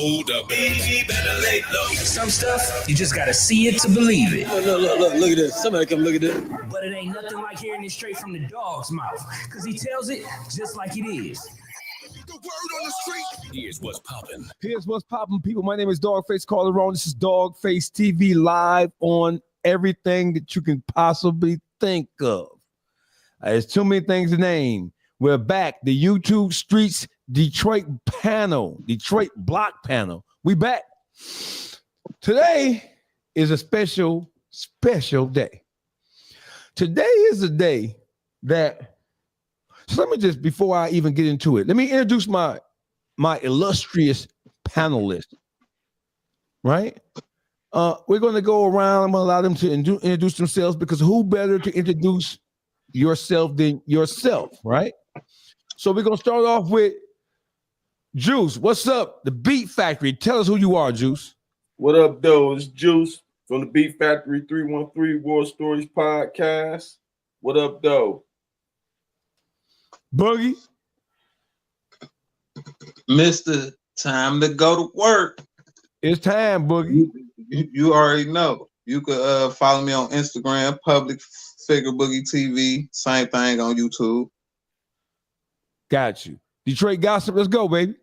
Hold up. Better lay low. Some stuff, you just gotta see it to believe it. Look at this. Somebody come look at this. But it ain't nothing like hearing it straight from the dog's mouth, because he tells it just like it is. The word on the street. Here's what's popping. Here's what's popping, people. My name is Dogface Calderon. This is Dogface TV live on everything that you can possibly think of. There's too many things to name. We're back. The YouTube Streets Detroit panel, Detroit block panel. We back. Today is a special day. Today is a day that, so let me just, before I even get into it, let me introduce my illustrious panelists, right? We're going to go around. I'm going to allow them to introduce themselves, because who better to introduce yourself than yourself, right? So we're going to start off with Juice. What's up? The Beat Factory. Tell us who you are, Juice. What up, though? It's Juice from the Beat Factory 313 War Stories Podcast. What up, though? Boogie. Mr. Time to go to work. It's time, Boogie. You already know. You could follow me on Instagram, Public Figure Boogie TV. Same thing on YouTube. Got you. Detroit Gossip, let's go, baby.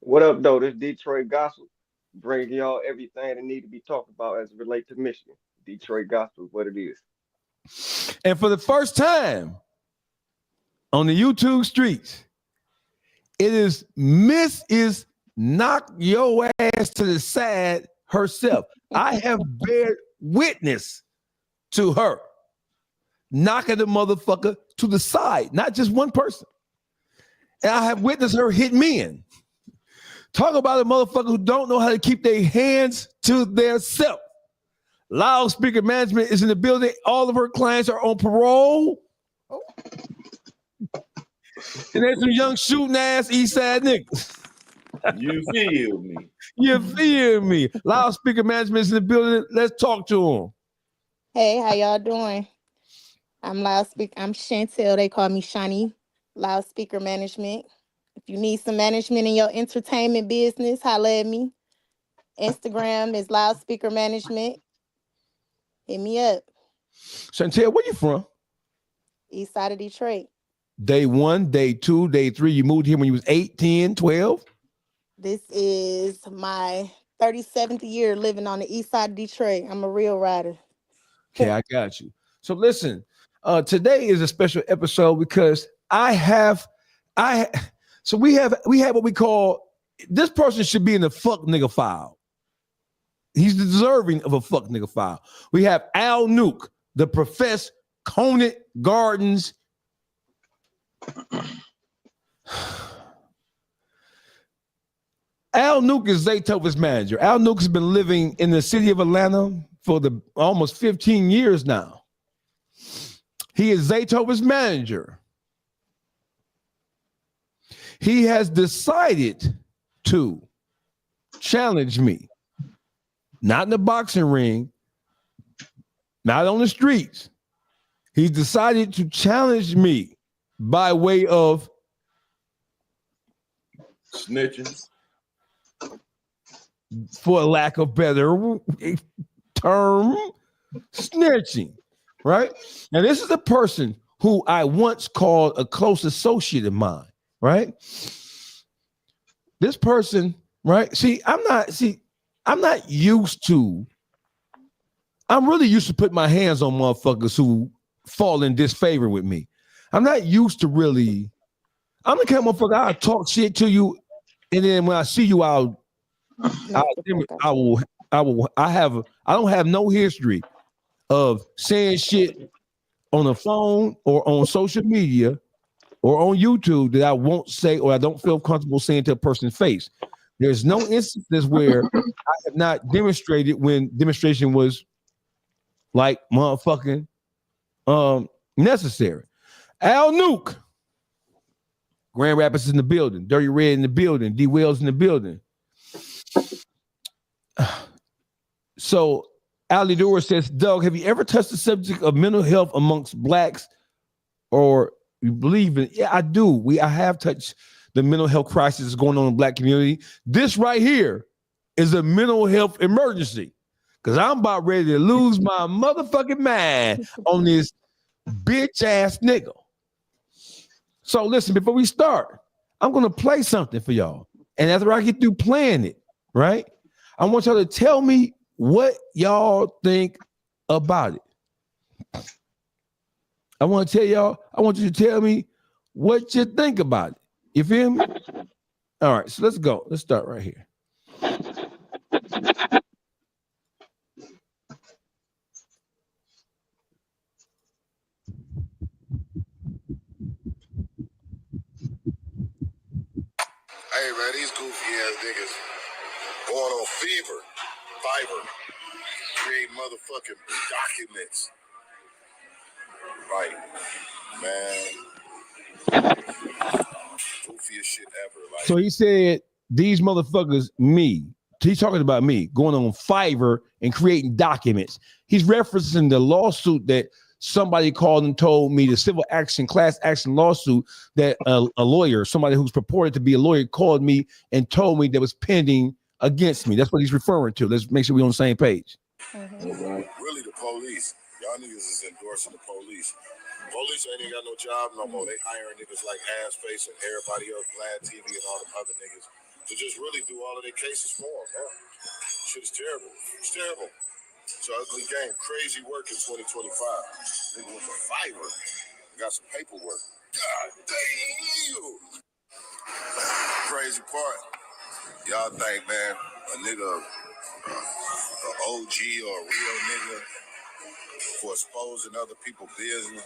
What up, though? This Detroit Gospel, bringing y'all everything that need to be talked about as it relates to Michigan. Detroit Gospel is what it is. And for the first time on the YouTube streets, it is Mrs. Knock Your Ass to the Side herself. I have bared witness to her knocking the motherfucker to the side, not just one person. And I have witnessed her hit men. Talk about a motherfucker who don't know how to keep their hands to their self. Loudspeaker Management is in the building. All of her clients are on parole. And there's some young shooting ass East Side niggas. You feel me? You feel me? Loudspeaker Management is in the building. Let's talk to them. Hey, how y'all doing? I'm Chantel. They call me Shani. Loudspeaker Management. If you need some management in your entertainment business, holla at me. Instagram is Loudspeaker Management. Hit me up. Chantel, where you from? East side of Detroit. Day 1, day 2, day 3. You moved here when you was 8, 10, 12? This is my 37th year living on the east side of Detroit. I'm a real rider. Okay, I got you. So listen, today is a special episode because we have what we call, this person should be in the fuck nigga file. He's deserving of a fuck nigga file. We have Al Nuke, the Professor Conant Gardens. Al Nuke is Zaytoven's manager. Al Nuke has been living in the city of Atlanta for almost 15 years now. He is Zaytoven's manager. He has decided to challenge me, not in the boxing ring, not on the streets. He's decided to challenge me by way of Snitching. For a lack of better term, snitching, right? Now, this is a person who I once called a close associate of mine, right? This person, right? I'm really used to put my hands on motherfuckers who fall in disfavor with me. I'm not used to really, I'm the kind of motherfucker, I'll talk shit to you, and then when I see you, I don't have no history of saying shit on the phone or on social media or on YouTube that I won't say or I don't feel comfortable saying to a person's face. There's no instances where I have not demonstrated when demonstration was like motherfucking necessary. Al Nuke, Grand Rapids in the building, Dirty Red in the building, D Wells in the building. So Ali Dora says, Doug, have you ever touched the subject of mental health amongst blacks, or you believe in? Yeah, I do. I have touched the mental health crisis that's going on in the black community. This right here is a mental health emergency because I'm about ready to lose my motherfucking mind on this bitch ass nigga. So listen, before we start, I'm going to play something for y'all. And after I get through playing it, right, I want y'all to tell me what y'all think about it. I want to tell y'all, I want you to tell me what you think about it. You feel me? All right, so let's go. Let's start right here. Hey man, these goofy ass niggas going on Fiverr, create motherfucking documents. Right, man. Goofiest shit ever. Like, So he said, these motherfuckers, me. He's talking about me going on Fiverr and creating documents. He's referencing the lawsuit that somebody called and told me, the civil action, class action lawsuit that a lawyer, somebody who's purported to be a lawyer, called me and told me that was pending against me. That's what he's referring to. Let's make sure we're on the same page. really the police. Y'all niggas is endorsing the police. Police ain't got no job no more. They hiring niggas like Assface and everybody else, Glad TV and all them other niggas to just really do all of their cases for them, man. Shit is terrible. It's terrible. It's an ugly game. Crazy work in 2025. Nigga went to Fiverr. Got some paperwork. God damn. Crazy part. Y'all think, man, a nigga, an OG or a real nigga for exposing other people's business.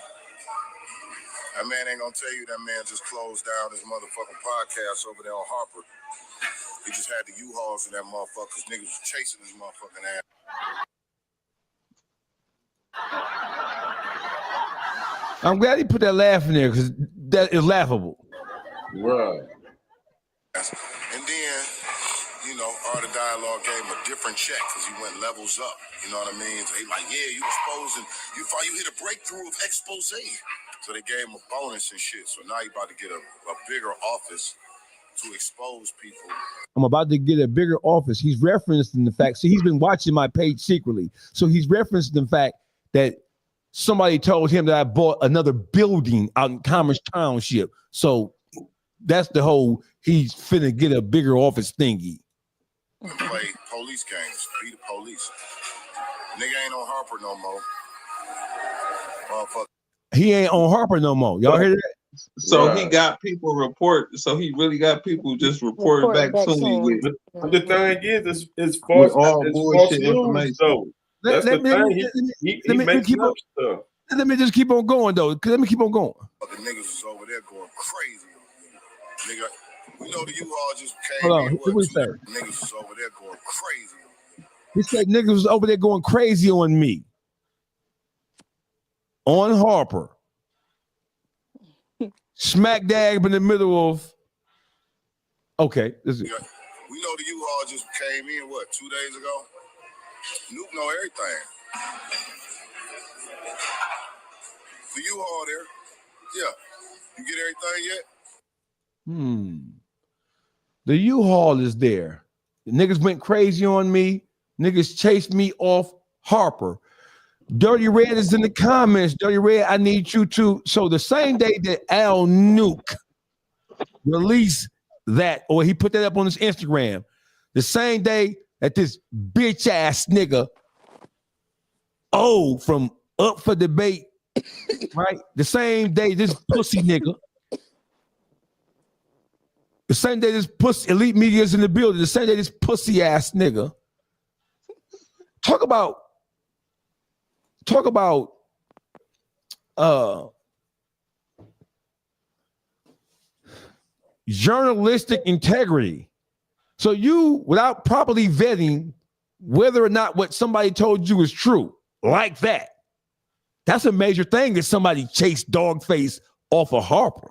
That man ain't gonna tell you that man just closed down his motherfucking podcast over there on Harper. He just had the U-Hauls in that motherfucker because niggas was chasing his motherfucking ass. I'm glad he put that laugh in there because that is laughable. Right. And then, you know, Art of Dialogue gave him a different check because he went levels up. You know what I mean? So he like, yeah, you exposing, you hit a breakthrough of expose. So they gave him a bonus and shit. So now he about to get a bigger office to expose people. I'm about to get a bigger office. He's referencing the fact, see, he's been watching my page secretly. So he's referencing the fact that somebody told him that I bought another building out in Commerce Township. So that's the whole, he's finna get a bigger office thingy. Play police games, be the police. Nigga ain't on Harper no more. Motherfucker. He ain't on Harper no more. Y'all hear that? So Right. he got people report. So he really got people just reporting back to me with The thing is, it's false. all It's bullshit false news, information. though. That's the thing. He makes keep up on, stuff. let me just keep on going though. Let me keep on going. The niggas was over there going crazy. Nigga, you know the U-Haul just came Hold on. in. What he say? Niggas was over there going crazy. He said niggas was over there going crazy on me. On Harper. Smack dab in the middle of. Okay. This is, We know the U-Haul just came in, 2 days ago? Nuke know everything. The U-Haul there. Yeah. You get everything yet? The U-Haul is there. The niggas went crazy on me. Niggas chased me off Harper. Dirty Red is in the comments. Dirty Red, I need you to. So the same day that Al Nuke released that, or he put that up on his Instagram, the same day that this bitch ass nigga, from Up for Debate, right? The same day this pussy nigga, the same day this pussy elite media is in the building, the same day this pussy ass nigga, talk about journalistic integrity. So you, without properly vetting whether or not what somebody told you is true, like that, that's a major thing that somebody chased Dogface off of Harper,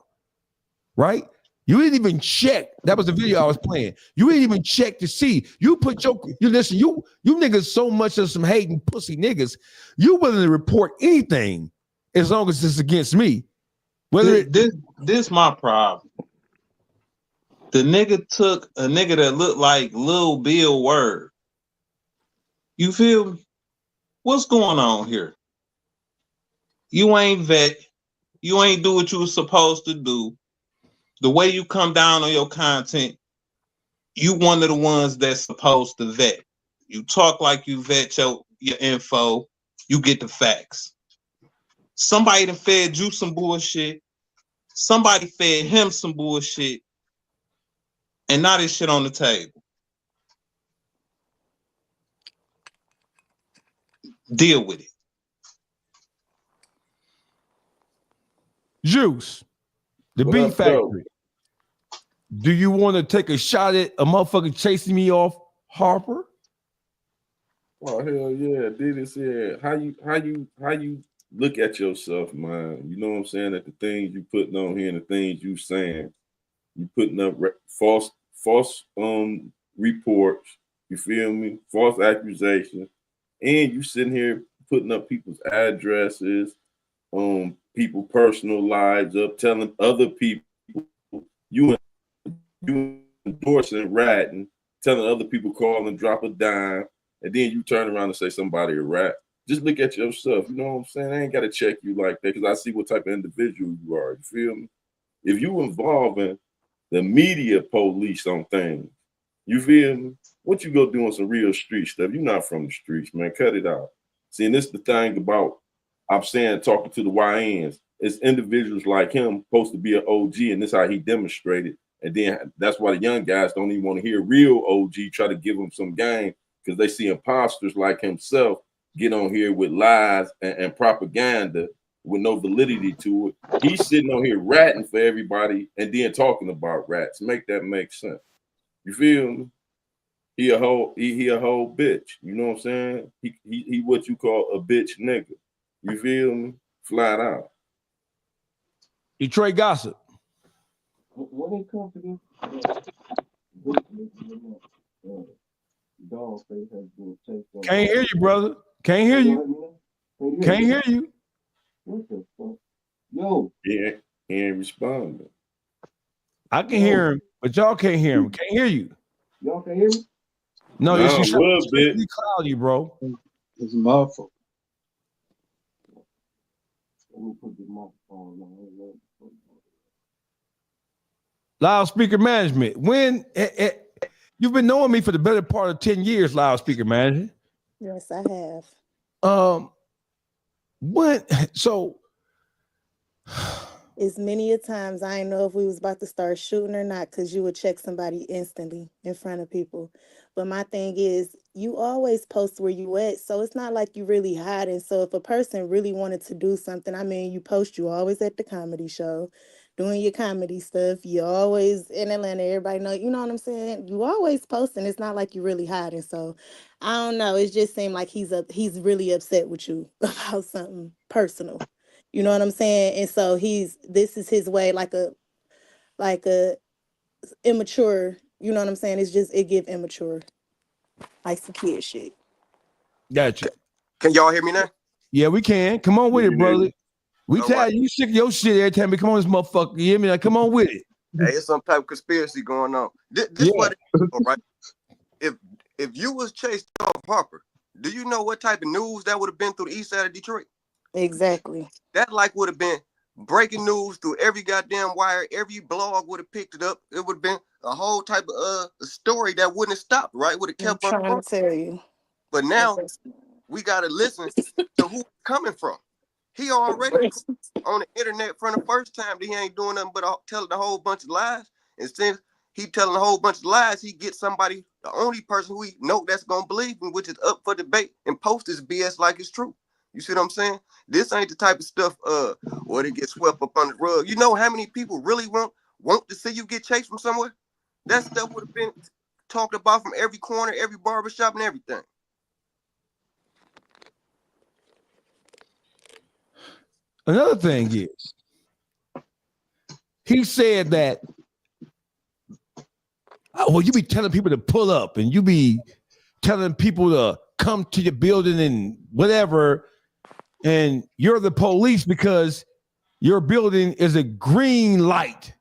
right? You didn't even check. That was the video I was playing. You didn't even check to see. You put you niggas so much of some hating pussy niggas. You willing to report anything as long as it's against me. Whether this my problem. The nigga took a nigga that looked like Lil Bill Word. You feel me? What's going on here? You ain't vet. You ain't do what you was supposed to do. The way you come down on your content, you one of the ones that's supposed to vet. You talk like you vet your info. You get the facts. Somebody done fed you some bullshit. Somebody fed him some bullshit. And now this shit on the table. Deal with it. Juice, the What Beat up, though? Factory. Do you want to take a shot at a motherfucker chasing me off Harper? Oh hell yeah, Diddy said, how you look at yourself, man? You know what I'm saying? That the things you putting on here and the things you saying, you putting up false reports. You feel me? False accusations, and you sitting here putting up people's addresses, people personal lives up, telling other people you endorsing ratting, telling other people call and drop a dime, and then you turn around and say somebody a rat. Just look at yourself. You know what I'm saying? I ain't got to check you like that because I see what type of individual you are. You feel me? If you involving the media police on things, you feel me? What you go doing some real street stuff? You're not from the streets, man. Cut it out. See, and this is the thing about I'm saying talking to the YNs. It's individuals like him supposed to be an OG, and this is how he demonstrated. And then that's why the young guys don't even want to hear real OG try to give them some game because they see imposters like himself get on here with lies and propaganda with no validity to it. He's sitting on here ratting for everybody and then talking about rats. Make that make sense. You feel me? He a whole bitch. You know what I'm saying? He what you call a bitch nigga. You feel me? Flat out. Detroit gossip. When it comes to this, dog face has been chased on. Can't hear you, brother. Can't hear you. Can't hear you. What the fuck? Yo. He ain't responding. I can hear him, but y'all can't hear him. Can't hear you. Y'all can hear me? No, No, it's a just little bit. really cloudy, bro. It's muffled. Let me put the microphone on. Loudspeaker management. When you've been knowing me for the better part of 10 years, loudspeaker management. Yes, I have. When so As many a times I didn't know if we was about to start shooting or not because you would check somebody instantly in front of people. But my thing is, you always post where you at, so it's not like you really hiding. So if a person really wanted to do something, I mean, you post, you always at the comedy show, doing your comedy stuff. You always in Atlanta, everybody know, you know what I'm saying? You always posting. It's not like you really hiding. So I don't know. It just seemed like he's really upset with you about something personal. You know what I'm saying? And so this is his way, like a immature, you know what I'm saying? It's just, it give immature, like some kid shit. gotcha. Can y'all hear me now? Yeah, we can. Come on with it, brother. We All tell right. you sick of your shit every time we come on this motherfucker. You hear me? Like, come on with it. Hey, it's some type of conspiracy going on. This Yeah. what it is, all right? If you was chased off Harper, do you know what type of news that would have been through the east side of Detroit? Exactly. That like would have been breaking news through every goddamn wire. Every blog would have picked it up. It would have been a whole type of story that wouldn't have stopped, right? Would have I'm kept on. trying to tell you. But now we gotta listen to who it's coming from. He already on the internet from the first time that he ain't doing nothing but telling a whole bunch of lies. And since he telling a whole bunch of lies, he gets somebody, the only person who he know that's gonna believe him, which is up for debate and post his BS like it's true. You see what I'm saying? This ain't the type of stuff where they get swept up on the rug. You know how many people really want to see you get chased from somewhere? That stuff would have been talked about from every corner, every barbershop, and everything. Another thing is, he said that, well, you be telling people to pull up and you be telling people to come to your building and whatever, and you're the police because your building is a green light.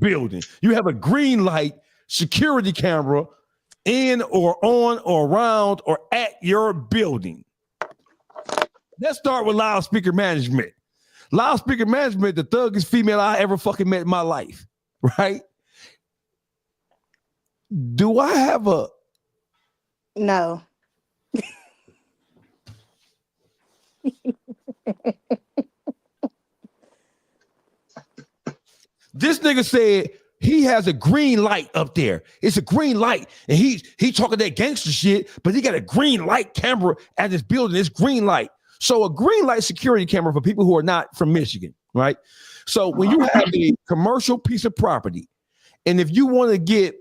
building. You have a green light security camera in or on or around or at your building. Let's start with loudspeaker management. Loudspeaker management, the thuggest female I ever fucking met in my life, right? Do I have a... No. This nigga said he has a green light up there. It's a green light. And he talking that gangster shit, but he got a green light camera at his building. It's green light. So a green light security camera for people who are not from Michigan, right? So when you have a commercial piece of property, and if you want to get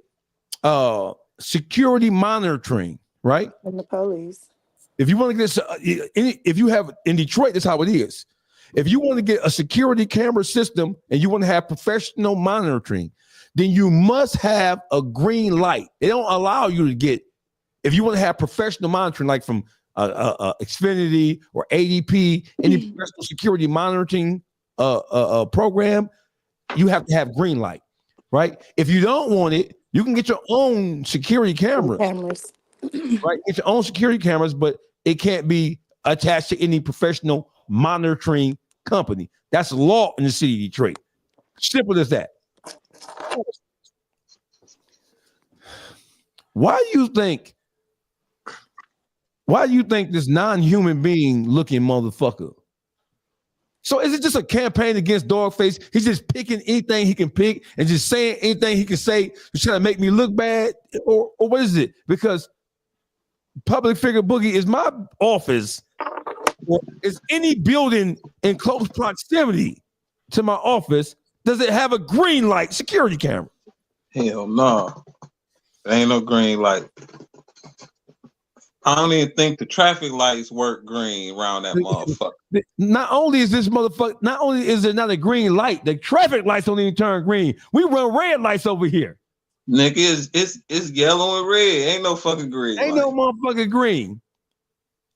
security monitoring, right? And the police. If you want to get, if you have in Detroit, that's how it is. If you want to get a security camera system and you want to have professional monitoring, then you must have a green light. They don't allow you to get, if you want to have professional monitoring, like from Xfinity or ADP, any professional security monitoring program, you have to have green light, right? If you don't want it, you can get your own security cameras. Right? Get your own security cameras, but it can't be attached to any professional monitoring company. That's law in the city of Detroit. Simple as that. Why do you think this non-human being looking motherfucker? So is it just a campaign against Dogface? He's just picking anything he can pick and just saying anything he can say to try to make me look bad? Or what is it? Because Public Figure Boogie is my office. Is any building in close proximity to my office, does it have a green light security camera? Hell no. There ain't no green light. I don't even think the traffic lights work green around that motherfucker. Not only is it not a green light, the traffic lights don't even turn green. We run red lights over here. Nigga, it's yellow and red. Ain't no fucking green. Ain't no motherfucking green.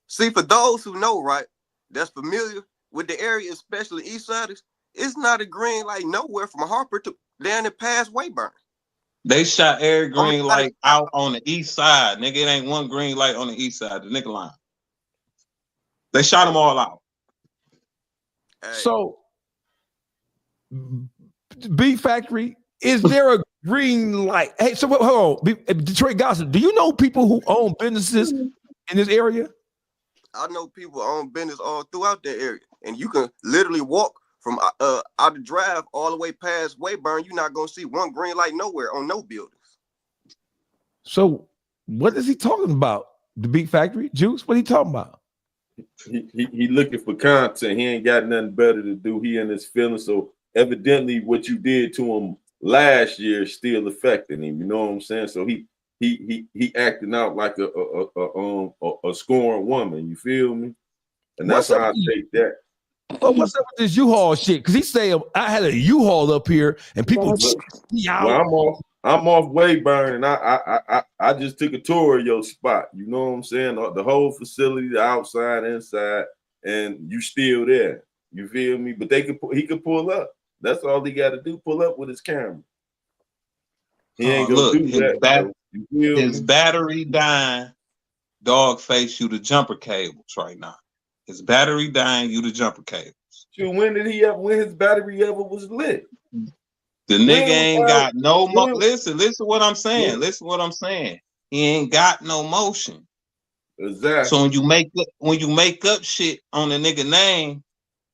See, for those who know, right, that's familiar with the area, especially East Siders, it's not a green light nowhere from Harper to down and past Wayburn. They shot every green light out on the east side. Nigga, it ain't one green light on the east side, the nigga line. They shot them all out. Hey. So, Beef Factory, is there a green light? Hey, so hold on. Detroit Gossip, do you know people who own businesses in this area? I know people own business all throughout that area, and you can literally walk from out the drive all the way past Wayburn. You're not gonna see one green light nowhere on no buildings. So what is he talking about? The Beat Factory? Juice? What are he talking about? He looking for content. He ain't got nothing better to do. He in his feelings. So evidently what you did to him last year is still affecting him. You know what I'm saying? So he acting out like a scorned woman. You feel me? And that's how I take that. Well, what's up with this U-Haul shit? Because he say I had a U-Haul up here and people. Well, I'm off Wayburn, and I just took a tour of your spot. You know what I'm saying? The whole facility, the outside, inside, and you still there. You feel me? But he could pull up. That's all he got to do. Pull up with his camera. He ain't gonna do that. His battery dying. Dogface, you the jumper cables right now. His battery dying, you the jumper cables. Shoot, when his battery ever was lit? The nigga ain't got no listen what I'm saying. Yeah. Listen what I'm saying. He ain't got no motion. Exactly. So when you make up shit on the nigga name,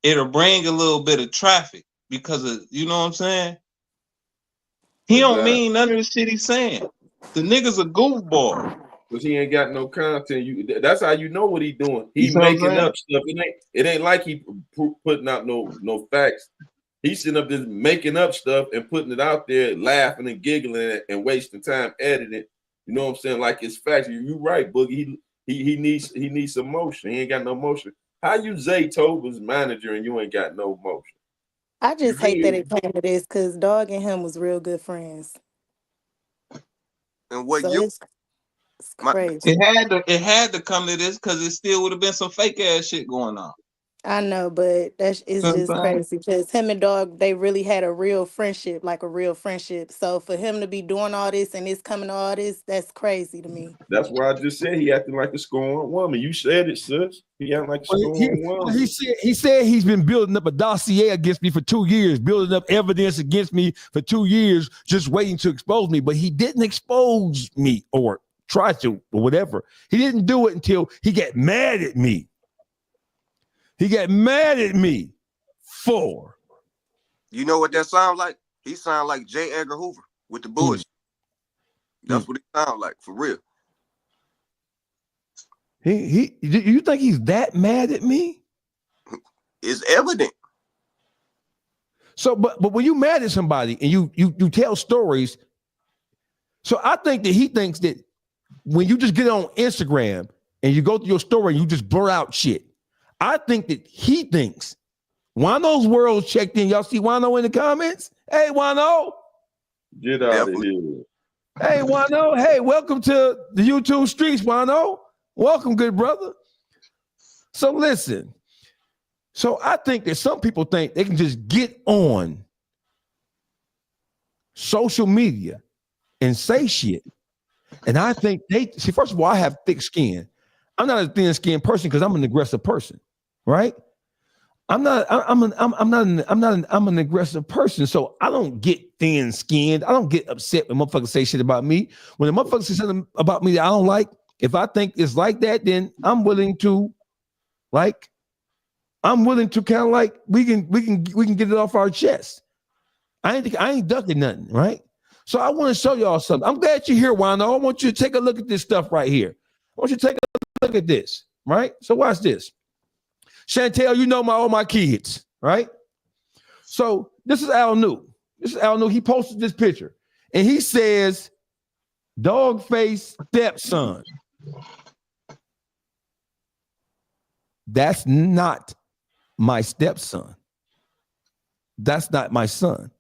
it'll bring a little bit of traffic because of, you know what I'm saying? He don't mean none of the shit he's saying. The nigga's a goofball. Because he ain't got no content. That's how you know what he doing. He making up stuff. It ain't like he putting out no facts. He's sitting up there making up stuff and putting it out there, laughing and giggling and wasting time editing it. You know what I'm saying? Like it's facts. You right, Boogie. He needs some motion. He ain't got no motion. How you Zaytoven's manager and you ain't got no motion? I just hate that it came to this because Dog and him was real good friends. And what It's crazy. It had to come to this because it still would have been some fake ass shit going on. I know, but it's just Sometimes. crazy because him and Dog, they really had a real friendship, like a real friendship. So for him to be doing all this and it's coming to all this, that's crazy to me. That's why I just said he acting like a scorned woman. You said it, sis. He acting like a Well, scorned woman. he said he's been building up a dossier against me for 2 years, building up evidence against me for 2 years, just waiting to expose me. But he didn't expose me or try to or whatever. He didn't do it until he got mad at me. He got mad at me for. You know what that sounds like? He sound like J. Edgar Hoover with the bullshit. That's what he sound like, for real. You think he's that mad at me? It's evident. So, but when you mad at somebody and you tell stories, so I think that he thinks that when you just get on Instagram and you go through your story and you just blur out shit, I think that he thinks Wano's world checked in. Y'all see Wano in the comments? Hey, Wano. Get out of here. Hey, Wano. Hey, welcome to the YouTube streets, Wano. Welcome, good brother. So listen. So I think that some people think they can just get on social media and say shit. And I think see, first of all, I have thick skin. I'm not a thin-skinned person because I'm an aggressive person, right? I'm an aggressive person, so I don't get thin-skinned. I don't get upset when motherfuckers say shit about me. When the motherfuckers say something about me that I don't like, if I think it's like that, then I'm willing to kind of like we can get it off our chest. I ain't ducking nothing, right? So I want to show y'all something. I'm glad you're here, Wano. I want you to take a look at this stuff right here. I want you to take a look at this, right? So watch this. Chantel, you know all my kids, right? So this is Al Nuke. He posted this picture. And he says, dog face stepson. That's not my stepson. That's not my son.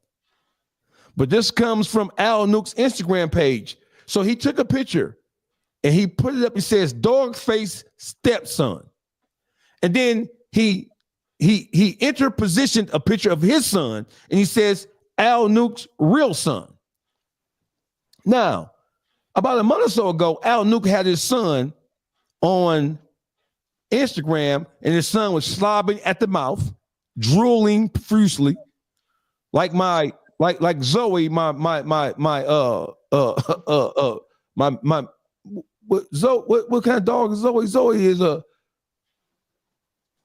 But this comes from Al Nuke's Instagram page. So he took a picture and he put it up. He says, dog face stepson. And then he interpositioned a picture of his son and he says, Al Nuke's real son. Now, about a month or so ago, Al Nuke had his son on Instagram and his son was slobbing at the mouth, drooling profusely, like Zoe, what kind of dog is Zoe? Zoe is one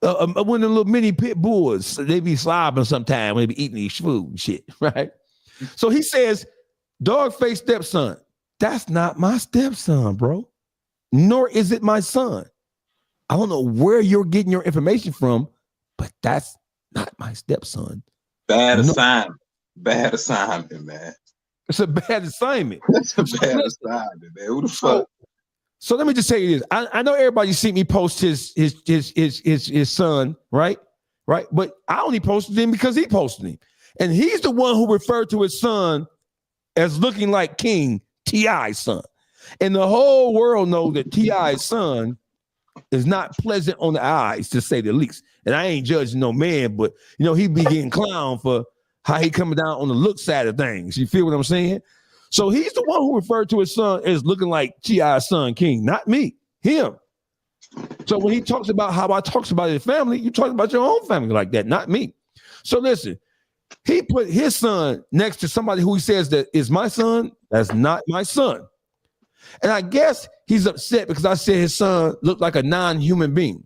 of the little mini pit bulls. They be slobbing sometime when they be eating these food and shit, right? So he says, dog face stepson. That's not my stepson, bro. Nor is it my son. I don't know where you're getting your information from, but that's not my stepson. Bad assignment. Bad assignment, man. It's a bad assignment. That's a bad assignment, man. Who the fuck? So let me just tell you this. I know everybody see me post his son, right? Right. But I only posted him because he posted him. And he's the one who referred to his son as looking like King, T.I.'s son. And the whole world knows that T.I.'s son is not pleasant on the eyes, to say the least. And I ain't judging no man, but he be getting clown for how he coming down on the look side of things. You feel what I'm saying? So he's the one who referred to his son as looking like T.I.'s son King, not me, him. So when he talks about how I talks about his family, you talk about your own family like that, not me. So listen, he put his son next to somebody who he says that is my son. That's not my son. And I guess he's upset because I said his son looked like a non-human being.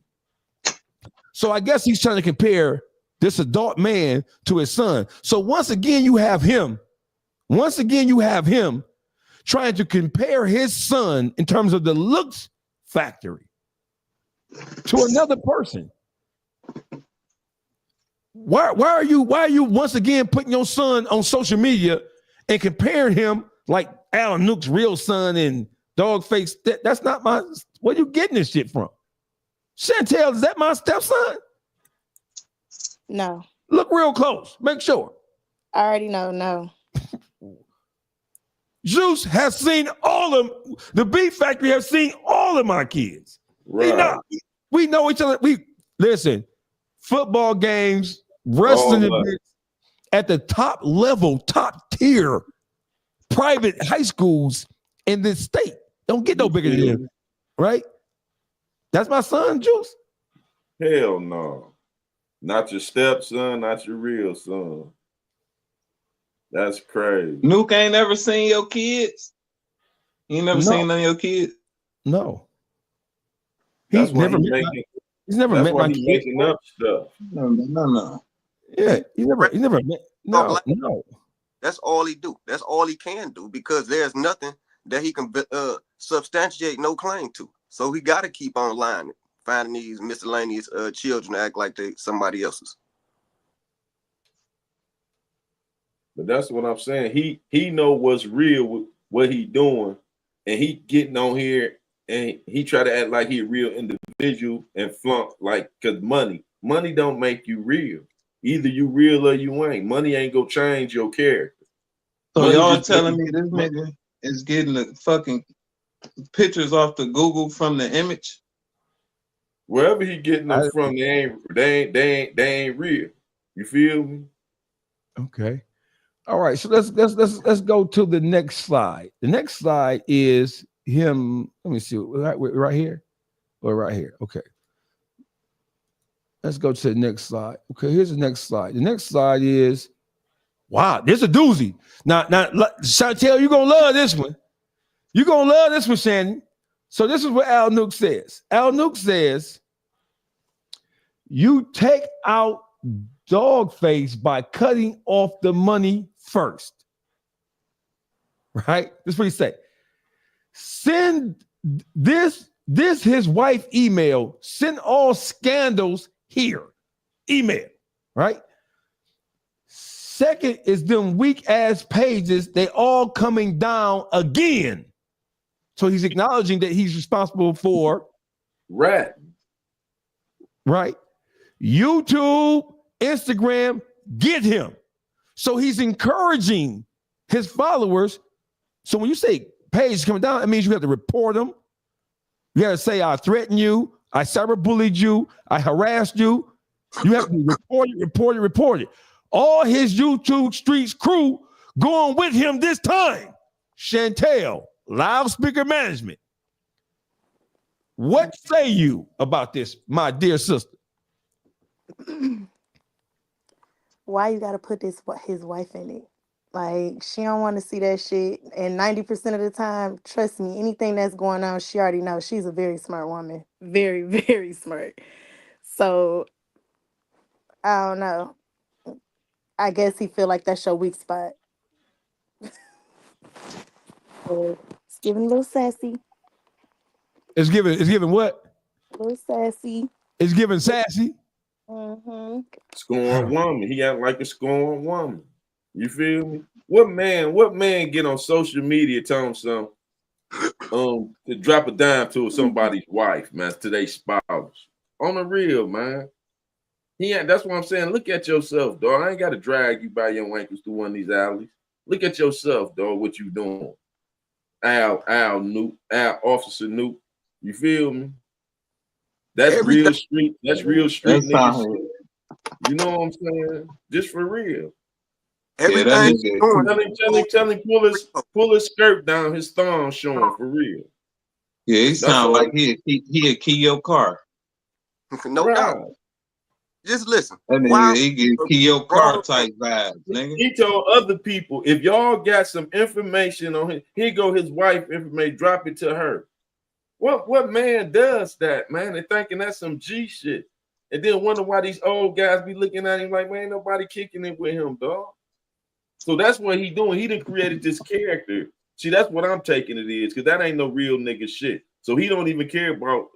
So I guess he's trying to compare this adult man to his son. So once again, you have him trying to compare his son in terms of the looks factory to another person. Why are you once again putting your son on social media and comparing him like Al Nuke's real son and dog face? That's not my. Where you getting this shit from? Chantel, is that my stepson? No. Look real close. Make sure. I already know. No. Zeus has seen all of the Beef Factory has seen all of my kids. Right. We know each other. We listen. football games, wrestling All that. events at the top level, top tier, private high schools in this state. Don't get no You bigger than feel this, me? right? That's my son, Juice. Hell no. Not your stepson, not your real son. That's crazy. Nuke ain't never seen your kids. You ain't never No. seen none of your kids. No. That's He's why never he met my, making. he's never That's met why my he kids. making up stuff. No. Yeah, he never met. No. That's all he do. That's all he can do because there's nothing that he can substantiate no claim to. So he got to keep on lying, finding these miscellaneous children to act like they somebody else's. But that's what I'm saying. He know what's real with what he doing, and he getting on here and he try to act like he a real individual and flunk like cause money don't make you real. Either you real or you ain't. Money ain't gonna change your character. So Money y'all just telling makes- me this nigga is getting the fucking pictures off the Google from the image? wherever he getting them from, they ain't real. You feel me? Okay. All right. So let's go to the next slide. The next slide is him. Let me see. Right here or right here. Okay. Let's go to the next slide. Okay, here's the next slide. The next slide is, wow, this is a doozy. Now, Chantel, you're going to love this one. You're going to love this one, Shannon. So this is what Al Nuke says. Al Nuke says, you take out Dogface by cutting off the money first. Right? This is what he said. Send this his wife email. Send all scandals here. Email, right? Second is them weak ass pages. They all coming down again. So he's acknowledging that he's responsible for rat. Right? YouTube, Instagram, get him. So he's encouraging his followers. So when you say page coming down, it means you have to report them. You got to say, I threatened you, I cyberbullied you, I harassed you. You have to report it. All his YouTube streets crew going with him this time. Chantel, loudspeaker management. What say you about this, my dear sister? Why you got to put his wife in it? Like, she don't want to see that shit. And 90% of the time, trust me, anything that's going on, she already knows. She's a very smart woman. Very, very smart. So, I don't know. I guess he feel like that's your weak spot. It's giving a little sassy. It's giving what? A little sassy. It's giving sassy. Mm-hmm. Scorn woman. He act like a scorn woman. You feel me? What man get on social media telling some to drop a dime to somebody's wife, man, to their spouse? On the real, man. That's what I'm saying. Look at yourself, dog. I ain't got to drag you by your ankles through one of these alleys. Look at yourself, dog, what you doing. Al Nuke, Officer Nuke. You feel me? That's real street. That's real street nigga shit. You know what I'm saying? Just for real. Everything Tell him pull his skirt down, his thumb showing for real. Yeah, he sound like he'd key your car. No doubt. Just listen. He get key your car type vibes, nigga. He told other people, if y'all got some information on him, here go his wife information, drop it to her. What man does that, man? And thinking that's some G shit. And then wonder why these old guys be looking at him like, man, ain't nobody kicking it with him, dog. So that's what he doing. He done created this character. See, that's what I'm taking it is, because that ain't no real nigga shit. So he don't even care about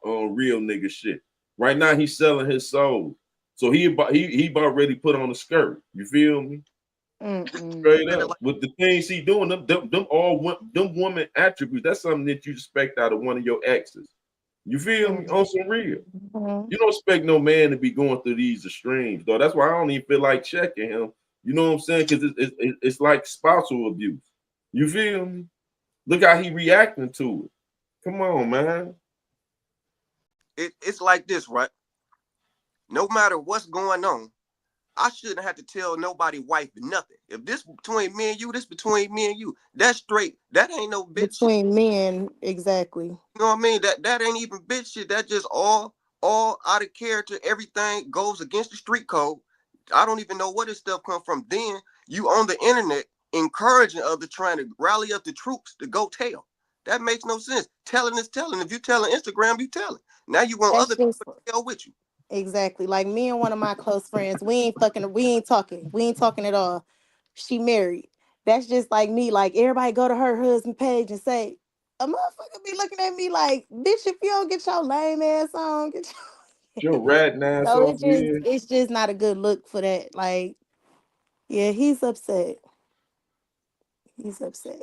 real nigga shit. Right now, he's selling his soul. So he about ready to put on a skirt. You feel me? Straight up. With the things he doing, them woman attributes, that's something that you expect out of one of your exes. You feel me? On some real. You don't expect no man to be going through these extremes, though. That's why I don't even feel like checking him. You know what I'm saying? Because it's like spousal abuse. You feel me? Look how he reacting to it. Come on, man. It's like this, right? no matter what's going on, I shouldn't have to tell nobody wife nothing. If this between me and you, this between me and you. That's straight. That ain't no bitch shit. Between men, exactly. You know what I mean? That ain't even bitch shit. That just all out of character. Everything goes against the street code. I don't even know where this stuff come from. Then you on the internet encouraging others, trying to rally up the troops to go tell. That makes no sense. Telling is telling. If you telling Instagram, you telling. Now you want That's other people just to tell with you. exactly like me and one of my close friends. We ain't talking at all. She married. That's just like me. Like everybody go to her husband page and say, a motherfucker be looking at me like, bitch, if you don't get your lame ass on, get your Your ratting ass so off here. it's just not a good look for that. Like, yeah, he's upset. He's upset.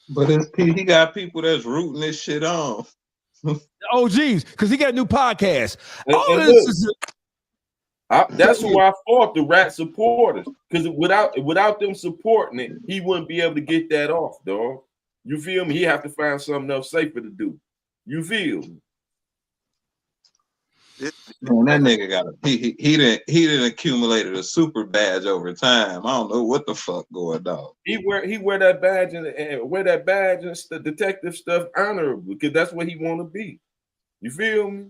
But he got people that's rooting this shit on. Oh, geez, because he got a new podcast. And This look, is that's who I fought, the rat supporters. Because without them supporting it, he wouldn't be able to get that off, dog. You feel me? He have to find something else safer to do. You feel me? Man, that nigga got he didn't accumulated a super badge over time. I don't know what the fuck going on. He wear that badge and wear that badge and the detective stuff honorably because that's what he want to be. You feel me?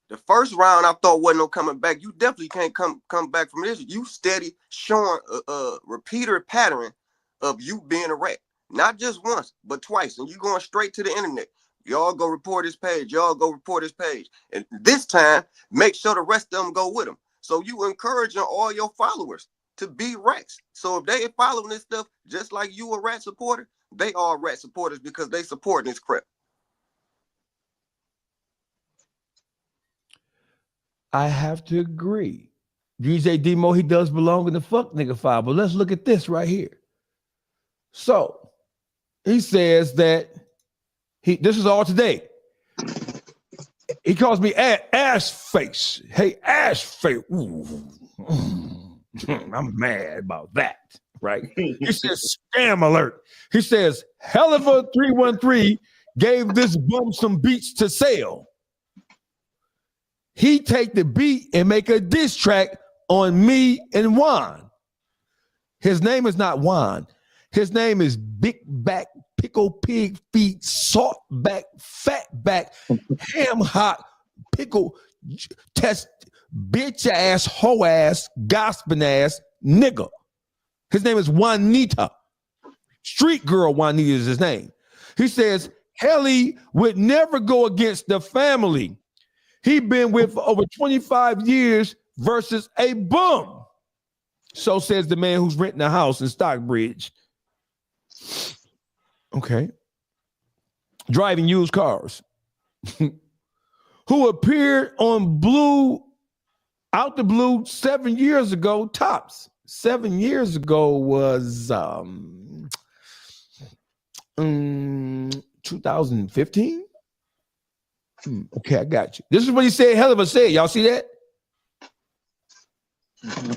The first round I thought wasn't no coming back. You definitely can't come back from this. You steady showing a repeater pattern of you being a rat. Not just once, but twice. And you going straight to the internet. Y'all go report this page. Y'all go report this page. And this time, make sure the rest of them go with them. So you encouraging all your followers to be rats. So if they following this stuff just like you a rat supporter, they are rat supporters because they support this crap. I have to agree. DJ Demo, he does belong in the fuck nigga file. But let's look at this right here. So he says that this is all today. He calls me ass face. Hey, ass face. Ooh. I'm mad about that, right? He says scam alert. He says hell of a 313 gave this bum some beats to sell. He take the beat and make a diss track on me and Juan. His name is not Juan. His name is Big Back, Pickle Pig Feet, Salt Back, Fat Back, Ham Hot, Pickle Test, Bitch Ass, Hoe Ass, Gospel Ass, Nigga. His name is Juanita. Street Girl Juanita is his name. He says, Helly would never go against the family. He been with for over 25 years versus a bum. So says the man who's renting a house in Stockbridge. Okay. Driving used cars. Who appeared on Out the Blue 7 years ago, tops. 7 years ago was 2015. Okay, I got you. This is what he said. Hell of a said. Y'all see that? Mm-hmm.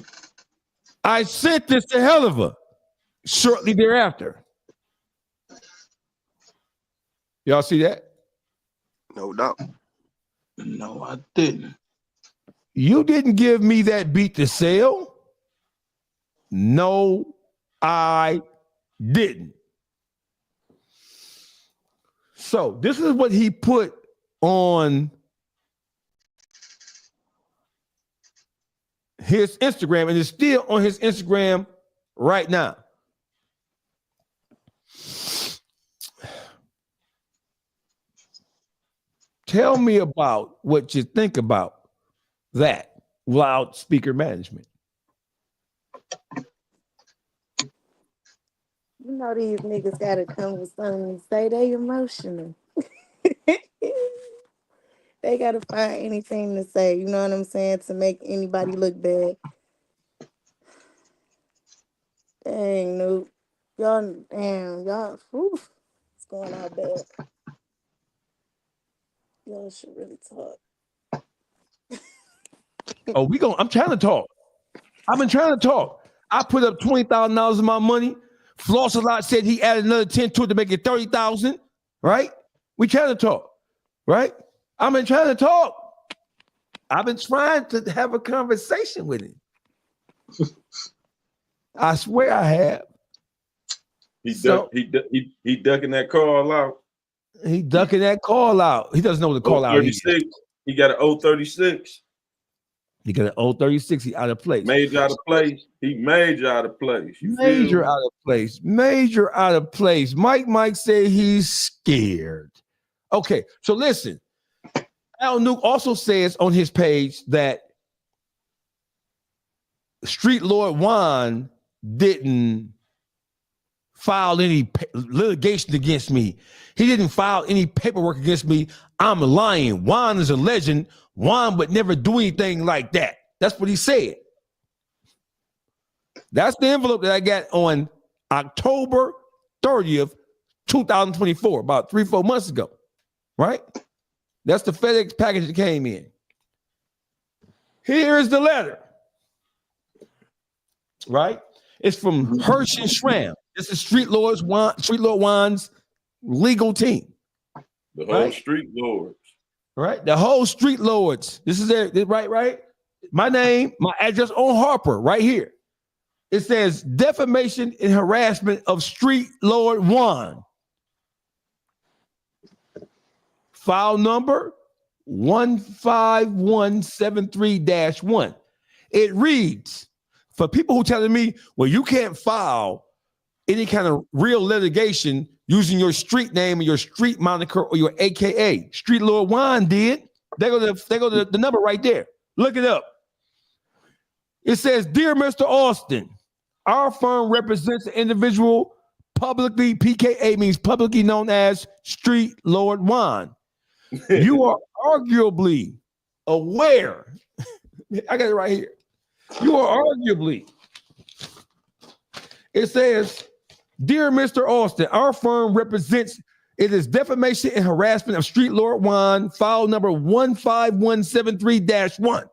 I sent this to Helliver shortly thereafter. Y'all see that? No doubt. No, I didn't. You didn't give me that beat to sell. No, I didn't. So this is what he put on his Instagram, and it's still on his Instagram right now. Tell me about what you think about that loudspeaker management. You know these niggas gotta come with something to say they emotional. They gotta find anything to say, you know what I'm saying, to make anybody look bad. Dang, Nuke. Y'all, oof, it's going out bad. Y'all should really talk. Oh, I'm trying to talk. I've been trying to talk. I put up $20,000 of my money. Floss a lot said he added another 10 to it to make it 30,000. Right? We trying to talk. Right? I've been trying to talk. I've been trying to have a conversation with him. I swear I have. He ducking that call out. He ducking that call out. He doesn't know what the call out is. He got an 036. He got an 036. He out of place. Major out of place. He major out of place. Major out of place. Major out of place. Mike said he's scared. Okay, so listen. Al Nuke also says on his page that Street Lord Juan didn't file any litigation against me. He didn't file any paperwork against me. I'm lying. Juan is a legend. Juan would never do anything like that. That's what he said. That's the envelope that I got on October 30th, 2024, about 3-4 months ago, right? That's the FedEx package that came in. Here's the letter, right? It's from Hirsch and Schramm. This is Street Lord Juan's legal team. The whole Street Lords. Right? The whole Street Lords. This is their right? My name, my address on Harper, right here. It says defamation and harassment of Street Lord Juan. File number 15173-1. It reads, for people who telling me, well, you can't file any kind of real litigation using your street name or your street moniker or your AKA. Street Lord Juan did. They go to the number right there. Look it up. It says, Dear Mr. Austin, our firm represents an individual publicly, PKA means publicly known as Street Lord Juan. You are arguably aware. I got it right here. You are arguably. It says, Dear Mr. Austin, our firm represents, it is defamation and harassment of Street Lord Juan, file number 15173-1.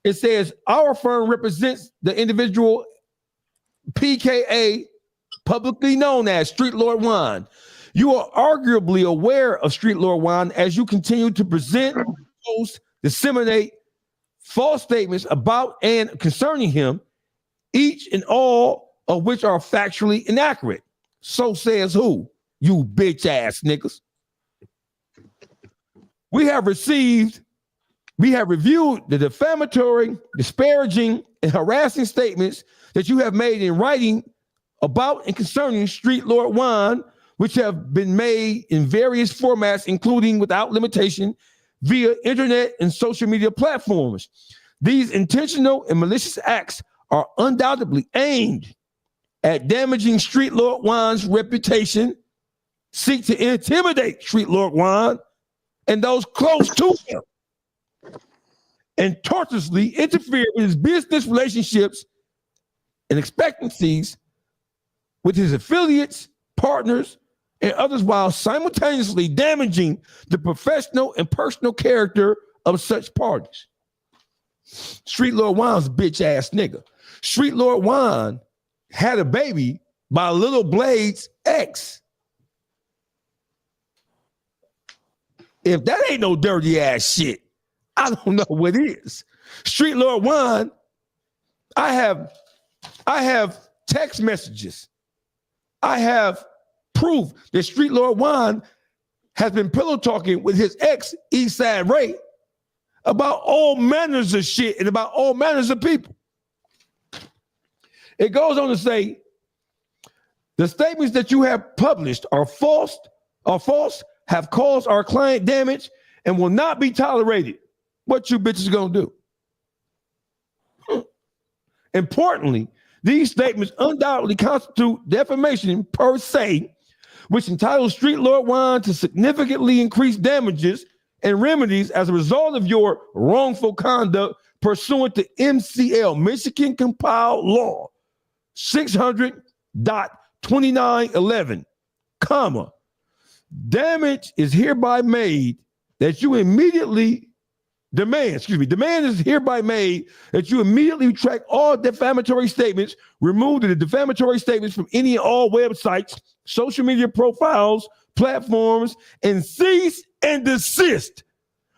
It says, our firm represents the individual PKA, publicly known as Street Lord Juan. You are arguably aware of Street Lord Juan as you continue to present, post, disseminate false statements about and concerning him, each and all of which are factually inaccurate. So says who? You bitch ass niggas. We have reviewed the defamatory, disparaging, and harassing statements that you have made in writing about and concerning Street Lord Juan, which have been made in various formats, including without limitation, via internet and social media platforms. These intentional and malicious acts are undoubtedly aimed at damaging Street Lord Juan's reputation, seek to intimidate Street Lord Juan and those close to him, and tortuously interfere with his business relationships and expectancies with his affiliates, partners, and others, while simultaneously damaging the professional and personal character of such parties. Street Lord Juan's a bitch ass nigga. Street Lord Juan had a baby by Little Blade's ex. If that ain't no dirty ass shit, I don't know what is. Street Lord Juan, I have text messages. I have proof that Street Lord Juan has been pillow talking with his ex, Eastside Ray, about all manners of shit and about all manners of people. It goes on to say, the statements that you have published are false, have caused our client damage, and will not be tolerated. What you bitches gonna do? Importantly, these statements undoubtedly constitute defamation per se, which entitles Street Lord Juan to significantly increased damages and remedies as a result of your wrongful conduct pursuant to MCL, Michigan Compiled Law 600.2911, comma, damage is hereby made that you immediately demand is hereby made that you immediately retract all defamatory statements, remove the defamatory statements from any and all websites, social media profiles, platforms, and cease and desist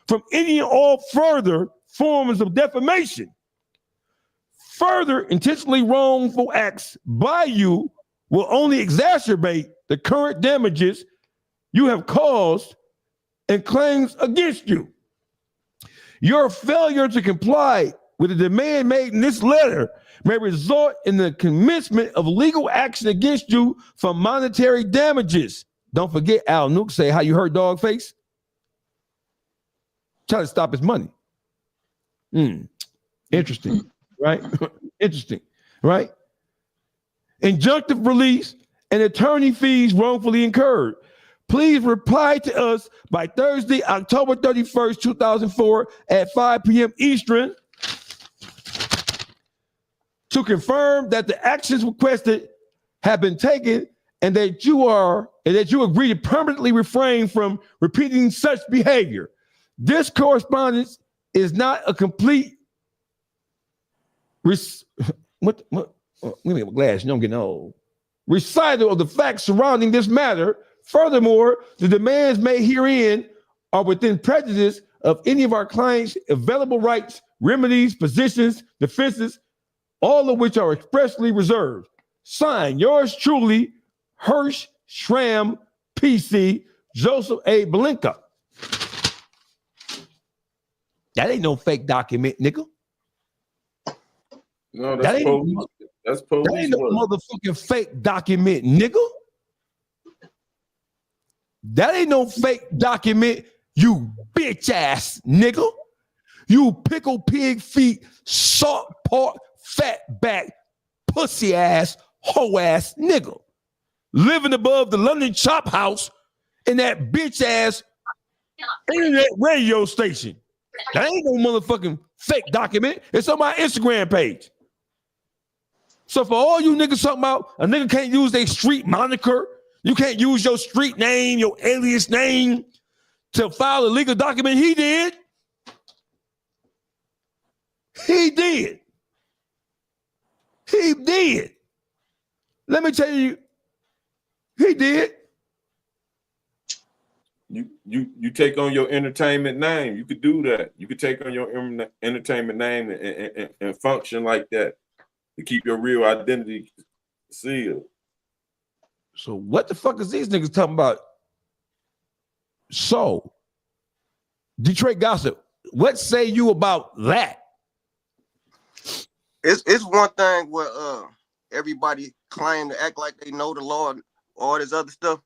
from any and all further forms of defamation. Further intentionally wrongful acts by you will only exacerbate the current damages you have caused and claims against you. Your failure to comply with the demand made in this letter may result in the commencement of legal action against you for monetary damages. Don't forget, Al Nuke say, how you heard dog face? Trying to stop his money. Interesting, right? Interesting, right? Injunctive release and attorney fees wrongfully incurred. Please reply to us by Thursday, October 31st, 2004 at 5 p.m. Eastern to confirm that the actions requested have been taken and that you agree to permanently refrain from repeating such behavior. This correspondence is not a complete let me get a glass. You know I'm getting old. Recital of the facts surrounding this matter. Furthermore, the demands made herein are within prejudice of any of our clients' available rights, remedies, positions, defenses, all of which are expressly reserved. Signed, yours truly, Hirsch Schramm, PC, Joseph A. Belinka. That ain't no fake document, nigga. No, that's police. That's police. That ain't no motherfucking fake document, nigga. That ain't no fake document, you bitch ass nigga. You pickle pig feet, salt pork, fat back, pussy ass, hoe ass nigga. Living above the London Chop House in that bitch ass internet radio station. That ain't no motherfucking fake document. It's on my Instagram page. So for all you niggas talking about a nigga can't use their street moniker, you can't use your street name, your alias name to file a legal document. He did. He did. He did. Let me tell you, he did. You take on your entertainment name. You could do that. You could take on your entertainment name and function like that to keep your real identity sealed. So what the fuck is these niggas talking about? So, Detroit Gossip, what say you about that? It's one thing where everybody claim to act like they know the law and all this other stuff.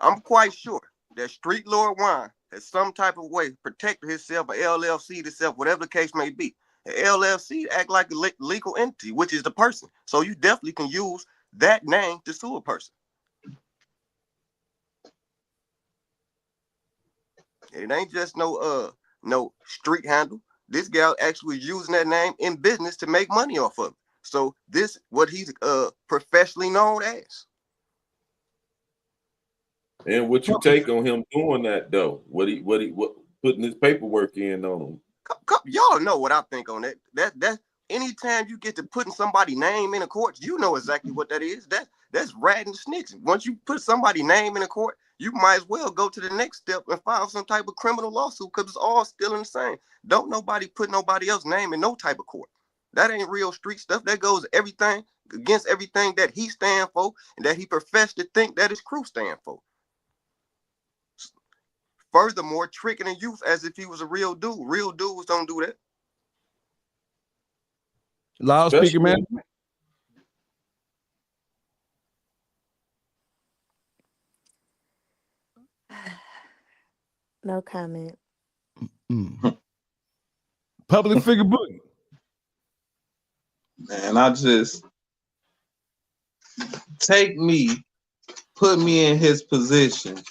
I'm quite sure that Street Lord Wine has some type of way protected himself, or LLC itself, whatever the case may be. An LLC act like a legal entity, which is the person. So you definitely can use that name to sue a person. It ain't just no street handle. This guy actually was using that name in business to make money off of it. So this what he's professionally known as. And what you take on him doing that though? What putting his paperwork in on him? Y'all know what I think on that. That anytime you get to putting somebody's name in a court, you know exactly what that is. That's ratting snitching. Once you put somebody's name in a court, you might as well go to the next step and file some type of criminal lawsuit because it's all still in the same. Don't nobody put nobody else's name in no type of court. That ain't real street stuff. That goes everything against everything that he stand for and that he professed to think that his crew stand for. Furthermore, tricking the youth as if he was a real dude. Real dudes don't do that. Loudspeaker, man. No comment. Public figure boogie. Man, I just put me in his position.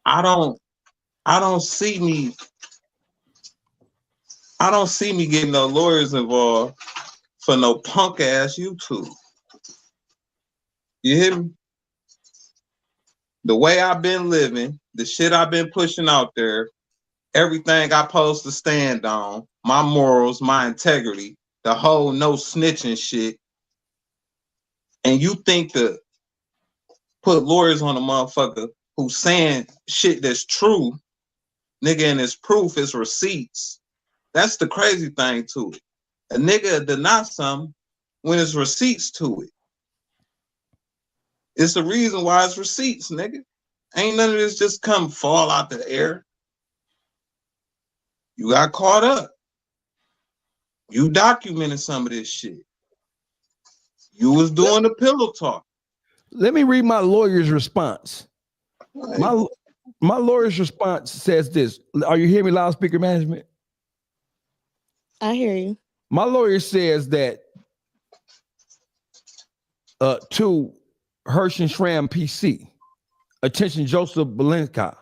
I don't see me getting no lawyers involved for no punk ass YouTube. You hear me? The way I've been living, the shit I've been pushing out there, everything I supposed to stand on, my morals, my integrity, the whole no snitching shit. And you think to put lawyers on a motherfucker who's saying shit that's true Nigga, and his proof is receipts. That's the crazy thing to it. A nigga deny something when it's receipts to it. It's the reason why it's receipts, nigga. Ain't none of this just come fall out the air. You got caught up. You documented some of this shit. You was doing the pillow talk. Let me read my lawyer's response. My lawyer's response says this. Are you hearing me, loudspeaker management? I hear you. My lawyer says that to Hirsch and Schramm PC, attention Joseph Belinka,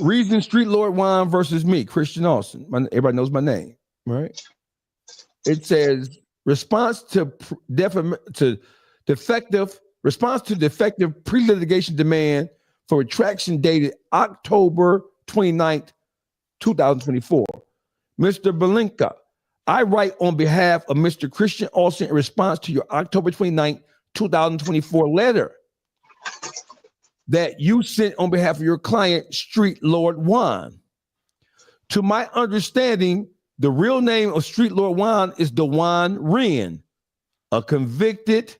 reason Street Lord Juan versus me, Christian Austin. Everybody knows my name, right? It says response to defective pre-litigation demand for retraction dated October 29th, 2024. Mr. Belinka, I write on behalf of Mr. Christian Austin in response to your October 29th, 2024 letter that you sent on behalf of your client, Street Lord Juan. To my understanding, the real name of Street Lord Juan is Dewan Wren, a convicted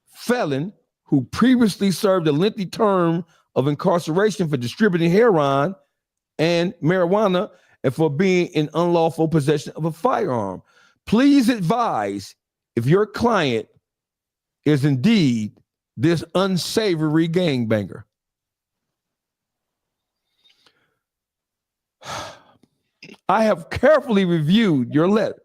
felon who previously served a lengthy term of incarceration for distributing heroin and marijuana and for being in unlawful possession of a firearm. Please advise if your client is indeed this unsavory gangbanger. I have carefully reviewed your letter,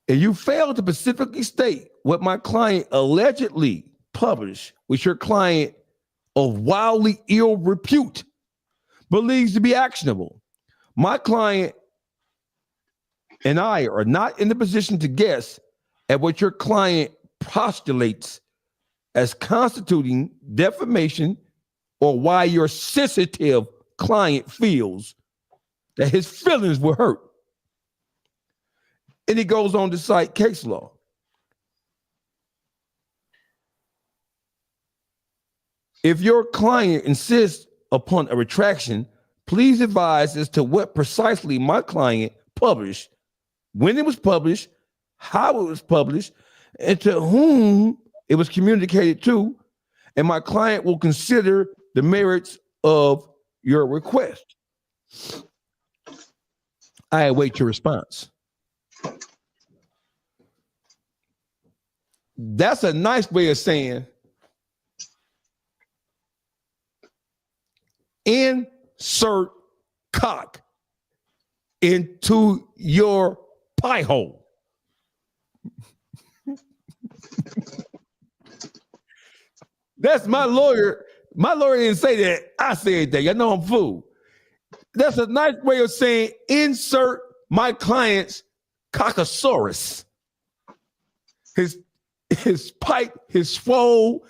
and you failed to specifically state what my client allegedly published, which your client of wildly ill repute believes to be actionable. My client and I are not in the position to guess at what your client postulates as constituting defamation or why your sensitive client feels that his feelings were hurt. And he goes on to cite case law. If your client insists upon a retraction, please advise as to what precisely my client published, when it was published, how it was published, and to whom it was communicated to, and my client will consider the merits of your request. I await your response. That's a nice way of saying insert cock into your pie hole. That's my lawyer. My lawyer didn't say that. I said that. Y'all know I'm fool. That's a nice way of saying insert my client's cockosaurus. His pipe, his swole.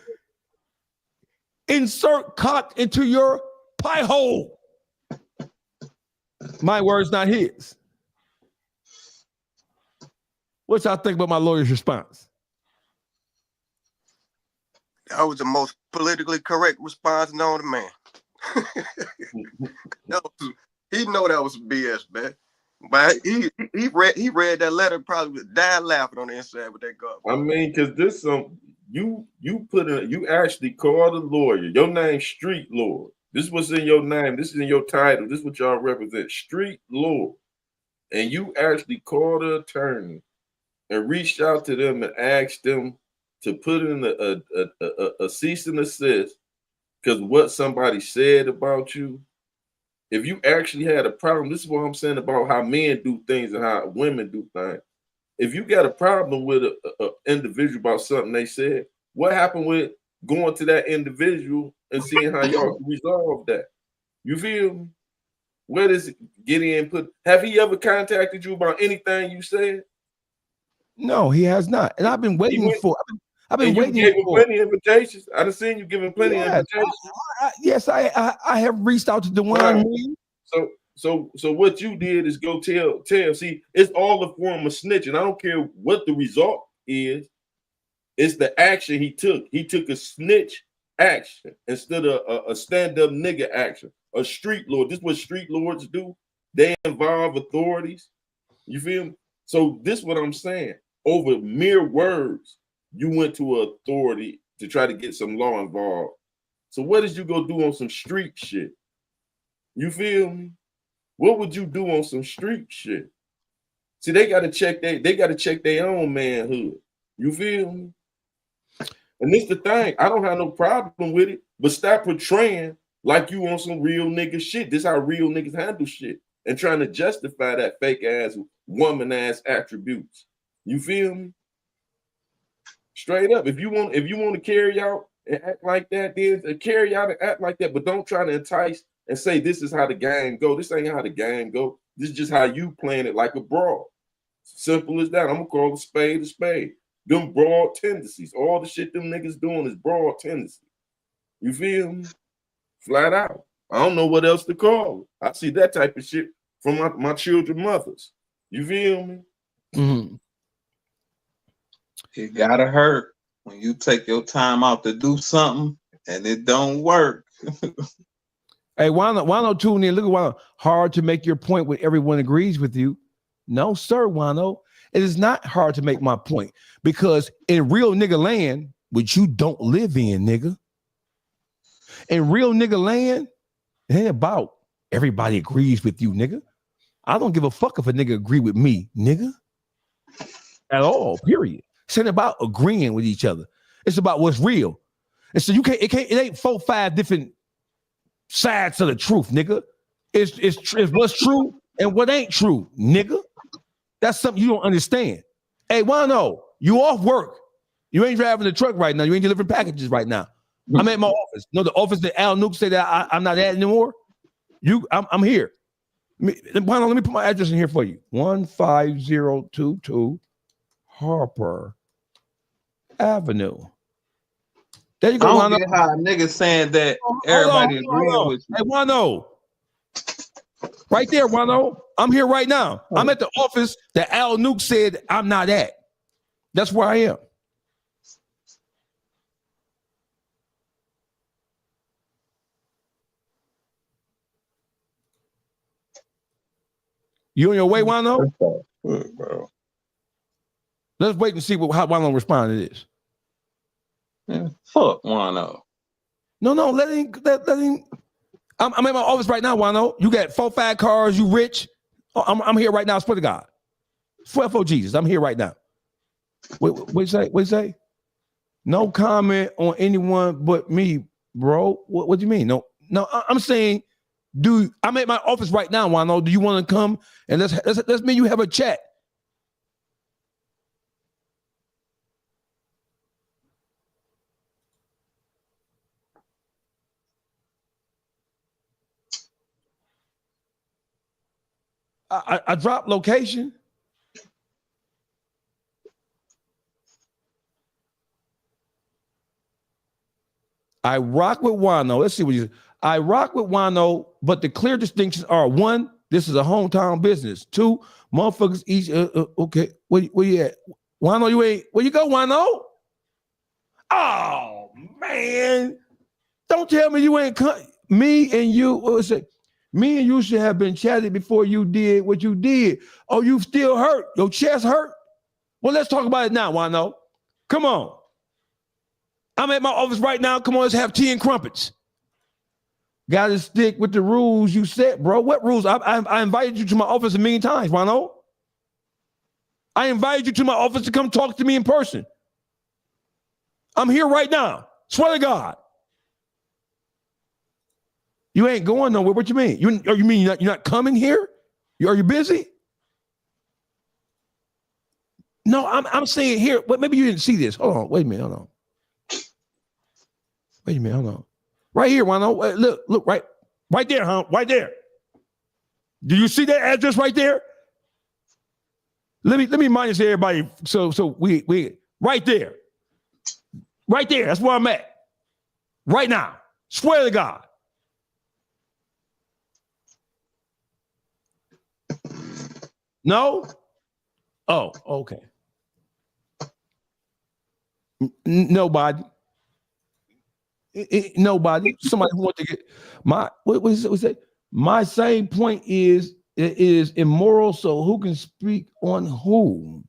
Insert cock into your pie hole. My word's not his. What y'all think about my lawyer's response? That was the most politically correct response known to man. He know that was BS, man. But he read that letter, probably dying laughing on the inside with that gut. I mean, because this you actually called a lawyer. Your name's Street Lord. This is what's in your name. This is in your title. This is what y'all represent. Street Lord. And you actually called an attorney and reached out to them and asked them to put in a cease and desist because what somebody said about you. If you actually had a problem, this is what I'm saying about how men do things and how women do things. If you got a problem with an individual about something they said, what happened with going to that individual and seeing how y'all can resolve that? You feel me? Where does Gideon put? Have he ever contacted you about anything you said? No, he has not. And I've been waiting for. I've been waiting. You gave him plenty of invitations. I've seen you giving plenty of invitations. Yes, I have reached out to Dewan. So what you did is go tell. See, it's all a form of snitching. I don't care what the result is. It's the action he took. He took a snitch action instead of a stand-up nigga action. A street lord. This is what street lords do. They involve authorities. You feel me? So this is what I'm saying. Over mere words, you went to an authority to try to get some law involved. So what did you go do on some street shit? You feel me? What would you do on some street shit? See, they gotta check their own manhood. You feel me? And this the thing. I don't have no problem with it, but stop portraying like you on some real nigga shit. This how real niggas handle shit. And trying to justify that fake ass woman ass attributes. You feel me? Straight up. If you want to carry out and act like that, then carry out and act like that, but don't try to entice and say this is how the game go. This ain't how the game go. This is just how you playing it like a brawl. Simple as that. I'm gonna call a spade a spade. Them broad tendencies. All the shit them niggas doing is broad tendency. You feel me? Flat out. I don't know what else to call it. I see that type of shit from my children mothers. You feel me? Mm-hmm. It gotta hurt when you take your time out to do something and it don't work. Hey, Wano tune in. Look at Wano. Hard to make your point when everyone agrees with you. No, sir, Wano. It is not hard to make my point because in real nigga land, which you don't live in, nigga, in real nigga land, it ain't about everybody agrees with you, nigga. I don't give a fuck if a nigga agree with me, nigga, at all, period. It's not about agreeing with each other. It's about what's real. And so it ain't 4-5 different sides of the truth, nigga. It's what's true and what ain't true, nigga. That's something you don't understand. Hey, Wano, you off work. You ain't driving the truck right now. You ain't delivering packages right now. I'm at my office. No, the office that Al Nuke said that I'm not at anymore. I'm here. Wano, let me put my address in here for you. 15022 Harper Avenue. There you go. I don't get how a nigga saying that everybody agreeing with you. Hey, Wano. Right there, Wano. I'm here right now. I'm at the office that Al Nuke said I'm not at. That's where I am. You on your way, Wano? Bro. Let's wait and see how Wano respond to this. Yeah, fuck Wano. No, let him. I'm at my office right now, Wano. You got 4-5 cars. You rich? I'm here right now. Swear to God. Swear for Jesus. I'm here right now. What you say? No comment on anyone but me, bro. What do you mean? No. I'm saying, dude. I'm at my office right now, Wano. Do you want to come and let's me you have a chat? I dropped location. I rock with Wano. Let's see what you say. I rock with Wano, but the clear distinctions are: 1, this is a hometown business. 2, motherfuckers each. Okay, where you at? Wano, you ain't. Where you go, Wano? Oh man! Don't tell me you ain't. Me and you. What was it? Me and you should have been chatted before you did what you did. Oh, you still hurt? Your chest hurt? Well, let's talk about it now, Wano. Come on. I'm at my office right now. Come on, let's have tea and crumpets. Got to stick with the rules you set, bro. What rules? I invited you to my office a million times, Wano. I invited you to my office to come talk to me in person. I'm here right now. Swear to God. You ain't going nowhere. What you mean? You mean you're not coming here? Are you busy? No, I'm saying here. But maybe you didn't see this. Hold on. Wait a minute. Hold on. Wait a minute. Hold on. Right here, Wano. Look, right there, huh? Right there. Do you see that address right there? Let me minus everybody. So we right there. Right there. That's where I'm at. Right now. Swear to God. No? Oh, okay. Nobody. Nobody. Somebody who want to get my what was it? My same point is it is immoral. So who can speak on whom?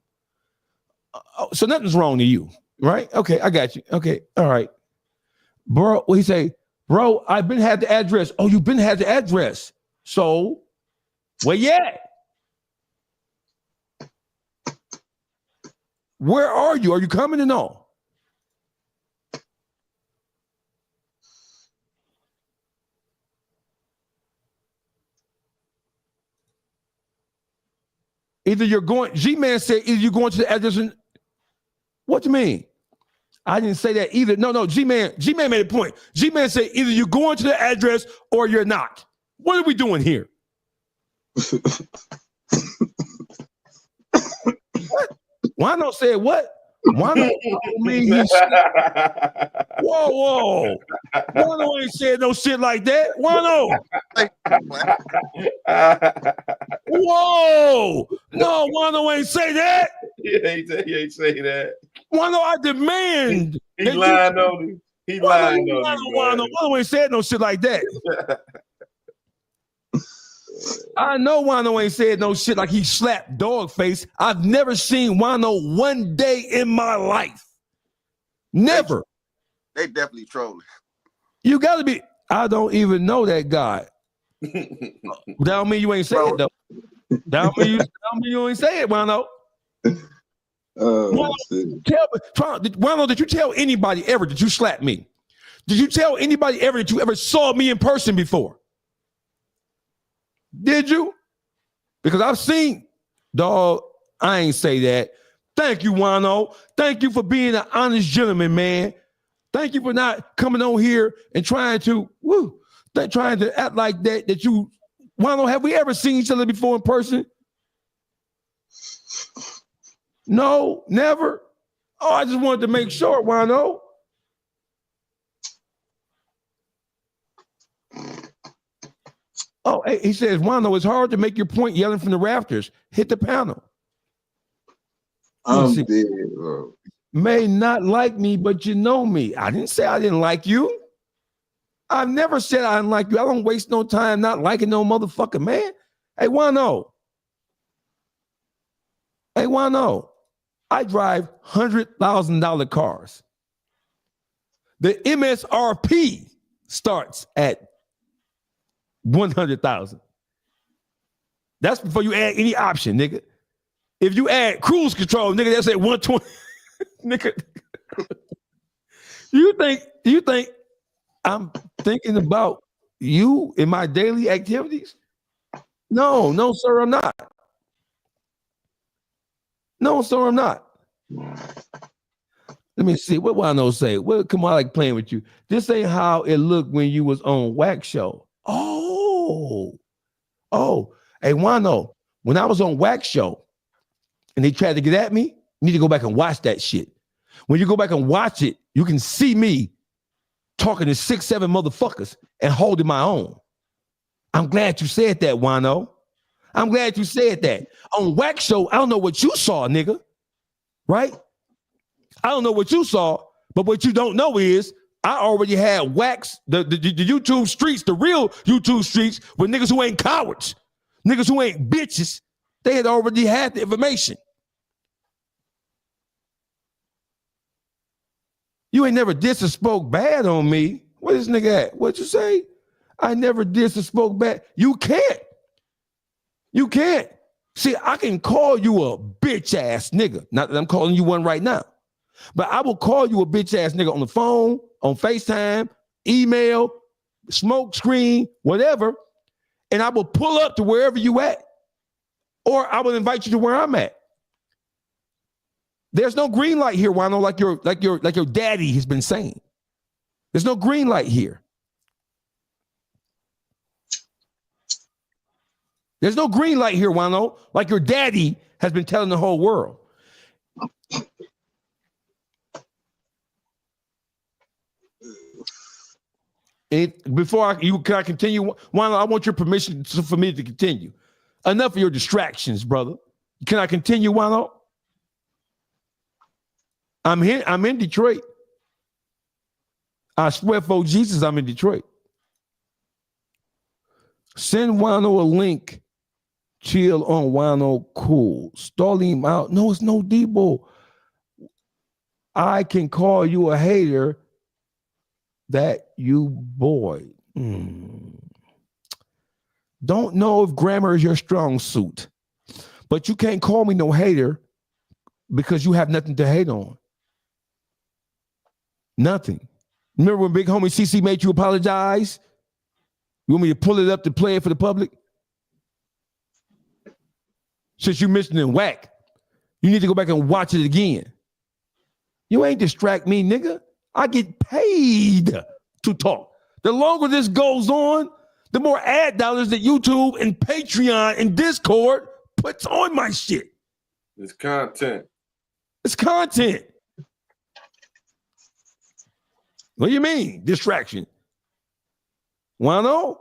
So nothing's wrong to you, right? Okay, I got you. Okay, all right, bro. What he say, bro? I've been had the address. Oh, you've been had the address. So where you at? Where are you? Are you coming or no? Either you're going, G-Man said, either you're going to the address. What do you mean? I didn't say that either. No, G-Man made a point. G-Man said, either you're going to the address or you're not. What are we doing here? What? Wano said what? Wano mean he Whoa. Wano ain't said no shit like that. Wano. Whoa. No, Wano ain't say that. Yeah, he ain't say that. Wano, I demand. He lying on you. He lying on you. Wano ain't said no shit like that. I know Wano ain't said no shit like he slapped dog face. I've never seen Wano one day in my life. Never. They definitely trolling. You gotta be. I don't even know that guy. That don't mean you ain't say it though. That don't mean you ain't say it, Wano. Wano, did you tell anybody ever that you slapped me? Did you tell anybody ever that you ever saw me in person before? Did you? Because I've seen, dog, I ain't say that. Thank you, Wano. Thank you for being an honest gentleman, man. Thank you for not coming on here and trying to act like that you, Wano, have we ever seen each other before in person? No, never. Oh, I just wanted to make sure, Wano. Oh, hey, he says, Wano, it's hard to make your point yelling from the rafters. Hit the panel. I'm dead, bro. May not like me, but you know me. I didn't say I didn't like you. I've never said I didn't like you. I don't waste no time not liking no motherfucker, man. Hey, Wano. Hey, Wano. I drive $100,000 cars. The MSRP starts at 100,000. That's before you add any option, nigga. If you add cruise control, nigga, that's at 120. Nigga. You think I'm thinking about you in my daily activities? No, sir, I'm not. No, sir, I'm not. Let me see. What Wano say? Well, come on, I like playing with you. This ain't how it looked when you was on Wax Show. Hey, Wano, when I was on Wax Show and they tried to get at me, you need to go back and watch that shit. When you go back and watch it, you can see me talking to 6, 7 motherfuckers and holding my own. I'm glad you said that, Wano. I'm glad you said that. On Wax Show, I don't know what you saw, nigga. Right? I don't know what you saw, but what you don't know is I already had Wax, the YouTube streets, the real YouTube streets with niggas who ain't cowards, niggas who ain't bitches. They had already had the information. You ain't never dissed or spoke bad on me. Where this nigga at? What'd you say? I never dissed or spoke bad. You can't. You can't. See, I can call you a bitch ass nigga. Not that I'm calling you one right now. But I will call you a bitch ass nigga on the phone, on FaceTime, email, smoke screen, whatever. And I will pull up to wherever you at. Or I will invite you to where I'm at. There's no green light here, Wano, like your daddy has been saying. There's no green light here. There's no green light here, Wano, like your daddy has been telling the whole world. Can I continue? Wano, I want your permission for me to continue. Enough of your distractions, brother. Can I continue, Wano? I'm here. I'm in Detroit. I swear for Jesus, I'm in Detroit. Send Wano a link. Chill on Wano. Cool. Stall him out. No, it's no Debo. I can call you a hater. That you boy. Don't know if grammar is your strong suit, but you can't call me no hater because you have nothing to hate on. Nothing. Remember when big homie CC made you apologize? You want me to pull it up to play it for the public? Since you mentioned it whack, you need to go back and watch it again. You ain't distract me, nigga. I get paid to talk. The longer this goes on, the more ad dollars that YouTube and Patreon and Discord puts on my shit. It's content. It's content. What do you mean, distraction? Wano,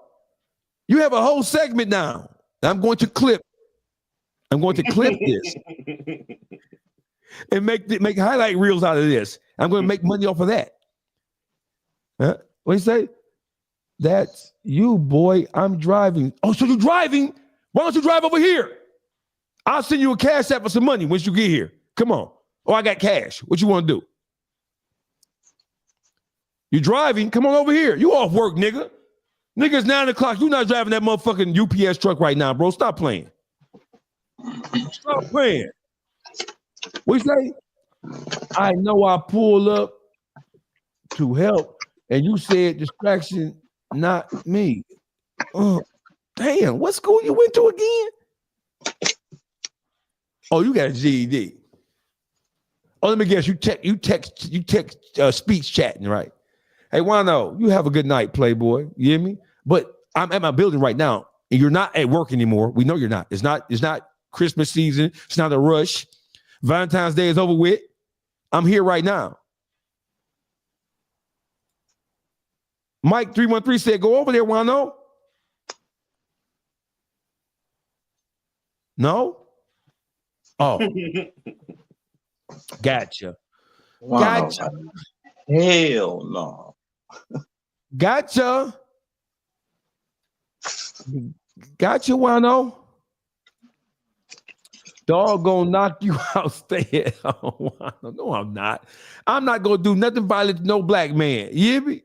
you have a whole segment now. I'm going to clip this and make highlight reels out of this. I'm going to make money off of that. What do you say? That's you, boy. I'm driving. Oh, so you're driving? Why don't you drive over here? I'll send you a cash app for some money once you get here. Come on. Oh, I got cash. What you want to do? You driving? Come on over here. You off work, nigga. Nigga, it's 9 o'clock. You not driving that motherfucking UPS truck right now, bro. Stop playing. Stop playing. What you say? I know I pull up to help, and you said distraction, not me. Damn, what school you went to again? Oh, you got a GED. Oh, let me guess. You text speech chatting, right? Hey, Wano, you have a good night, Playboy. You hear me? But I'm at my building right now, and you're not at work anymore. We know you're not. It's not Christmas season. It's not a rush. Valentine's Day is over with. I'm here right now. Mike 313 said, go over there, Wano. No? Oh. Gotcha. Wow. Gotcha. Hell no. Gotcha. Gotcha, Wano. Dog gonna knock you out. Stay at home. No, I'm not. I'm not gonna do nothing violent to no black man. You hear me?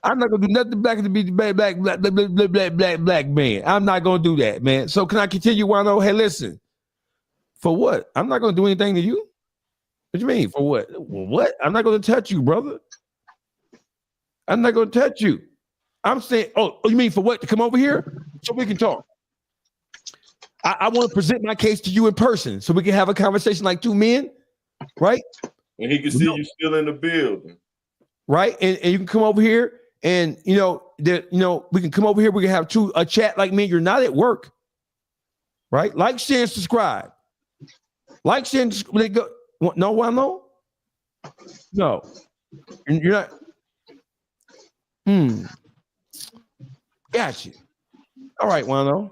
I'm not gonna do nothing black to be black man. I'm not gonna do that, man. So can I continue, Wano? Hey, listen. For what? I'm not gonna do anything to you. What you mean? For what? What? I'm not gonna touch you, brother. I'm not gonna touch you. I'm saying, oh, you mean for what? To come over here so we can talk. I want to present my case to you in person so we can have a conversation like two men, right? And he can see you still in the building. Right? And you can come over here and, we can come over here. We can have a chat like me. You're not at work, right? Like, share, and subscribe. Like, share, and subscribe. No, Wano? No. You're not. Got you. All right, Wano.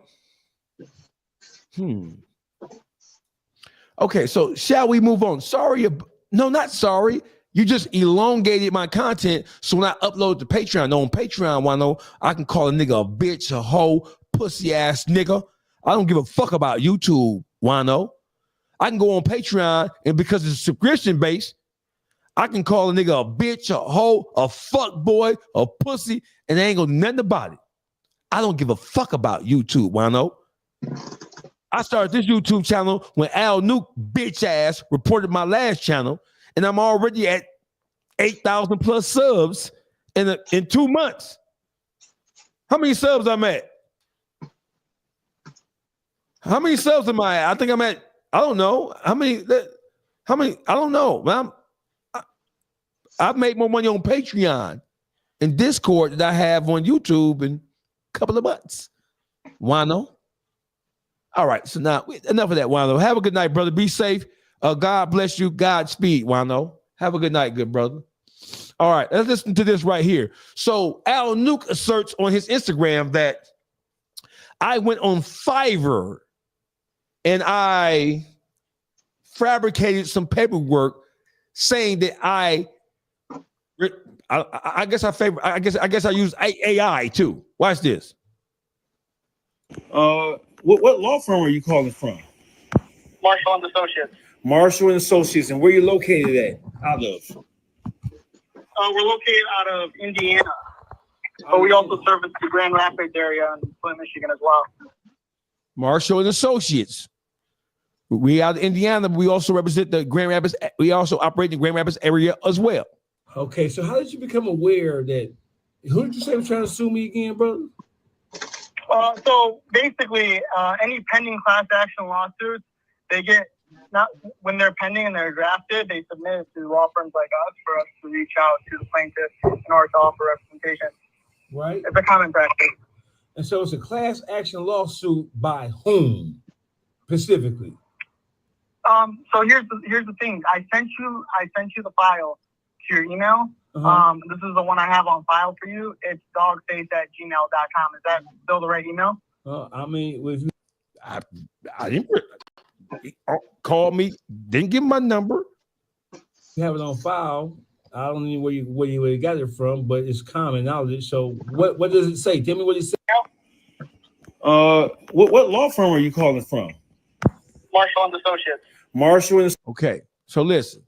Okay, so shall we move on? Sorry. No, not sorry. You just elongated my content. So when I upload to Patreon, on Patreon, Wano, I can call a nigga a bitch, a hoe, pussy ass nigga. I don't give a fuck about YouTube, Wano. I can go on Patreon, and because it's subscription based, I can call a nigga a bitch, a hoe, a fuck boy, a pussy, and they ain't gonna do nothing about it. I don't give a fuck about YouTube, Wano. I started this YouTube channel when Al Nuke bitch ass reported my last channel, and I'm already at 8,000 plus subs in 2 months. How many subs I'm at? How many subs am I at? I think I'm at, I don't know. How many? I don't know, man. I've made more money on Patreon and Discord than I have on YouTube in a couple of months. Wano. All right, so now enough of that, Wano. Have a good night, brother. Be safe. God bless you. Godspeed, Wano. Have a good night, good brother. All right, let's listen to this right here. So Al Nuke asserts on his Instagram that I went on Fiverr and I fabricated some paperwork saying that I I guess I guess I use AI too. Watch this. What law firm are you calling from? Marshall and Associates. Marshall and Associates, and where you located at? Out of? We're located out of Indiana, but we also service the Grand Rapids area and Flint, Michigan as well. Marshall and Associates. We out of Indiana, but we also represent the Grand Rapids. We also operate in the Grand Rapids area as well. Okay, so how did you become aware that? Who did you say was trying to sue me again, brother? So basically, any pending class action lawsuits, they get not when they're pending and they're drafted, they submit it to law firms like us for us to reach out to the plaintiff in order to offer representation. Right. It's a common practice. And so it's a class action lawsuit by whom specifically? So here's the thing. I sent you the file to your email. This is the one I have on file for you. It's dogface@gmail.com. Is that still the right email? I mean, if I didn't call me, didn't give my number. You have it on file. I don't know where you got it from, but it's common knowledge. So what does it say? Tell me what it says. What law firm are you calling from? Marshall and Associates. Marshall and okay. So listen,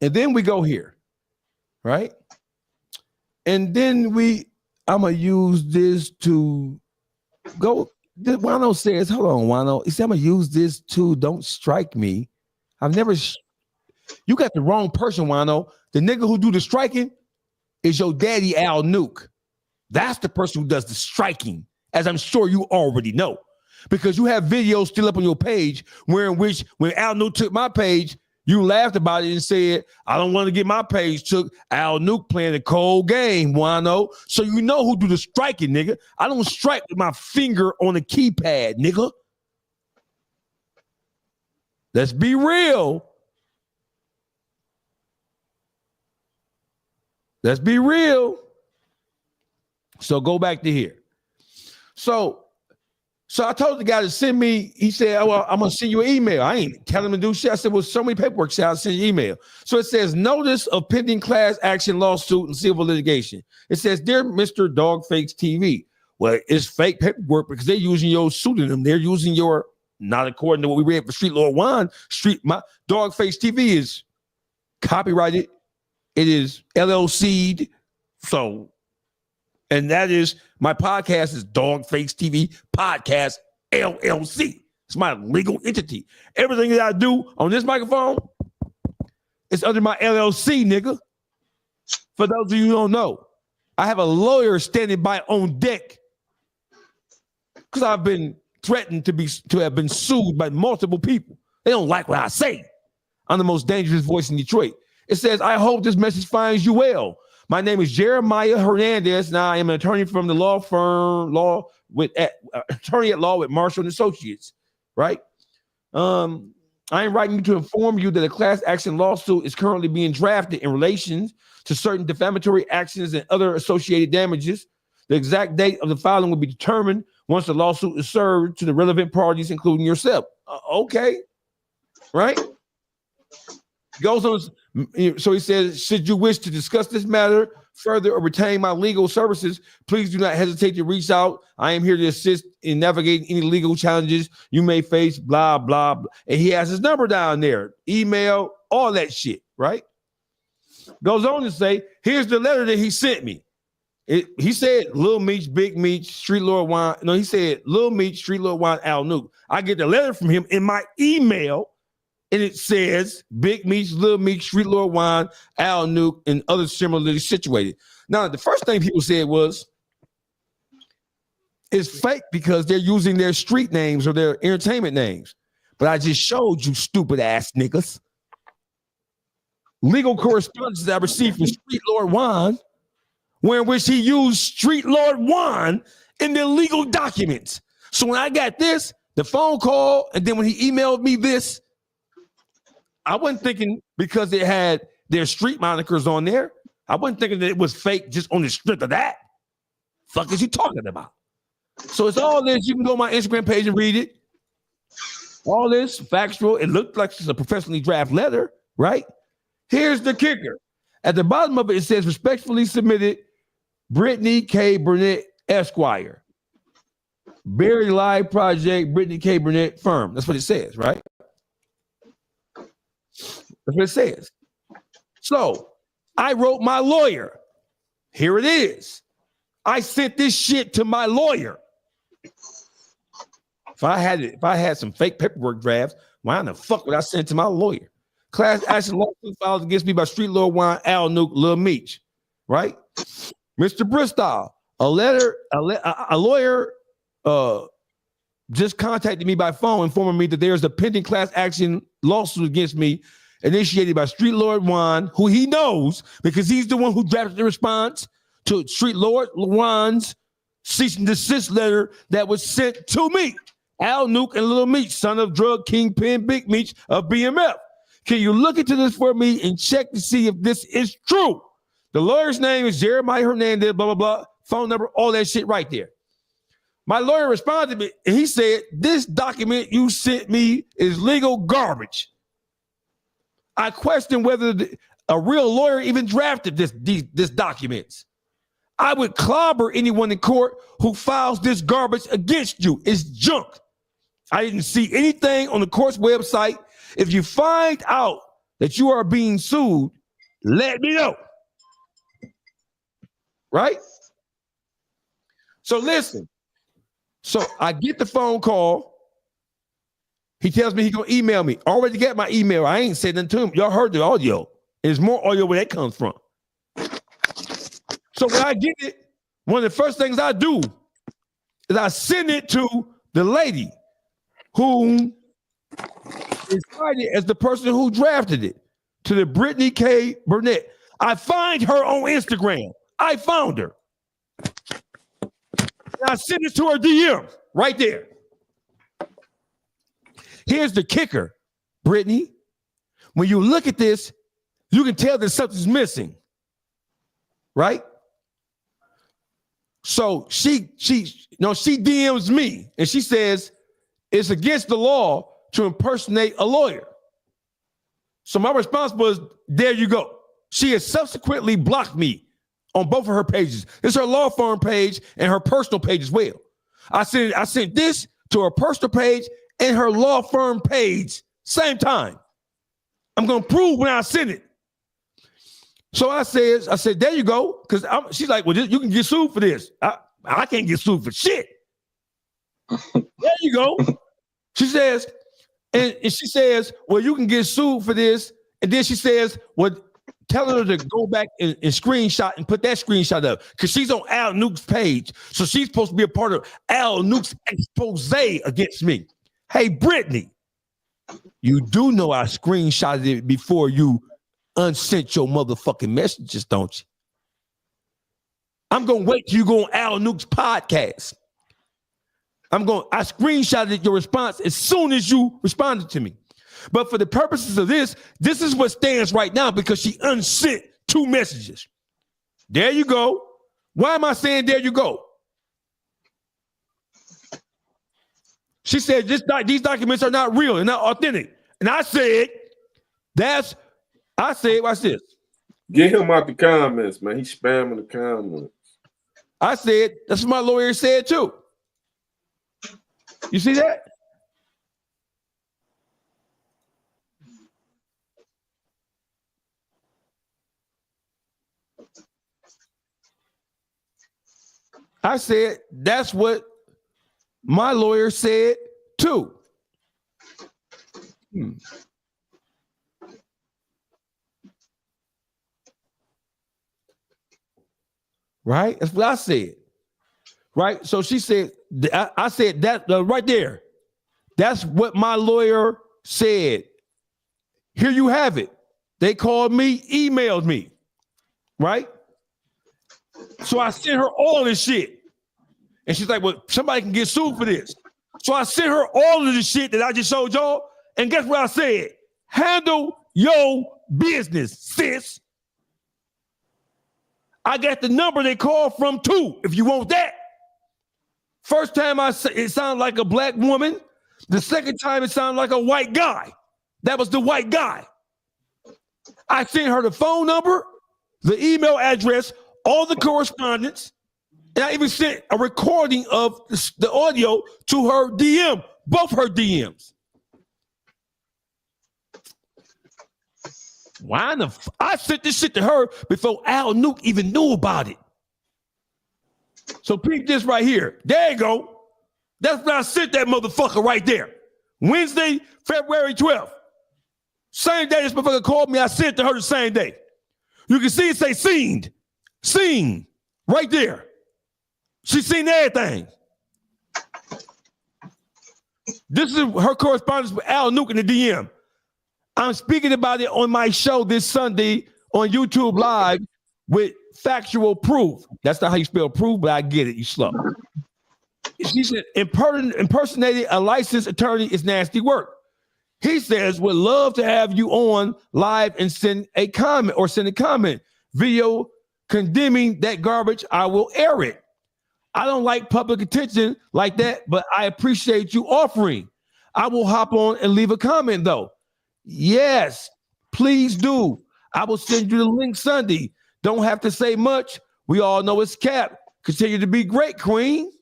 and then we go here, right? And then I'm gonna use this to go. Wano says, hold on, Wano. He said, I'm gonna use this to don't strike me. I've never. You got the wrong person, Wano. The nigga who do the striking is your daddy, Al Nuke. That's the person who does the striking, as I'm sure you already know. Because you have videos still up on your page when Al Nuke took my page, you laughed about it and said, I don't want to get my page took. Al Nuke playing a cold game, Wano. So you know who do the striking, nigga. I don't strike with my finger on the keypad, nigga. Let's be real. Let's be real. So go back to here. So I told the guy to send me, he said, well, I'm going to send you an email. I ain't telling him to do shit. I said, well, so many paperwork, so I'll send you an email. So it says, notice of pending class action lawsuit and civil litigation. It says, dear Mr. Dogface TV. Well, it's fake paperwork because they're using your pseudonym. They're using your, not according to what we read for Street Lord Juan, my Dogface TV is copyrighted. It is LLC'd. So, and that is, my podcast is Dogface TV Podcast LLC. It's my legal entity. Everything that I do on this microphone is under my LLC, nigga. For those of you who don't know, I have a lawyer standing by on deck because I've been threatened to have been sued by multiple people. They don't like what I say. I'm the most dangerous voice in Detroit. It says, I hope this message finds you well. My name is Jeremiah Hernandez. Now I am an attorney from the law firm, attorney at law with Marshall and Associates, right? I am writing you to inform you that a class action lawsuit is currently being drafted in relation to certain defamatory actions and other associated damages. The exact date of the filing will be determined once the lawsuit is served to the relevant parties, including yourself. Okay, right? Goes on, so he says, should you wish to discuss this matter further or retain my legal services, please do not hesitate to reach out. I am here to assist in navigating any legal challenges you may face, blah, blah, blah. And he has his number down there, email, all that shit, right? Goes on to say, here's the letter that he sent me. He said, Lil Meech, Big Meech, Street Lord Juan. No, he said, Lil Meech, Street Lord Juan, Al Nuke. I get the letter from him in my email. And it says Big Meech, Little Meech, Street Lord Juan, Al Nuke, and others similarly situated. Now, the first thing people said was, it's fake because they're using their street names or their entertainment names. But I just showed you stupid ass niggas. Legal correspondence that I received from Street Lord Juan, where in which he used Street Lord Juan in their legal documents. So when I got this, the phone call, and then when he emailed me this, I wasn't thinking because it had their street monikers on there. I wasn't thinking that it was fake just on the strength of that. Fuck is you talking about? So it's all this. You can go on my Instagram page and read it. All this factual. It looked like it's a professionally drafted letter, right? Here's the kicker. At the bottom of it, it says respectfully submitted Brittany K. Burnett, Esquire. Berry Live Project, Brittany K. Burnett Firm. That's what it says, right? That's what it says. So I wrote my lawyer. Here it is. I sent this shit to my lawyer. If I had some fake paperwork drafts, why in the fuck would I send it to my lawyer? Class action lawsuit filed against me by Street Lord Wine, Al Nuke, Lil Meech, right? Mr. Bristol, a lawyer just contacted me by phone informing me that there's a pending class action lawsuit against me initiated by Street Lord Juan, who he knows because he's the one who drafted the response to Street Lord Juan's cease and desist letter that was sent to me, Al Nuke and Lil Meech, son of drug kingpin Big Meech of BMF. Can you look into this for me and check to see if this is true? The lawyer's name is Jeremiah Hernandez, blah, blah, blah. Phone number, all that shit right there. My lawyer responded to me, and he said, this document you sent me is legal garbage. I question whether a real lawyer even drafted this documents. I would clobber anyone in court who files this garbage against you. It's junk. I didn't see anything on the court's website. If you find out that you are being sued, let me know. Right? So listen. So I get the phone call. He tells me he's going to email me. Already got my email. I ain't said nothing to him. Y'all heard the audio. There's more audio where that comes from. So when I get it, one of the first things I do is I send it to the lady who is cited as the person who drafted it, to the Brittany K. Burnett. I find her on Instagram. I found her. And I sent it to her DM right there. Here's the kicker, Brittany. When you look at this, you can tell that something's missing, right? So she DMs me and she says it's against the law to impersonate a lawyer. So my response was, there you go. She has subsequently blocked me on both of her pages. It's her law firm page and her personal page as well. I sent this to her personal page and her law firm page same time. I'm gonna prove when I send it. So I said, there you go. Because she's like, well, you can get sued for this. I can't get sued for shit. There you go. She says, and she says, well, you can get sued for this. And then she says, well, tell her to go back and screenshot and put that screenshot up because she's on Al Nuke's page. So she's supposed to be a part of Al Nuke's expose against me. Hey, Brittany, you do know I screenshotted it before you unsent your motherfucking messages, don't you? I'm going to wait till you go on Al Nuke's podcast. I screenshotted your response as soon as you responded to me. But for the purposes of this is what stands right now because she unsent 2 messages. There you go. Why am I saying there you go? She said these documents are not real and not authentic. And I said, watch this. Get him out the comments, man. He's spamming the comments. I said, that's what my lawyer said too. You see that? I said, that's what my lawyer said too. Right? That's what I said. Right? So she said, I said that right there. That's what my lawyer said. Here you have it. They called me, emailed me. Right? So I sent her all this shit. And she's like, well, somebody can get sued for this. So I sent her all of the shit that I just showed y'all. And guess what I said? Handle your business, sis. I got the number they called from too, if you want that. First time it sounded like a black woman. The second time it sounded like a white guy. That was the white guy. I sent her the phone number the email address, all the correspondence, and I even sent a recording of the audio to her DM, both her DMs. Why I sent this shit to her before Al Nuke even knew about it. So peep this right here. There you go. That's when I sent that motherfucker right there. Wednesday, February 12th. Same day this motherfucker called me, I sent to her the same day. You can see it say seen. Seen. Right there. She's seen everything. This is her correspondence with Al Nuke in the DM. I'm speaking about it on my show this Sunday on YouTube Live with factual proof. That's not how you spell proof, but I get it. You slow. She said, impersonating a licensed attorney is nasty work. He says, would love to have you on live and send a comment. Video condemning that garbage. I will air it. I don't like public attention like that, but I appreciate you offering. I will hop on and leave a comment though. Yes, please do. I will send you the link Sunday. Don't have to say much. We all know it's Cap. Continue to be great, Queen.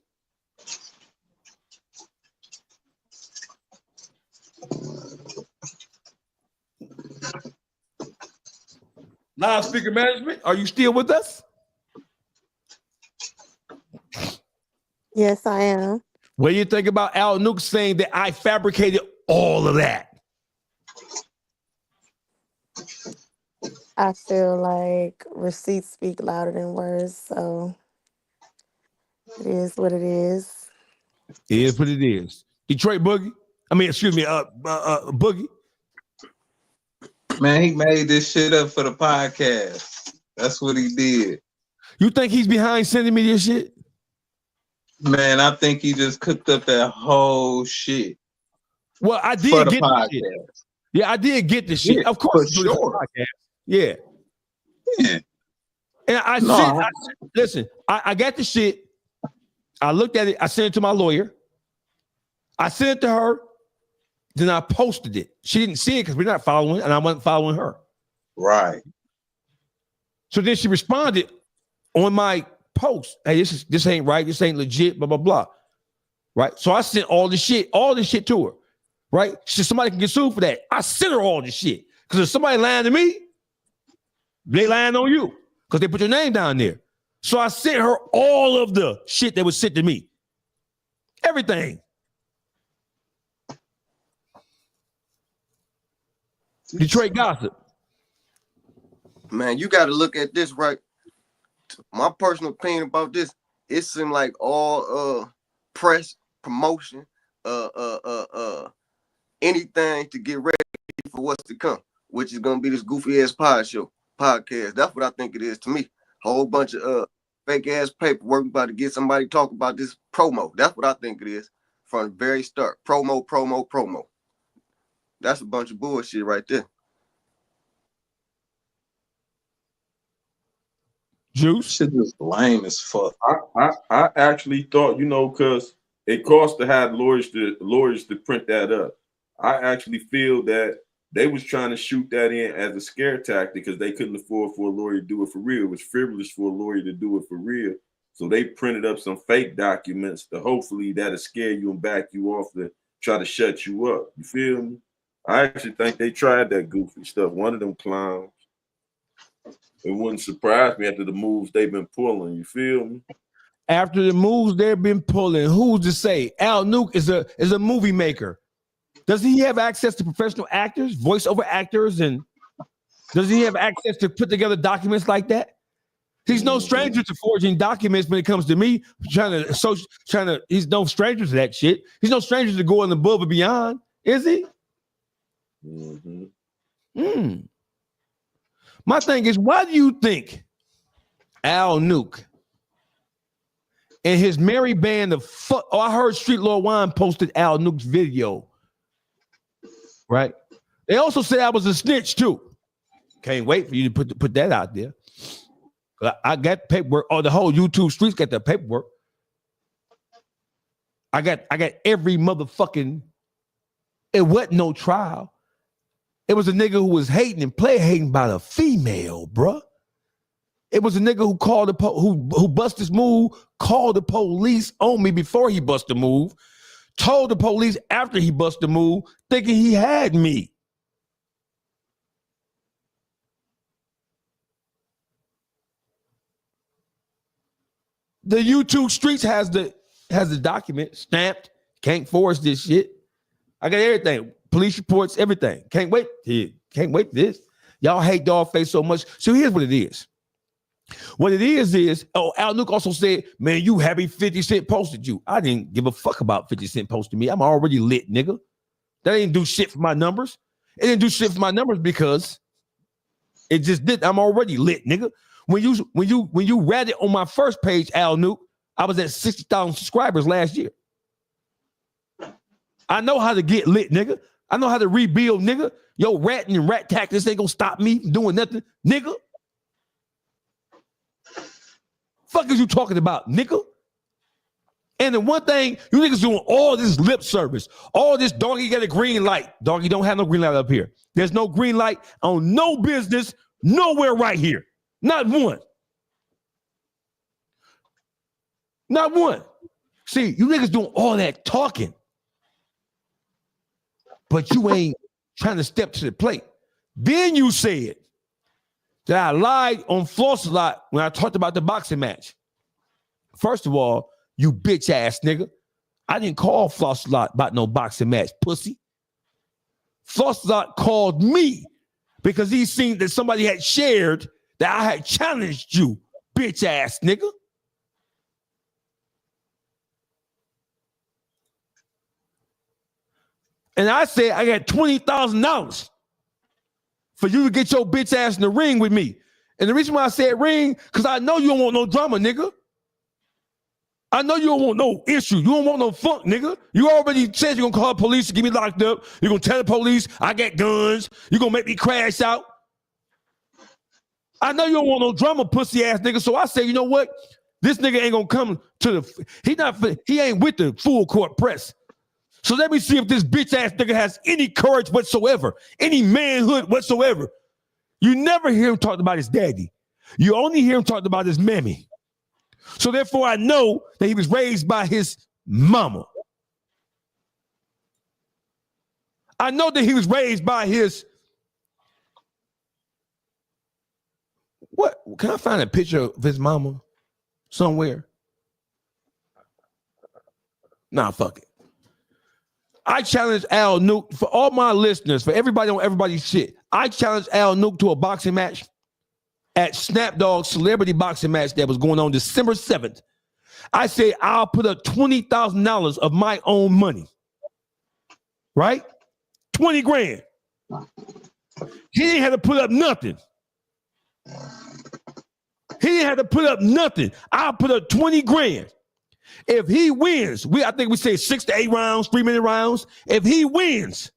Loudspeaker management, are you still with us? Yes, I am. What do you think about Al Nuke saying that I fabricated all of that? I feel like receipts speak louder than words, so it is what it is. It is what it is. Detroit Boogie. Boogie. Man, he made this shit up for the podcast. That's what he did. You think he's behind sending me this shit? Man, I think he just cooked up that whole shit. Well, I did get the shit. Yeah, I did get the shit. Yeah, of course, for sure. Yeah. And I got the shit. I looked at it. I sent it to my lawyer. I sent it to her. Then I posted it. She didn't see it because we're not following, and I wasn't following her. Right. So then she responded on my post. Hey, this ain't right. This ain't legit. Blah blah blah. Right. So I sent all this shit to her. Right. She said somebody can get sued for that. I sent her all this shit because if somebody lying to me, they lying on you because they put your name down there. So I sent her all of the shit that was sent to me. Everything. Detroit gossip. Man, you got to look at this, right? My personal opinion about this, it seemed like all press, promotion, anything to get ready for what's to come, which is gonna be this goofy ass podcast. That's what I think it is to me. Whole bunch of fake ass paperwork about to get somebody to talk about this promo. That's what I think it is from the very start. Promo. That's a bunch of bullshit right there. Juice? Shit is lame as fuck. I actually thought, because it costs to have lawyers to print that up. I actually feel that they was trying to shoot that in as a scare tactic because they couldn't afford for a lawyer to do it for real. It was frivolous for a lawyer to do it for real. So they printed up some fake documents to hopefully that'll scare you and back you off to try to shut you up. You feel me? I actually think they tried that goofy stuff. One of them clowns. It wouldn't surprise me after the moves they've been pulling. You feel me? After the moves they've been pulling, who's to say? Al Nuke is a movie maker. Does he have access to professional actors, voiceover actors, and does he have access to put together documents like that? He's no stranger to forging documents when it comes to me. He's no stranger to that shit. He's no stranger to going above and beyond, is he? My thing is, why do you think Al Nuke and his merry band of I heard Street Lord Wine posted Al Nuke's video. Right? They also said I was a snitch too. Can't wait for you to put that out there. I got paperwork. Oh, the whole YouTube streets got the paperwork. I got every motherfucking. It wasn't no trial. It was a nigga who was hating and hating about a female, bruh. It was a nigga who called who bust his move, called the police on me before he bust the move, told the police after he bust the move, thinking he had me. The YouTube streets has the document stamped. Can't force this shit. I got everything. Police reports, everything. Can't wait. Can't wait this. Y'all hate Dogface so much. So here's what it is. What it is, Al Nuke also said, man, you happy 50 Cent posted you. I didn't give a fuck about 50 Cent posting me. I'm already lit, nigga. That didn't do shit for my numbers. It didn't do shit for my numbers because it just did. I'm already lit, nigga. When you read it on my first page, Al Nuke, I was at 60,000 subscribers last year. I know how to get lit, nigga. I know how to rebuild, nigga. Yo, ratting and rat tactics ain't gonna stop me from doing nothing, nigga. Fuck is you talking about, nigga? And the one thing, you niggas doing all this lip service, all this doggy got a green light. Doggy don't have no green light up here. There's no green light on no business, nowhere right here. Not one. Not one. See, you niggas doing all that talking, but you ain't trying to step to the plate. Then you said that I lied on Floss a lot when I talked about the boxing match. First of all, you bitch ass nigga, I didn't call Floss a lot about no boxing match, pussy. Floss a lot called me because he seen that somebody had shared that I had challenged you, bitch ass nigga. And I said, I got $20,000 for you to get your bitch ass in the ring with me. And the reason why I said ring, because I know you don't want no drama, nigga. I know you don't want no issue. You don't want no funk, nigga. You already said you're going to call the police to get me locked up. You're going to tell the police I got guns. You're going to make me crash out. I know you don't want no drama, pussy ass nigga. So I say, you know what? This nigga ain't going to come to the, he ain't with the full court press. So let me see if this bitch ass nigga has any courage whatsoever, any manhood whatsoever. You never hear him talk about his daddy. You only hear him talk about his mammy. So therefore, I know that he was raised by his mama. I know that he was raised by his. What? Can I find a picture of his mama somewhere? Nah, fuck it. I challenge Al Nuke, for all my listeners, for everybody on everybody's shit, I challenge Al Nuke to a boxing match at Snapdog celebrity boxing match that was going on December 7th. I say I'll put up $20,000 of my own money. Right? 20 grand. He didn't have to put up nothing. He didn't have to put up nothing. I'll put up 20 grand. If he wins, I think we say 6 to 8 rounds, 3-minute rounds. If he wins,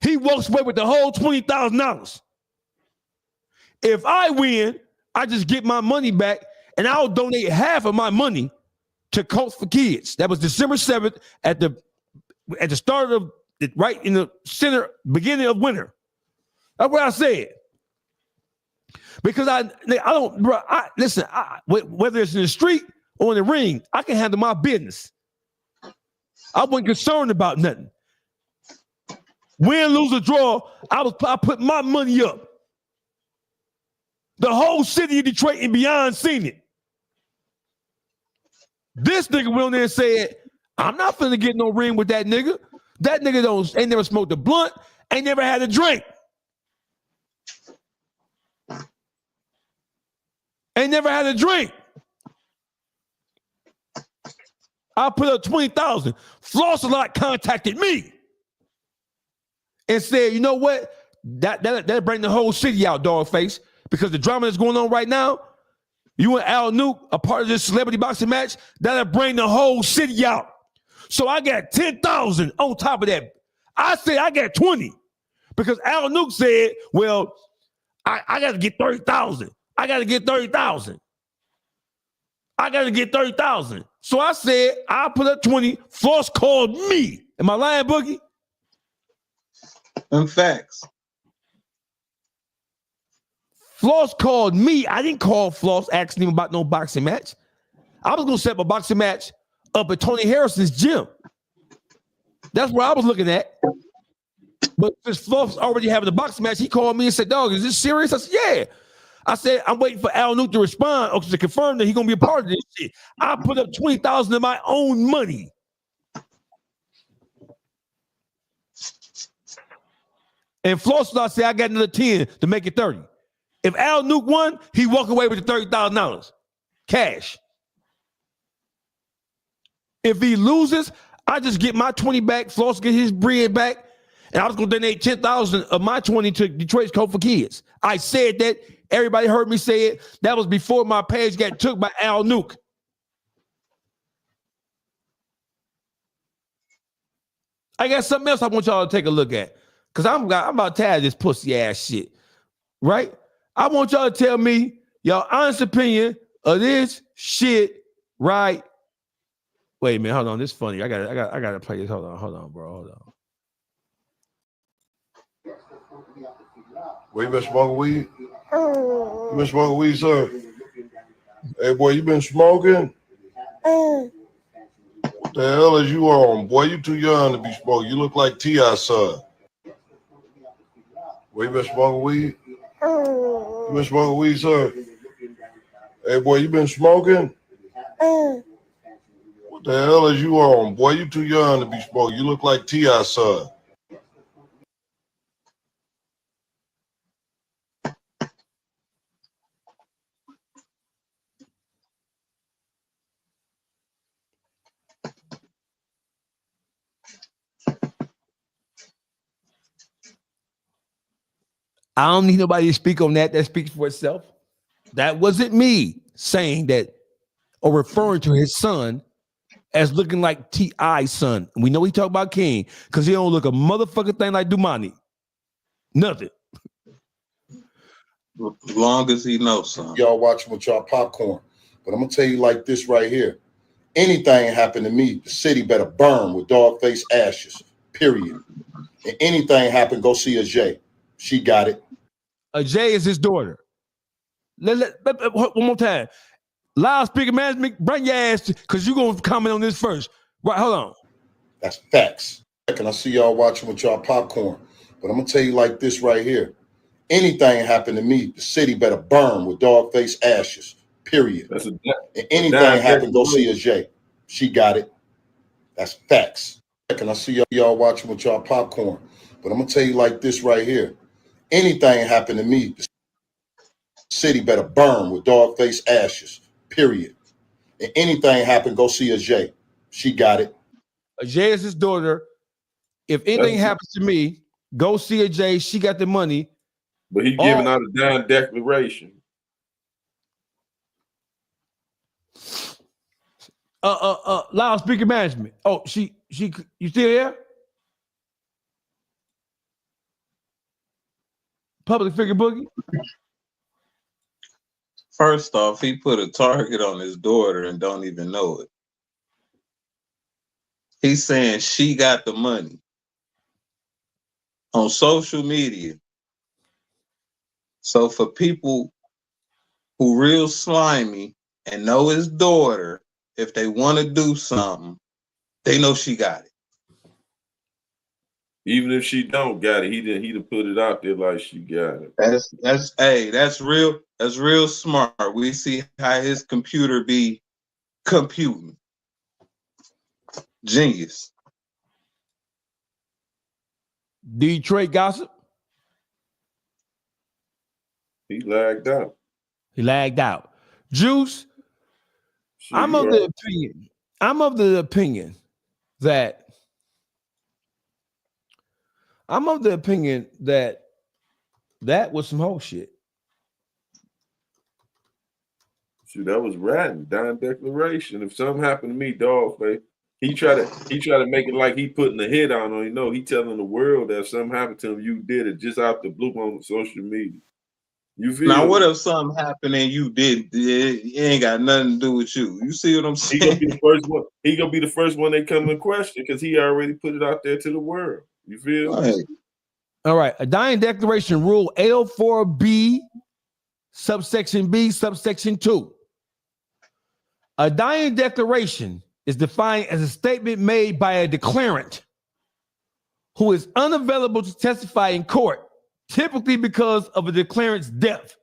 he walks away with the whole $20,000. If I win, I just get my money back and I'll donate half of my money to Coach for Kids. That was December 7th at the start of it, right in the center, beginning of winter. That's what I said. Because I don't, bro. Listen. Whether it's in the street or in the ring, I can handle my business. I wasn't concerned about nothing. Win, lose, or draw, I put my money up. The whole city of Detroit and beyond seen it. This nigga went on there and said, "I'm not finna get no ring with that nigga. That nigga ain't never smoked a blunt, ain't never had a drink." Ain't never had a drink. I put up 20,000. Floss a lot contacted me and said, you know what? That'll bring the whole city out, Dogface, because the drama that's going on right now, you and Al Nuke, a part of this celebrity boxing match, that'll bring the whole city out. So I got 10,000 on top of that. I said I got 20 because Al Nuke said, well, I got to get 30,000. I got to get 30,000. I got to get 30,000. So I said, I'll put up 20. Floss called me. Am I lying, Boogie? In facts. Floss called me. I didn't call Floss asking him about no boxing match. I was gonna set up a boxing match up at Tony Harrison's gym. That's where I was looking at. But since Floss already having a boxing match, he called me and said, "Dog, is this serious?" I said, "Yeah." I said, "I'm waiting for Al Nuke to respond or to confirm that he's gonna be a part of this shit." I put up $20,000 of my own money. And Floss said, "I got another 10 to make it 30. If Al Nuke won, he walk away with the $30,000 cash. If he loses, I just get my 20 back. Floss get his bread back, and I was gonna donate 10,000 of my 20 to Detroit's Code for Kids." I said that. Everybody heard me say it. That was before my page got took by Al Nuke. I got something else I want y'all to take a look at, because I'm about tired of this pussy ass shit, right? I want y'all to tell me your honest opinion of this shit, right? Wait a minute, hold on. This is funny. I gotta play this. Hold on, bro. Hold on. Where you been smoking weed? You been smoking weed, sir? Hey, boy, you been smoking? What the hell is you on? Boy, you too young to be smoking. You look like T.I.'s son. Where you been smoking weed? You been smoking weed, sir? Hey, boy, you been smoking? What the hell is you on? Boy, you too young to be smoking. You look like T.I.'s son. I don't need nobody to speak on that. That speaks for itself. That wasn't me saying that or referring to his son as looking like T.I.'s son. We know he talk about King because he don't look a motherfucking thing like Dumani. Nothing. As long as he knows something. Y'all watching with y'all popcorn. But I'm going to tell you like this right here. Anything happen to me, the city better burn with dog face ashes, period. And anything happen, go see Ajay. She got it. Ajay is his daughter. One more time. Loudspeaker management, bring your ass, because you're going to comment on this first. Right, hold on. That's facts. And I see y'all watching with y'all popcorn. But I'm going to tell you like this right here. Anything happen to me, the city better burn with dog face ashes, period. And anything happen, go see Ajay. She got it. That's facts. And I see y'all watching with y'all popcorn. But I'm going to tell you like this right here. Anything happen to me, the city better burn with dog face ashes, period. And anything happen, go see Ajay. She got it. Ajay is his daughter. If anything happens to me, go see Ajay. She got the money. But he giving out a dying declaration. Loudspeaker management. Oh, she you still there? Public figure boogie. First off, he put a target on his daughter and don't even know it. He's saying she got the money on social media. So for people who real slimy and know his daughter, if they want to do something, they know she got it. Even if she don't got it, he didn't put it out there like she got it. That's real smart. We see how his computer be computing. Genius. Detroit gossip. He lagged out. Juice. I'm of the opinion that that was some whole shit. Shoot, that was ratting, dying declaration. If something happened to me, dog, man, he try to make it like he putting a hit on him. You know, he telling the world that if something happened to him, you did it just out the blue on social media. You feel now? me? What if something happened and you did? It ain't got nothing to do with you. You see what I'm saying? He gonna be the first one. He gonna be the first one they come in question because he already put it out there to the world. You feel? Right. All right. A dying declaration rule L4B subsection B, subsection 2. A dying declaration is defined as a statement made by a declarant who is unavailable to testify in court, typically because of a declarant's death,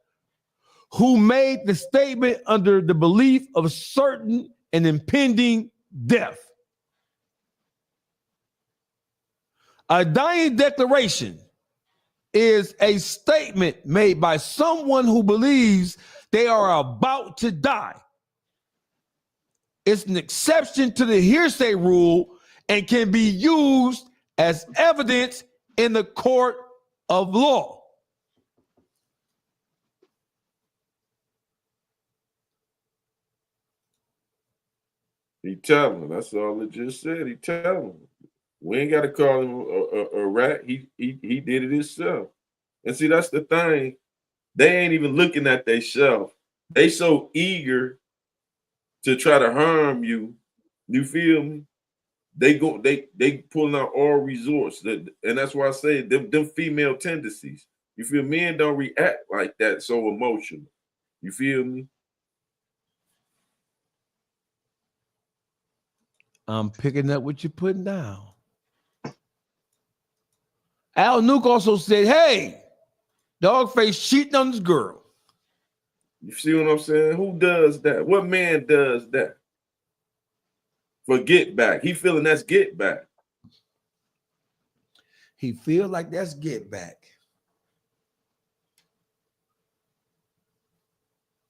who made the statement under the belief of certain and impending death. A dying declaration is a statement made by someone who believes they are about to die. It's an exception to the hearsay rule and can be used as evidence in the court of law. He telling. That's all it just said. He telling. We ain't got to call him a rat. He did it himself. And see, that's the thing. They ain't even looking at themselves. They so eager to try to harm you. You feel me? They pulling out all resorts. And that's why I say them female tendencies. You feel men don't react like that so emotional. You feel me? I'm picking up what you're putting down. Al Nuke also said, hey, Dogface cheating on this girl. You see what I'm saying? Who does that? What man does that? For get back. He feeling that's get back. He feel like that's get back.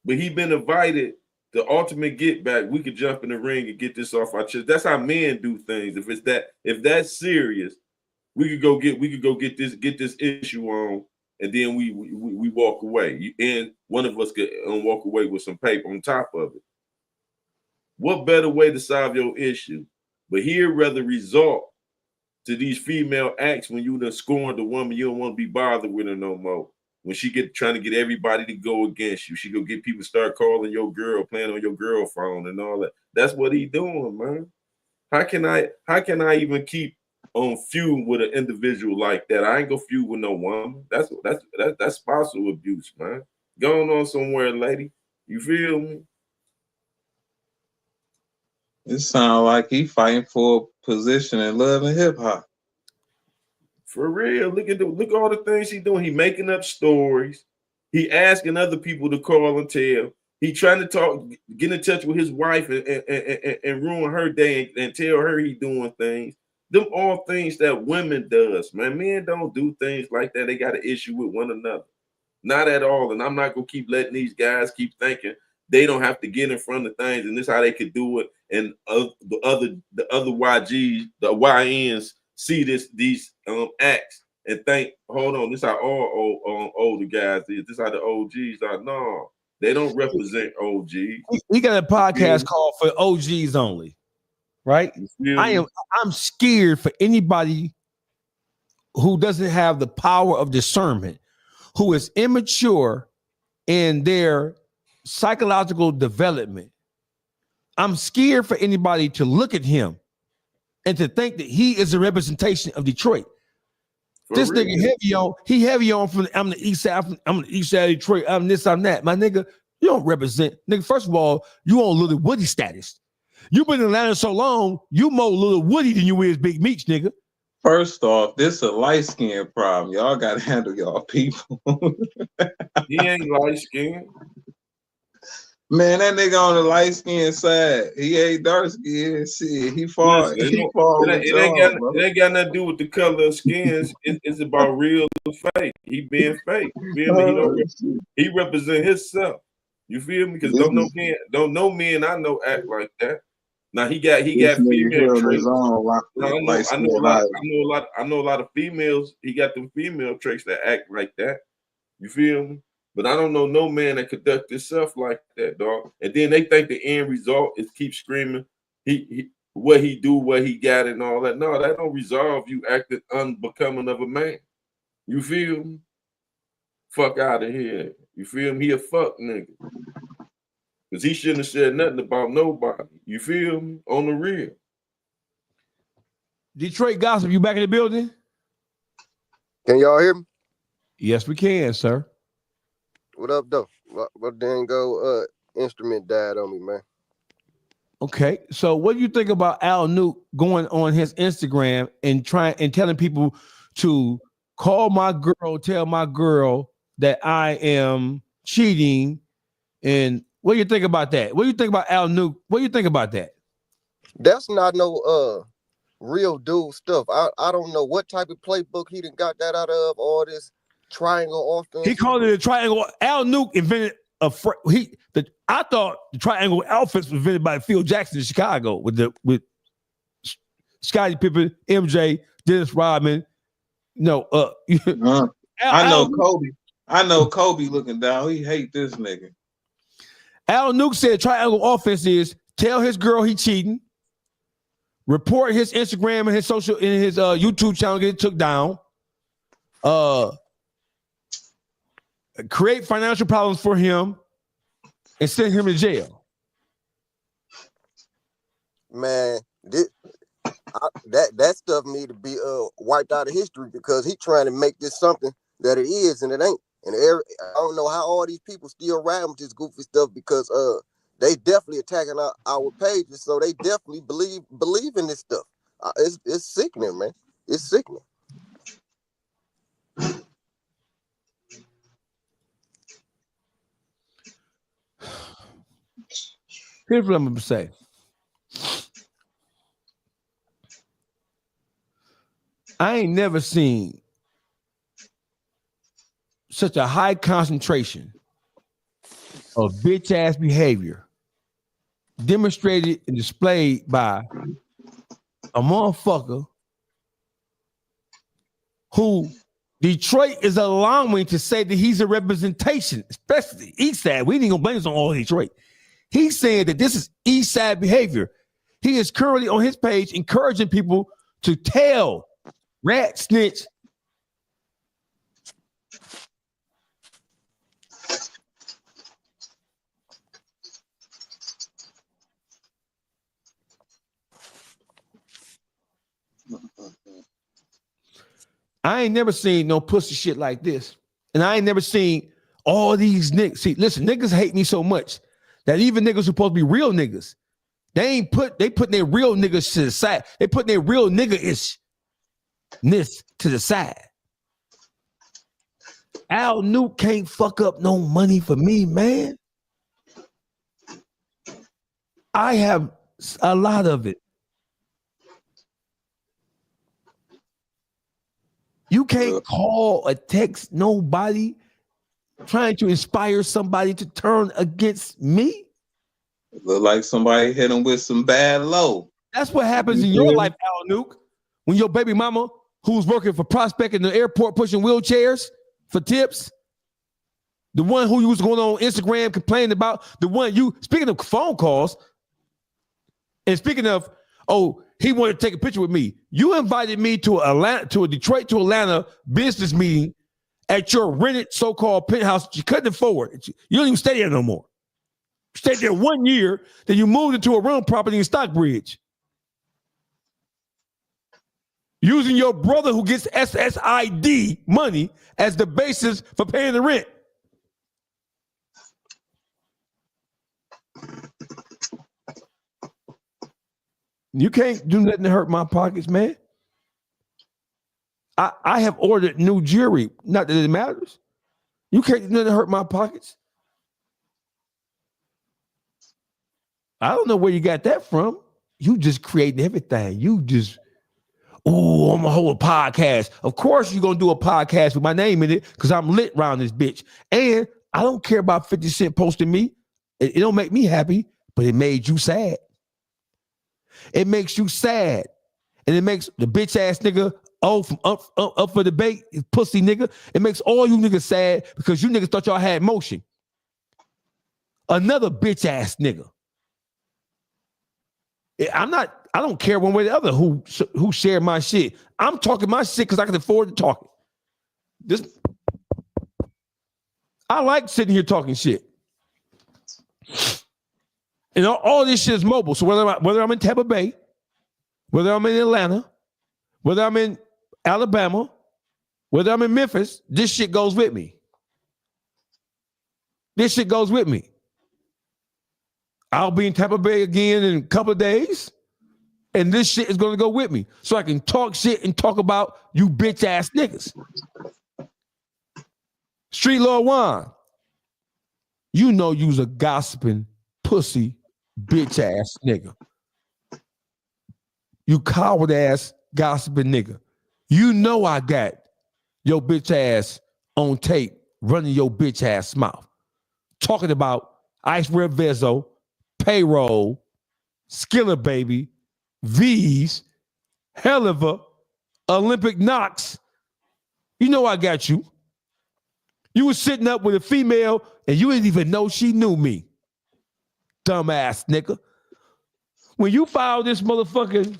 But he been invited. The ultimate get back. We could jump in the ring and get this off our chest. That's how men do things. If that's serious, we could go get this issue on, and then we walk away. And one of us could walk away with some paper on top of it. What better way to solve your issue? But he'd rather resort to these female acts when you done scorned the woman. You don't want to be bothered with her no more. When she trying to get everybody to go against you, she go get people start calling your girl, playing on your girl phone and all that. That's what he doing, man. How can I even keep on feud with an individual like that? I ain't gonna feud with no woman. That's spousal abuse, man. Going on somewhere, lady. You feel me? It sounds like he fighting for a position in love and hip hop. For real, look at all the things he doing. He making up stories. He asking other people to call and tell. He trying to get in touch with his wife and ruin her day and tell her he doing things. Them all things that women does, man. Men don't do things like that. They got an issue with one another. Not at all. And I'm not gonna keep letting these guys keep thinking they don't have to get in front of things and this how they could do it. And the other YGs, the YNs see these acts and think, hold on, this how all older guys is. This how the OGs are. No, they don't represent OGs. He got a podcast called For OGs Only, right? I'm scared for anybody who doesn't have the power of discernment, who is immature in their psychological development. I'm scared for anybody to look at him and to think that he is a representation of Detroit. This nigga heavy on from I'm the east side, I'm the east side of Detroit, I'm this, I'm that. My nigga, you don't represent, nigga. First of all, you on Little Woody status. You've been in Atlanta so long, you more Little Woody than you is Big Meech, nigga. First off, this is a light skin problem. Y'all gotta handle y'all people. He ain't light skinned. Man, that nigga on the light skin side. He ain't dark skin. Shit, he fall. Listen, It ain't got nothing to do with the color of skins. It's about real or fake. He being fake. You feel me? He represent himself. You feel me? Because don't no men I know act like that. Now he got female traits. I know a lot of females. He got them female traits that act like that. You feel me? But I don't know no man that conduct himself like that, dog. And then they think the end result is keep screaming what he do, what he got, and all that. No, that don't resolve you acting unbecoming of a man. You feel me? Fuck out of here. You feel me? He a fuck nigga. Because he shouldn't have said nothing about nobody. You feel me? On the real. Detroit Gossip, you back in the building? Can y'all hear me? Yes, we can, sir. What up, though? What dang go instrument died on me, man. Okay, so what do you think about Al Nuke going on his Instagram and telling people to call my girl, tell my girl that I am cheating? And what do you think about that? What do you think about Al Nuke? What do you think about that? That's not no real dude stuff. I don't know what type of playbook he done got that out of. All this triangle offense. He called it a triangle. Al Nuke invented I thought the triangle offense was invented by Phil Jackson in Chicago with Scottie Pippen, MJ, Dennis Rodman. No, I know Kobe. I know Kobe looking down. He hate this nigga. Al Nuke said triangle offense is tell his girl he cheating, report his Instagram and his YouTube channel get it took down, create financial problems for him, and send him to jail. Man, that stuff need to be wiped out of history because he trying to make this something that it is and it ain't. And I don't know how all these people still ride with this goofy stuff because they definitely attacking our pages, so they definitely believe in this stuff. It's sickening, man. It's sickening. Here's what I'm going to say. I ain't never seen such a high concentration of bitch ass behavior demonstrated and displayed by a motherfucker who Detroit is allowing to say that he's a representation, especially East Side. We ain't gonna blame this on all Detroit. He's saying that this is East Side behavior. He is currently on his page encouraging people to tell rat snitch. I ain't never seen no pussy shit like this. And I ain't never seen all these niggas. See, listen, niggas hate me so much that even niggas supposed to be real niggas, they putting their real niggas to the side. They putting their real nigga-ishness to the side. Al Nuke can't fuck up no money for me, man. I have a lot of it. You can't call or text nobody trying to inspire somebody to turn against me. Look like somebody hit him with some bad low. That's what happens in your life, Al Nuke, when your baby mama, who's working for Prospect in the airport pushing wheelchairs for tips, the one who you was going on Instagram complaining about, the one you, speaking of phone calls, and speaking of, he wanted to take a picture with me. You invited me to a Detroit to Atlanta business meeting at your rented so-called penthouse that you couldn't afford. You don't even stay there no more. You stayed there 1 year, then you moved into a rental property in Stockbridge. Using your brother who gets SSID money as the basis for paying the rent. You can't do nothing to hurt my pockets, man. I have ordered new jewelry. Not that it matters. You can't do nothing to hurt my pockets. I don't know where you got that from. You just creating everything. You just, I'm going to hold a podcast. Of course you're going to do a podcast with my name in it because I'm lit around this bitch. And I don't care about 50 Cent posting me. It don't make me happy, but it made you sad. It makes you sad. And it makes the bitch ass nigga from up for debate, pussy nigga. It makes all you niggas sad because you niggas thought y'all had motion. Another bitch ass nigga. I don't care one way or the other who shared my shit. I'm talking my shit because I can afford to talk it. I like sitting here talking shit. And all this shit is mobile. So whether I'm in Tampa Bay, whether I'm in Atlanta, whether I'm in Alabama, whether I'm in Memphis, this shit goes with me. This shit goes with me. I'll be in Tampa Bay again in a couple of days, and this shit is going to go with me so I can talk shit and talk about you bitch ass niggas. Street Lord Juan, you know you's a gossiping pussy bitch ass nigga. You coward ass gossiping nigga. You know I got your bitch ass on tape running your bitch ass mouth. Talking about Icewear Vezo, Payroll, Skiller Baby, V's, Helliver, Olympic Knox. You know I got you. You was sitting up with a female and you didn't even know she knew me. Dumbass nigga. When you filed this motherfucking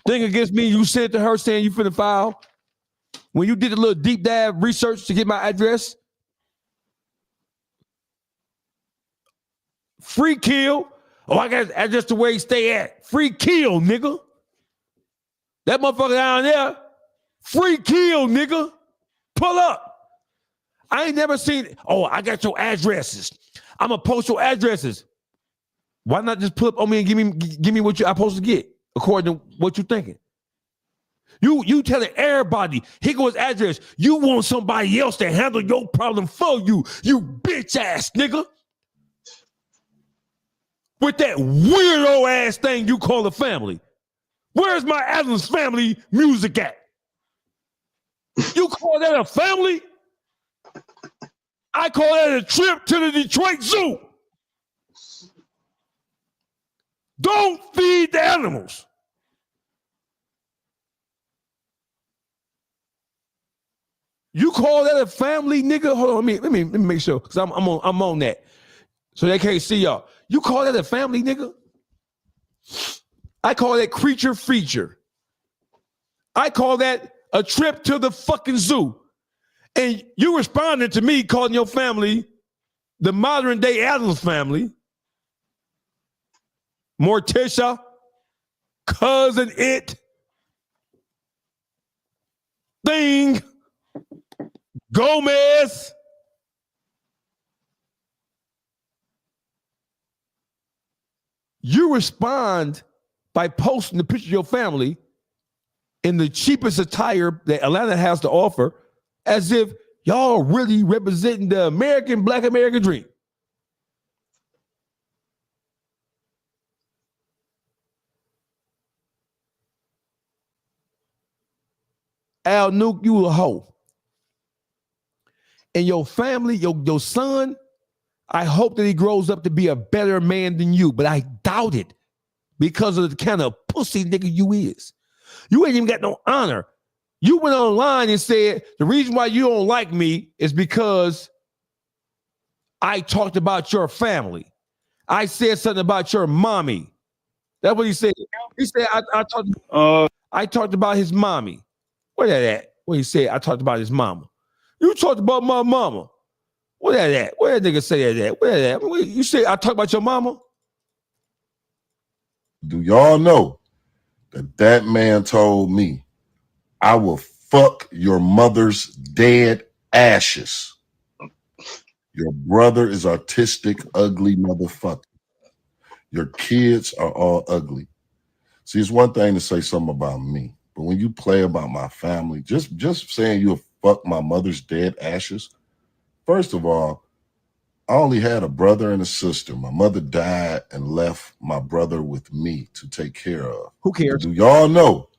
thing against me, you sent it to her saying you finna file. When you did a little deep dive research to get my address, free kill. Oh, I got address to where he stay at. Free kill, nigga. That motherfucker down there, free kill, nigga. Pull up. I ain't never seen, oh, I got your addresses. I'm gonna post your addresses. Why not just pull up on me and give me what I'm supposed to get according to what you thinking? You telling everybody, here goes address. You want somebody else to handle your problem for you, you bitch ass nigga. With that weirdo ass thing you call a family. Where's my Adams Family music at? You call that a family? I call that a trip to the Detroit Zoo. Don't feed the animals. You call that a family, nigga? Hold on, let me make sure, because I'm on that. So they can't see y'all. You call that a family, nigga? I call that creature feature. I call that a trip to the fucking zoo. And you responded to me calling your family the modern day Adams Family. Morticia, cousin it, thing, Gomez. You respond by posting the picture of your family in the cheapest attire that Atlanta has to offer, as if y'all really representing the Black American dream. Al Nuke, you a hoe. And your family, your son, I hope that he grows up to be a better man than you, but I doubt it because of the kind of pussy nigga you is. You ain't even got no honor. You went online and said, the reason why you don't like me is because I talked about your family. I said something about your mommy. That's what he said. He said, I talked about his mommy. Where that at? Where he said, I talked about his mama. You talked about my mama. Where that at? Where that nigga say that at? Where that at? You say, I talked about your mama? Do y'all know that man told me, I will fuck your mother's dead ashes. Your brother is artistic, ugly motherfucker. Your kids are all ugly. See, it's one thing to say something about me, but when you play about my family, just saying you'll fuck my mother's dead ashes, first of all, I only had a brother and a sister. My mother died and left my brother with me to take care of. Who cares? Do y'all know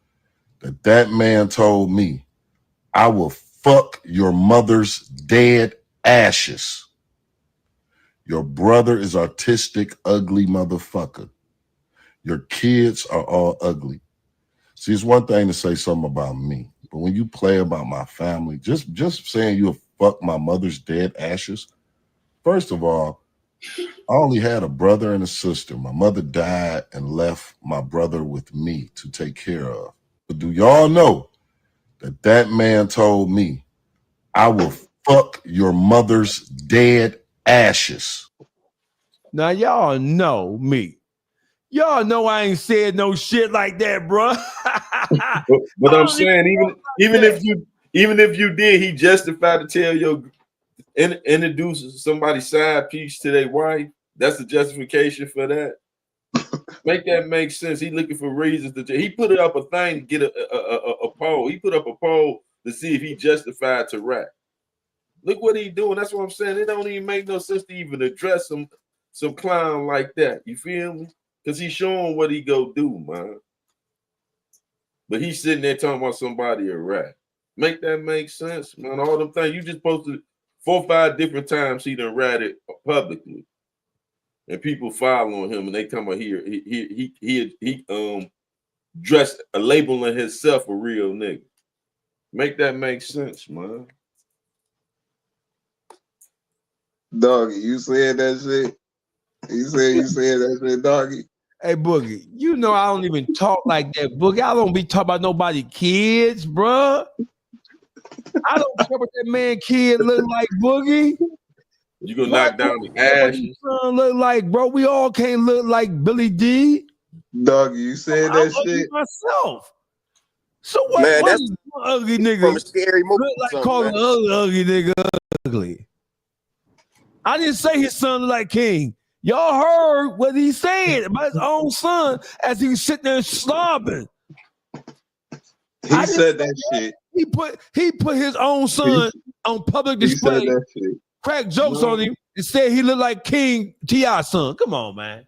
that man told me, I will fuck your mother's dead ashes. Your brother is artistic, ugly motherfucker. Your kids are all ugly. See, it's one thing to say something about me, but when you play about my family, just saying you'll fuck my mother's dead ashes, first of all, I only had a brother and a sister. My mother died and left my brother with me to take care of. But do y'all know that man told me, I will fuck your mother's dead ashes? Now, y'all know me. Y'all know I ain't said no shit like that, bro. but I'm saying, even if you did, he justified to tell introduce somebody's side piece to their wife, that's the justification for that. Make that make sense. He looking for reasons to. He put up a thing to get a poll. He put up a poll to see if he justified to rap. Look what he doing. That's what I'm saying. It don't even make no sense to even address some clown like that. You feel me? Because he's showing what he go do, man. But he's sitting there talking about somebody a rap. Make that make sense, man. All them things you just posted 4 or 5 different times he done ratted publicly. And people following him, and they come out here. He dressed labeling himself a real nigga. Make that make sense, man. Doggy, you said that shit. You said that shit, doggy. Hey, Boogie, you know I don't even talk like that, Boogie. I don't be talking about nobody kids, bruh. I don't care what that man kid look like, Boogie. You gonna knock down the ashes? Look like, bro. We all can't look like Billy D. Doggy, you said that shit myself. So what? Man, what that's is ugly nigga from a scary movie. look like calling ugly nigga ugly? I didn't say his son looked like King. Y'all heard what he said about his own son as he was sitting there slobbing. He said that shit. He put his own son on public display. He said that shit. Crack jokes on him and said he looked like King T.I.'s son. Come on, man.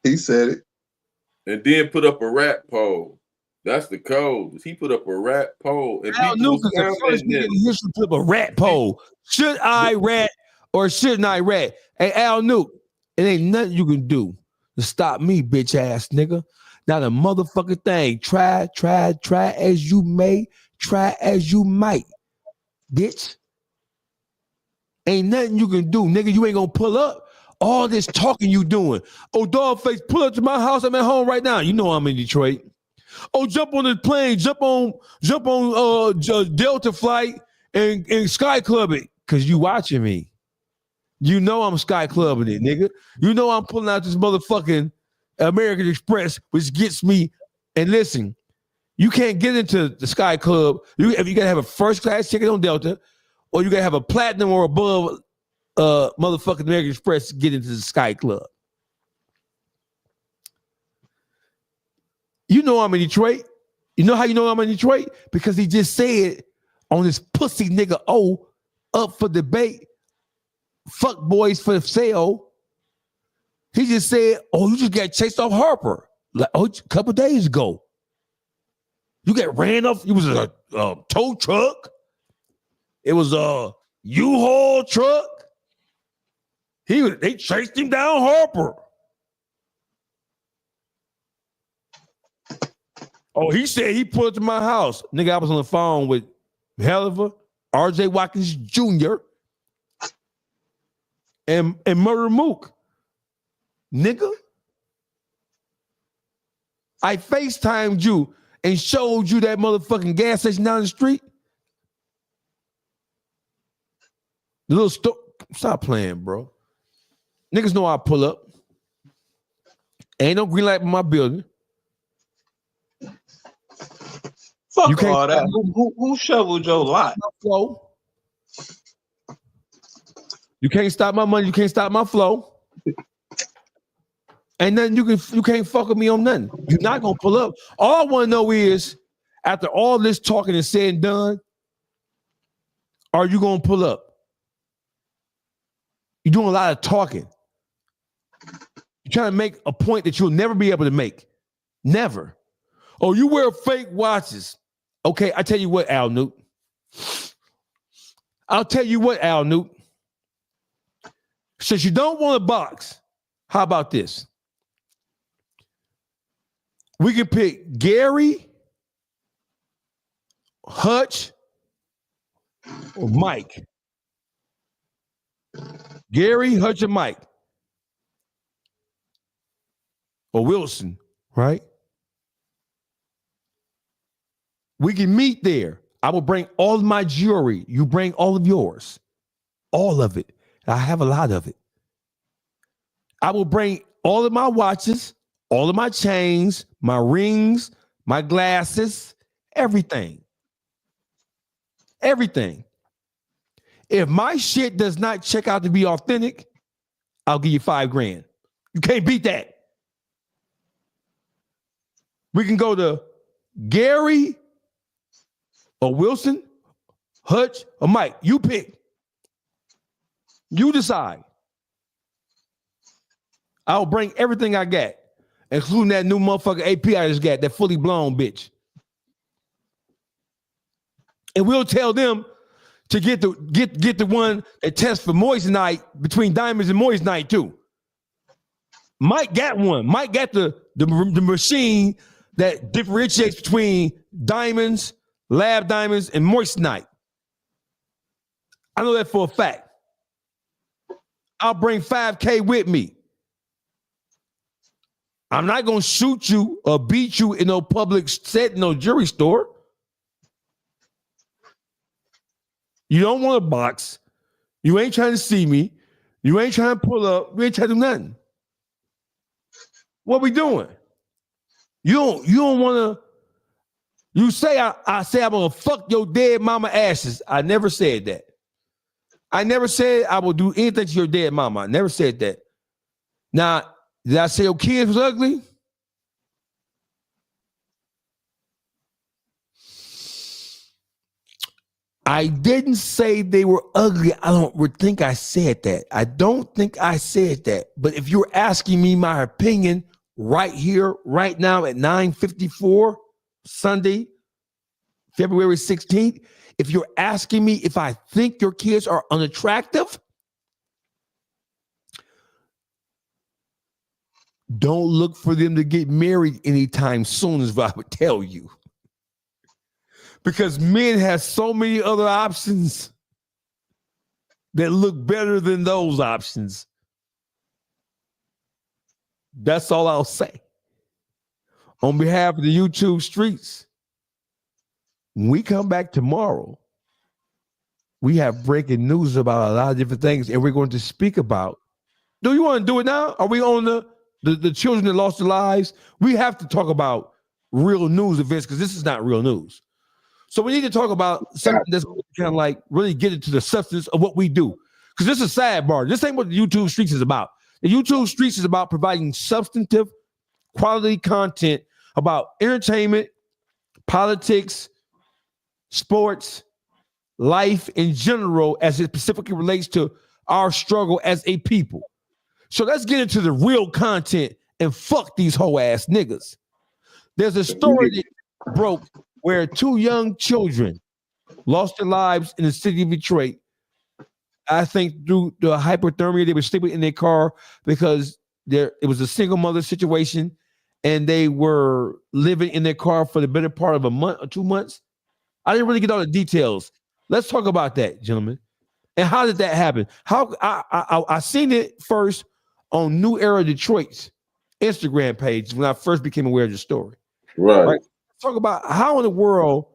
He said it. And then put up a rap poll. That's the code. He put up a rap poll. And Al Nuke is the first nigga in history to put up a rat poll. Should I rat or shouldn't I rat? Hey, Al Nuke, it ain't nothing you can do to stop me, bitch ass nigga. Not a motherfucking thing. Try as you may. Try as you might, bitch. Ain't nothing you can do, nigga. You ain't gonna pull up. All this talking you doing. Oh, Dogface, pull up to my house. I'm at home right now. You know I'm in Detroit. Oh, jump on the plane. Jump on Delta flight and Sky Club it. Cause you watching me. You know I'm Sky Clubbing it, nigga. You know I'm pulling out this motherfucking American Express, which gets me. And listen. You can't get into the Sky Club. You gotta have a first class ticket on Delta, or you gotta have a platinum or above motherfucking American Express to get into the Sky Club. You know I'm in Detroit. You know how you know I'm in Detroit? Because he just said on this pussy nigga up for debate, fuck boys for sale. He just said, oh, you just got chased off Harper like a couple days ago. You get ran off. It was a tow truck. It was a U-Haul truck. They chased him down Harper. Oh, he said he pulled to my house. Nigga, I was on the phone with Helliver, R.J. Watkins Jr., and Murder Mook. Nigga. I FaceTimed you and showed you that motherfucking gas station down the street. The little store. Stop playing, bro. Niggas know I pull up. Ain't no green light in my building. Fuck you all that. Who shoveled your lot? Flow. You can't stop my money. You can't stop my flow. And then you can't fuck with me on nothing. You're not gonna pull up. All I want to know is, after all this talking and said and done, are you gonna pull up? You're doing a lot of talking. You're trying to make a point that you'll never be able to make. Never. Oh, you wear fake watches. Okay, I tell you what, Al Nuke. Since you don't want a box, how about this? We can pick Gary, Hutch, or Mike. Gary, Hutch, and Mike. Or Wilson, right? We can meet there. I will bring all of my jewelry. You bring all of yours. All of it. I have a lot of it. I will bring all of my watches, all of my chains, my rings, my glasses, everything. everything. If my shit does not check out to be authentic, I'll give you $5,000. You can't beat that. We can go to Gary or Wilson, Hutch or Mike. You pick. You decide. I'll bring everything I got, including that new motherfucker AP I just got, that fully blown bitch. And we'll tell them to get the one that tests for moissanite between diamonds and moissanite too. Mike got one. Mike got the machine that differentiates between diamonds, lab diamonds, and moissanite. I know that for a fact. I'll bring $5,000 with me. I'm not going to shoot you or beat you in no public set, no jewelry store. You don't want a box. You ain't trying to see me. You ain't trying to pull up. You ain't trying to do nothing. What we doing? You don't want to. You say I say I'm gonna fuck your dead mama ashes. I never said that. I never said I will do anything to your dead mama. I never said that. Now, did I say your kids was ugly? I didn't say they were ugly. I don't think I said that. I don't think I said that. But if you're asking me my opinion right here, right now at 9:54, Sunday, February 16th, if you're asking me if I think your kids are unattractive, don't look for them to get married anytime soon, is what I would tell you. Because men have so many other options that look better than those options. That's all I'll say. On behalf of the YouTube streets, when we come back tomorrow, we have breaking news about a lot of different things, and we're going to speak about. Do you want to do it now? Are we on the children that lost their lives? We have to talk about real news events because this is not real news. So we need to talk about something that's kind of like really get into the substance of what we do. Because this is a sidebar. This ain't what the YouTube streets is about. The YouTube streets is about providing substantive, quality content about entertainment, politics, sports, life in general, as it specifically relates to our struggle as a people. So let's get into the real content and fuck these hoe ass niggas. There's a story that broke where 2 young children lost their lives in the city of Detroit. I think through the hypothermia, they were sleeping in their car because it was a single mother situation, and they were living in their car for the better part of a month or 2 months. I didn't really get all the details. Let's talk about that, gentlemen. And how did that happen? How I seen it first on New Era Detroit's Instagram page when I first became aware of the story. Right. Let's talk about how in the world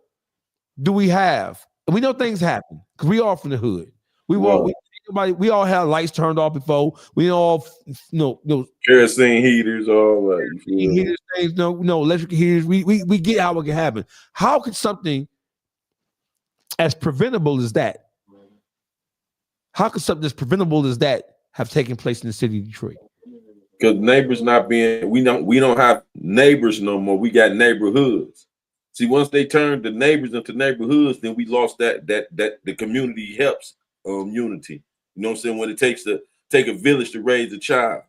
do we have? We know things happen because we all from the hood. We all had lights turned off before. We all kerosene heaters, all that. Heaters, things, no electric heaters. We get how it can happen. How could something as preventable as that? How could something as preventable as that have taken place in the city of Detroit? Because neighbors not being, we don't have neighbors no more. We got neighborhoods. See, once they turned the neighbors into neighborhoods, then we lost that the community helps unity. You know what I'm saying? When it takes to take a village to raise a child,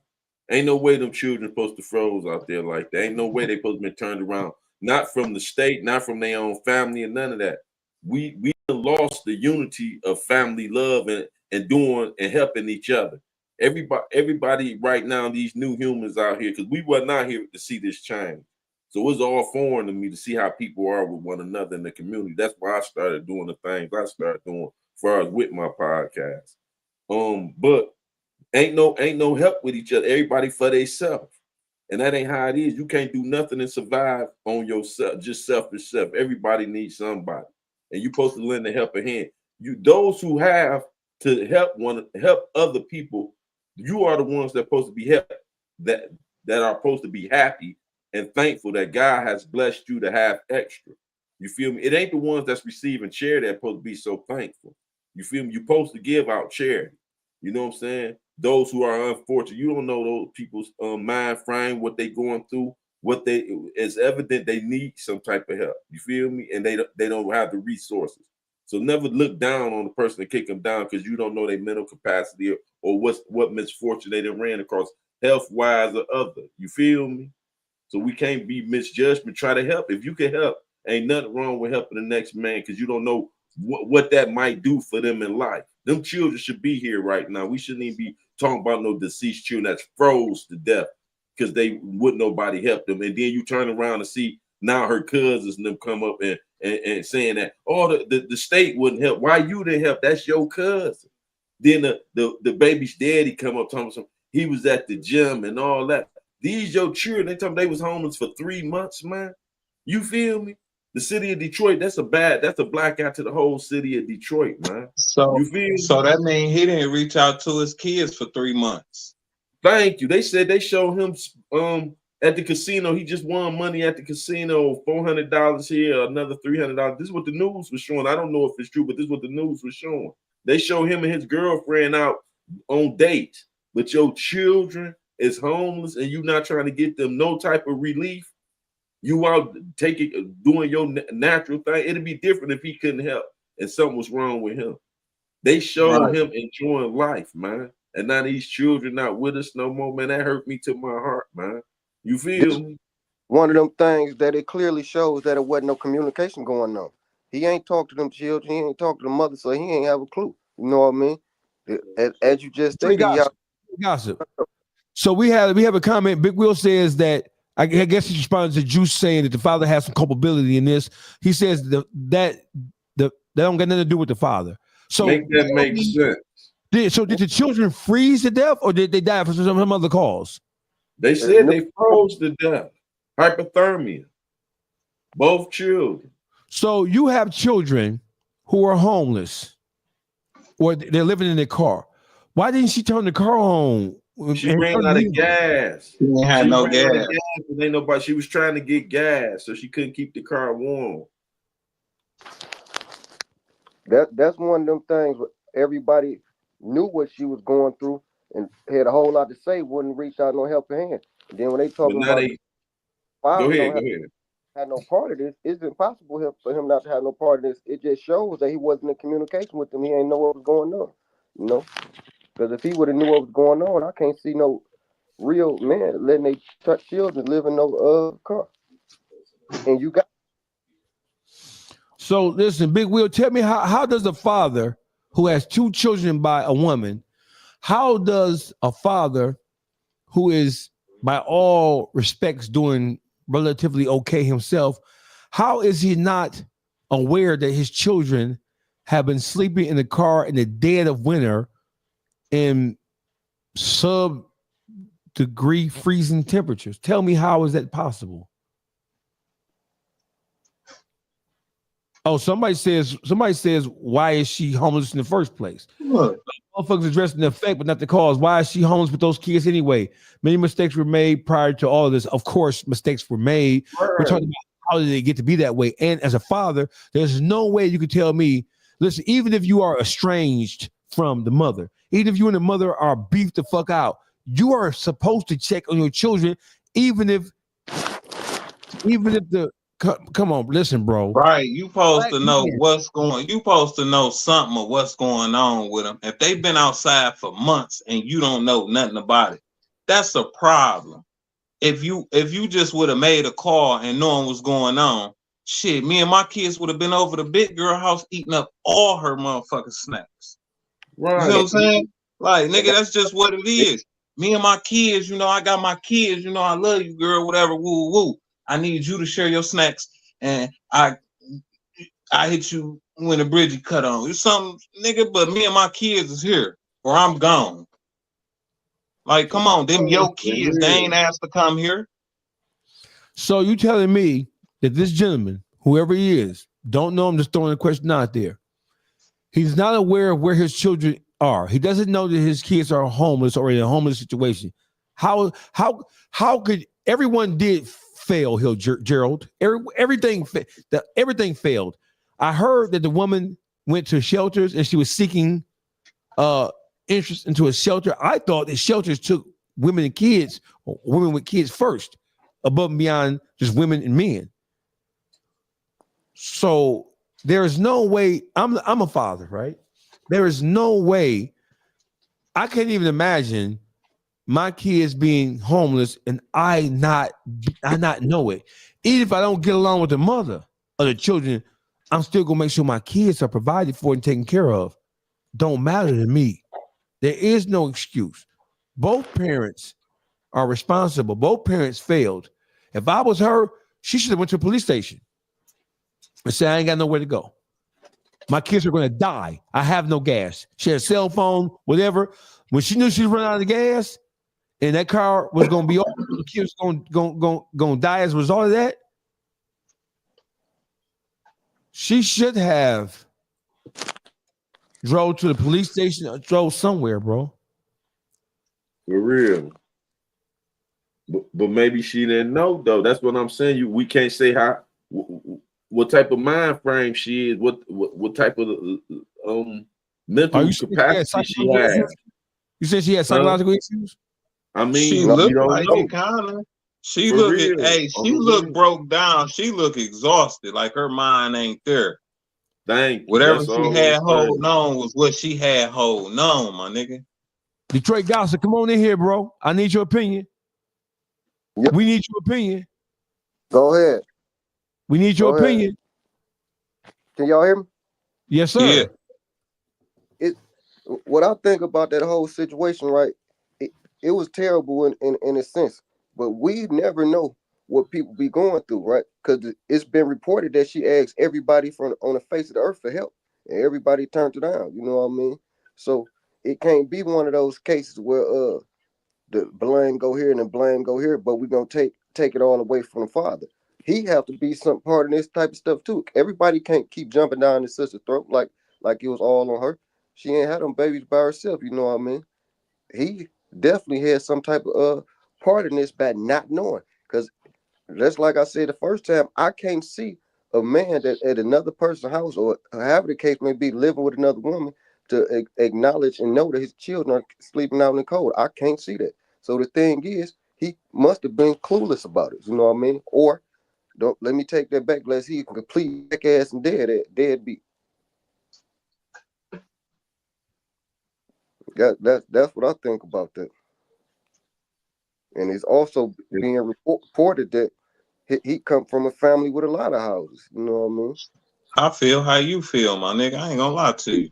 ain't no way them children supposed to froze out there like that. Ain't no way they supposed to be turned around. Not from the state, not from their own family, and none of that. We lost the unity of family love and doing and helping each other. Everybody right now, these new humans out here, because we were not here to see this change. So it's all foreign to me to see how people are with one another in the community. That's why I started doing the things I started doing as far as with my podcast. But ain't no help with each other. Everybody for themselves. And that ain't how it is. You can't do nothing and survive on yourself, just selfish self. Everybody needs somebody. And you're supposed to lend a helping hand. Those who have to help other people, you are the ones that are supposed to be helped, that are supposed to be happy and thankful that God has blessed you to have extra. You feel me? It ain't the ones that's receiving charity that supposed to be so thankful. You feel me? You're supposed to give out charity. You know what I'm saying? Those who are unfortunate, you don't know those people's mind frame, what they going through, what they it's evident they need some type of help. You feel me? And they don't have the resources. So never look down on the person and kick them down because you don't know their mental capacity or what misfortune they done ran across, health wise or other. You feel me? So we can't be misjudged, but try to help. If you can help, ain't nothing wrong with helping the next man because you don't know what that might do for them in life. Them children should be here right now. We shouldn't even be talking about no deceased children that's froze to death because they wouldn't nobody help them. And then you turn around and see now her cousins and them come up and saying that, oh, the state wouldn't help. Why you didn't help? That's your cousin. Then the baby's daddy come up talking about he was at the gym and all that. These your children, they told me they was homeless for 3 months, man. You feel me? The city of Detroit, that's a blackout to the whole city of Detroit, man. So, you feel so me? that means he didn't reach out to his kids for 3 months. Thank you. They said they showed him at the casino. He just won money at the casino, $400 here, another $300. This is what the news was showing. I don't know if it's true, but this is what the news was showing. They show him and his girlfriend out on dates, but your children is homeless and you not trying to get them no type of relief. You out doing your natural thing. It'd be different if he couldn't help and something was wrong with him. They showed him enjoying life, man. And now these children not with us no more, man. That hurt me to my heart, man. You feel me? One of them things that it clearly shows that it wasn't no communication going on. He ain't talked to them children. He ain't talked to the mother, so he ain't have a clue. You know what I mean? As you just stated, gossip. So we have a comment. Big Will says that I guess he's responding to Juice saying that the father has some culpability in this. He says that don't got nothing to do with the father. So make sense. Did the children freeze to death or did they die for some other cause? They said they froze to death. Hypothermia. Both children. So you have children who are homeless or they're living in their car. Why didn't she turn the car on? She ran out of gas. She didn't have no gas. Ain't nobody. She was trying to get gas, so she couldn't keep the car warm. That's one of them things where everybody knew what she was going through and had a whole lot to say, wouldn't reach out no helping hand. And then when they talking about go ahead. Had no part of this, it's impossible for him not to have no part of this. It just shows that he wasn't in communication with them. He ain't know what was going on, you know. Because if he would have knew what was going on, I can't see no real man letting they touch children live in no car. And you got. So listen, Big Will, tell me how does a father who has 2 children by a woman, how does a father who is by all respects doing relatively okay himself, how is he not aware that his children have been sleeping in the car in the dead of winter in sub-degree freezing temperatures? Tell me, how is that possible? Oh, somebody says, why is she homeless in the first place? Look. Motherfuckers addressing the effect, but not the cause. Why is she homeless with those kids anyway? Many mistakes were made prior to all of this. Of course, mistakes were made. Right. We're talking about how did they get to be that way? And as a father, there's no way you could tell me, listen, even if you are estranged from the mother, even if you and the mother are beefed the fuck out, you are supposed to check on your children, even if the come on, listen, bro. Right, you supposed to know what's going. You supposed to know something of what's going on with them. If they've been outside for months and you don't know nothing about it, that's a problem. If you just would have made a call and knowing what's going on, shit, me and my kids would have been over the big girl house eating up all her motherfucking snacks. Right. You know what I'm saying? Like, nigga, that's just what it is. Me and my kids, you know, I got my kids, you know, I love you, girl, whatever, woo, woo. I need you to share your snacks, and I hit you when the bridge is cut on. It's something, nigga, but me and my kids is here, or I'm gone. Like, come on, them your kids, they ain't asked to come here. So you telling me that this gentleman, whoever he is, don't know, I'm just throwing a question out there. He's not aware of where his children are. He doesn't know that his kids are homeless or in a homeless situation. How could everyone did failed, Gerald. Everything failed. I heard that the woman went to shelters and she was seeking interest into a shelter. I thought that shelters took women and kids, or women with kids first, above and beyond just women and men. So there is no way. I'm a father, right? There is no way. I can't even imagine my kids being homeless and I not know it. Even if I don't get along with the mother of the children, I'm still gonna make sure my kids are provided for and taken care of. Don't matter to me. There is no excuse. Both parents are responsible. Both parents failed. If I was her, she should have went to a police station and said, I ain't got nowhere to go. My kids are going to die. I have no gas. She had a cell phone, whatever. When she knew she was running out of gas and that car was going to be over, the kids going to die as a result of that, she should have drove to the police station or drove somewhere, bro. For real. But maybe she didn't know, though. That's what I'm saying. We can't say what type of mind frame she is, what type of mental capacity she has. You said she had psychological issues? I mean, she looked like it kind of. She look broke down. She look exhausted, like her mind ain't there. Whatever she had holding on was what she had holding on, my nigga. Detroit Gossip, come on in here, bro. I need your opinion. Yep. We need your opinion. Go ahead. We need your opinion. Can y'all hear me? Yes, sir. Yeah. What I think about that whole situation, right? It was terrible in a sense, but we never know what people be going through, right? Because it's been reported that she asked everybody on the face of the earth for help, and everybody turned her down. You know what I mean? So it can't be one of those cases where the blame go here and the blame go here, but we're gonna take it all away from the father. He have to be some part of this type of stuff too. Everybody can't keep jumping down his sister's throat like it was all on her. She ain't had them babies by herself. You know what I mean? He definitely had some type of part in this by not knowing. Because that's like I said the first time, I can't see a man that at another person's house or however the case may be living with another woman to acknowledge and know that his children are sleeping out in the cold. I can't see that. So the thing is, he must have been clueless about it. You know what I mean? Or don't let me take that back. Let's see, he can complete ass and deadbeat. That's what I think about that. And it's also being reported that he come from a family with a lot of houses. You know what I mean? I feel how you feel, my nigga. I ain't gonna lie to you.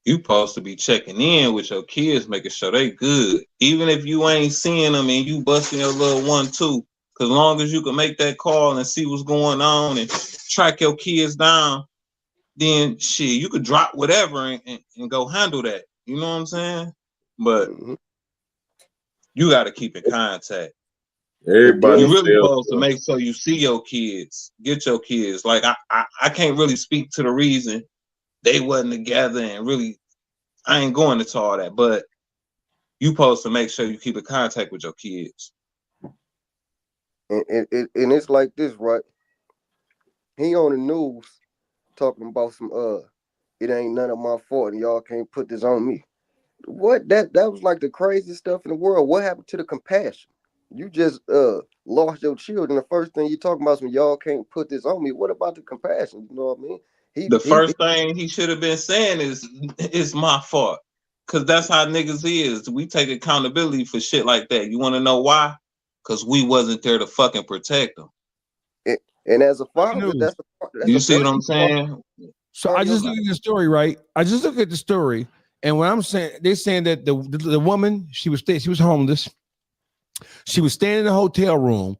You supposed to be checking in with your kids, making sure they good. Even if you ain't seeing them and you busting your little 1-2, because long as you can make that call and see what's going on and track your kids down, then shit, you could drop whatever and go handle that. You know what I'm saying? But you got to keep in contact. Everybody, you really supposed to make sure you see your kids, get your kids. Like I can't really speak to the reason they wasn't together, and really, I ain't going into all that. But you supposed to make sure you keep in contact with your kids. And it's like this, right? He on the news talking about some it ain't none of my fault and y'all can't put this on me. What that was like the craziest stuff in the world. What happened to the compassion? You just lost your children. The first thing you talking about is y'all can't put this on me. What about the compassion? You know what I mean? The first thing he should have been saying is it's my fault. Cause that's how niggas is. We take accountability for shit like that. You want to know why? Cause we wasn't there to fucking protect them. And as a father, that's you see what I'm saying? So I just look at the story, right? I just look at the story, and what I'm saying, they're saying that the woman, she was homeless. She was staying in a hotel room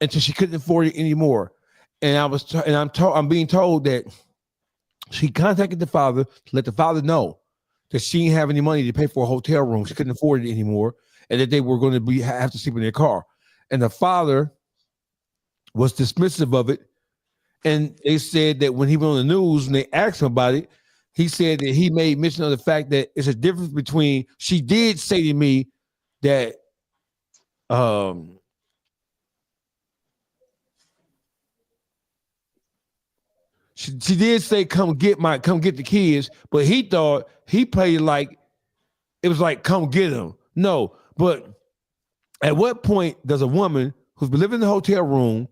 until she couldn't afford it anymore. And I'm being told that she contacted the father to let the father know that she didn't have any money to pay for a hotel room. She couldn't afford it anymore, and that they were going to have to sleep in their car. And the father was dismissive of it. And they said that when he went on the news and they asked him about it, he said that he made mention of the fact that it's a difference between, she did say to me that she did say, come get the kids, but he thought he played like it was like, come get them. No, but at what point does a woman who's been living in the hotel room,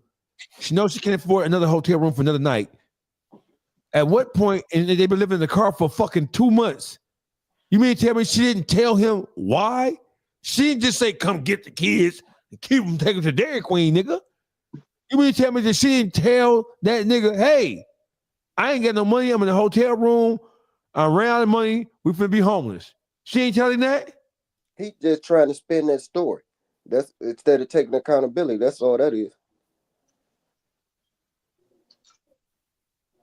she knows she can't afford another hotel room for another night? At what point, and they've been living in the car for fucking 2 months? You mean to tell me she didn't tell him why? She didn't just say, come get the kids and keep them, take them to Dairy Queen, nigga. You mean to tell me that she didn't tell that nigga, hey, I ain't got no money, I'm in a hotel room, I'm running out of money, we finna be homeless. She ain't telling that? He just trying to spin that story. That's instead of taking accountability. That's all that is.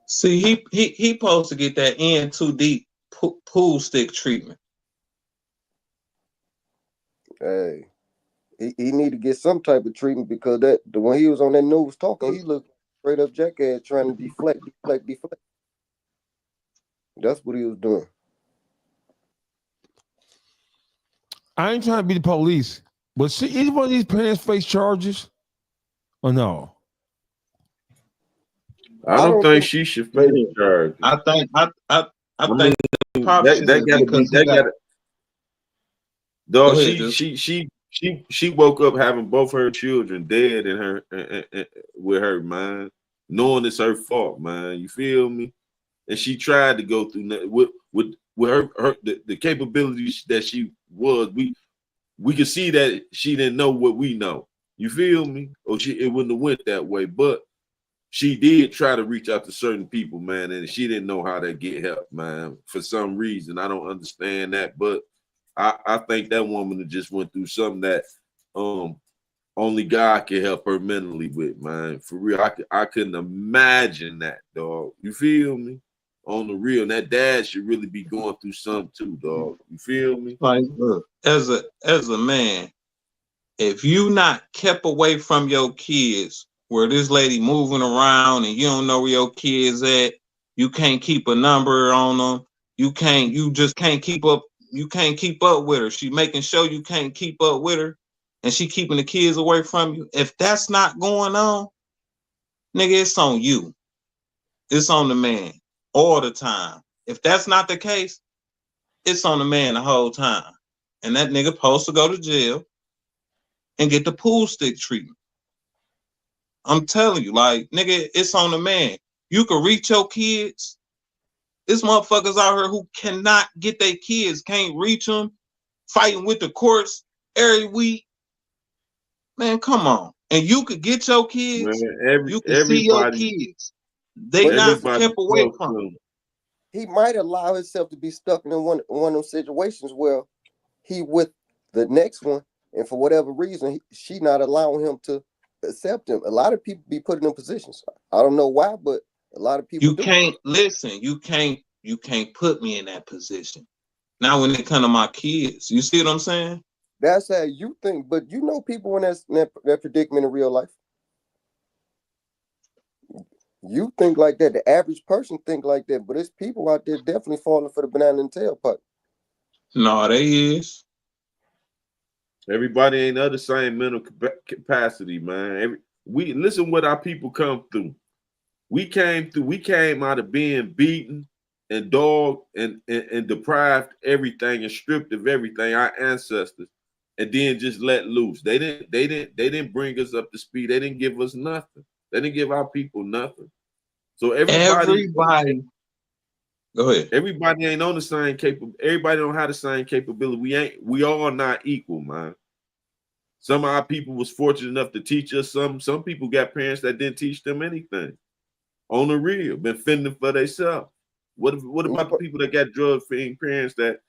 See, he supposed to get that in too deep pool stick treatment. Hey, he need to get some type of treatment because when he was on that news talking, he looked straight up jackass trying to deflect. That's what he was doing. I ain't trying to be the police, but see, either one of these parents face charges or no? I don't think she should face charges. I think that gotta be that gotta. Dog, she woke up having both her children dead in her with her, man, knowing it's her fault, man. You feel me? And she tried to go through with her the capabilities that she was. We could see that she didn't know what we know. You feel me? Or it wouldn't have went that way. But she did try to reach out to certain people, man, and she didn't know how to get help, man. For some reason, I don't understand that, but I think that woman just went through something that only God can help her mentally with, man. For real, I couldn't imagine that, dog. You feel me? On the real, and that dad should really be going through something too, dog. You feel me? Like, look, as a man, if you not kept away from your kids, where this lady moving around and you don't know where your kids at, you can't keep a number on them. You just can't keep up. You can't keep up with her. She making sure you can't keep up with her, and she keeping the kids away from you. If that's not going on, nigga, it's on you. It's on the man all the time. If that's not the case, it's on the man the whole time. And that nigga supposed to go to jail and get the pool stick treatment. I'm telling you, like, nigga, it's on the man. You can reach your kids. There's motherfuckers out here who cannot get their kids, can't reach them, fighting with the courts every week. Man, come on. And you could get your kids. Man, you can see your kids. They not kept away from them. He might allow himself to be stuck in one of those situations where he with the next one, and for whatever reason, she not allowing him to accept him. A lot of people be put in them positions. I don't know why, but a lot of people can't listen. You can't put me in that position. Now when it come to my kids, you see what I'm saying? That's how you think, but you know people in that predicament in real life. You think like that. The average person think like that, but it's people out there definitely falling for the banana and tailpipe. No, they is. Everybody ain't of the same mental capacity, man. We listen what our people come through. We came out of being beaten and dogged and deprived everything and stripped of everything, our ancestors, and then just let loose. They didn't bring us up to speed. They didn't give us nothing. They didn't give our people nothing. So everybody go ahead. Everybody ain't on the same everybody don't have the same capability. We all not equal, man. Some of our people was fortunate enough to teach us some people got parents that didn't teach them anything. On the real, been fending for themselves. What about the people that got drug fiend parents that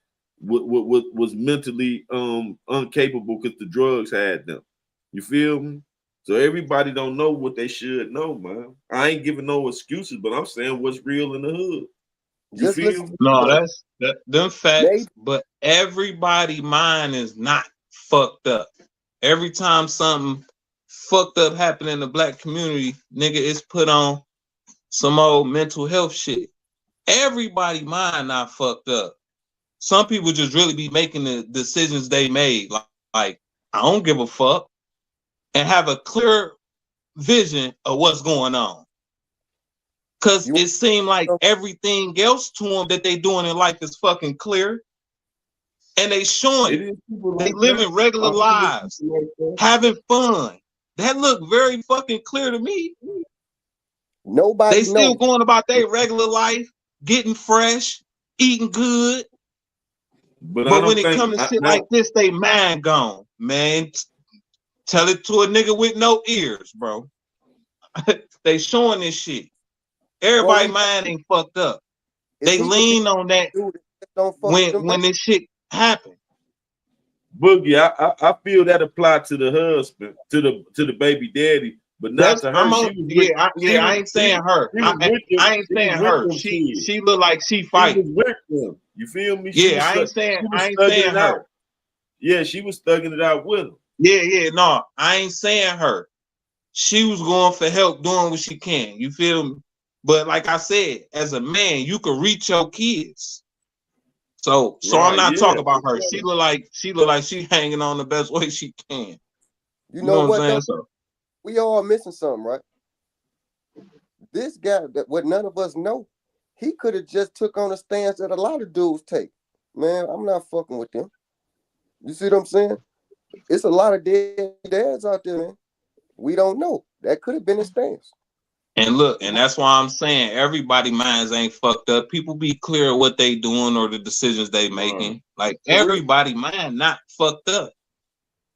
was mentally incapable because the drugs had them? You feel me? So everybody don't know what they should know, man. I ain't giving no excuses, but I'm saying what's real in the hood. You feel me? No, that's them facts. But everybody mind is not fucked up. Every time something fucked up happened in the black community, nigga, it's put on some old mental health shit. Everybody mind not fucked up. Some people just really be making the decisions they made. Like I don't give a fuck, and have a clear vision of what's going on. Cause it seemed like everything else to them that they doing in life is fucking clear. And they showing it. They living regular lives, having fun. That look very fucking clear to me. Nobody They still going about their regular life, getting fresh, eating good. But when it comes to shit like this, they mind gone. Man, tell it to a nigga with no ears, bro. They showing this shit. Everybody mind ain't fucked up. They lean on that when this shit happen. Boogie, I feel that apply to the husband, to the baby daddy, but not to her. I ain't saying her. I ain't saying her. She look like she fighting. She was with them. You feel me? I ain't saying her. Yeah, she was thugging it out with him. No, I ain't saying her. She was going for help, doing what she can. You feel me? But like I said, as a man, you could reach your kids. So I'm not talking about her. She look like she hanging on the best way she can. You know what I'm saying? We all missing something, right? This guy, that what none of us know, he could have just took on a stance that a lot of dudes take. Man, I'm not fucking with them. You see what I'm saying? It's a lot of dead dads out there, man. We don't know. That could have been his stance. And look, and that's why I'm saying everybody minds ain't fucked up. People be clear of what they doing or the decisions they making. Like everybody mind not fucked up.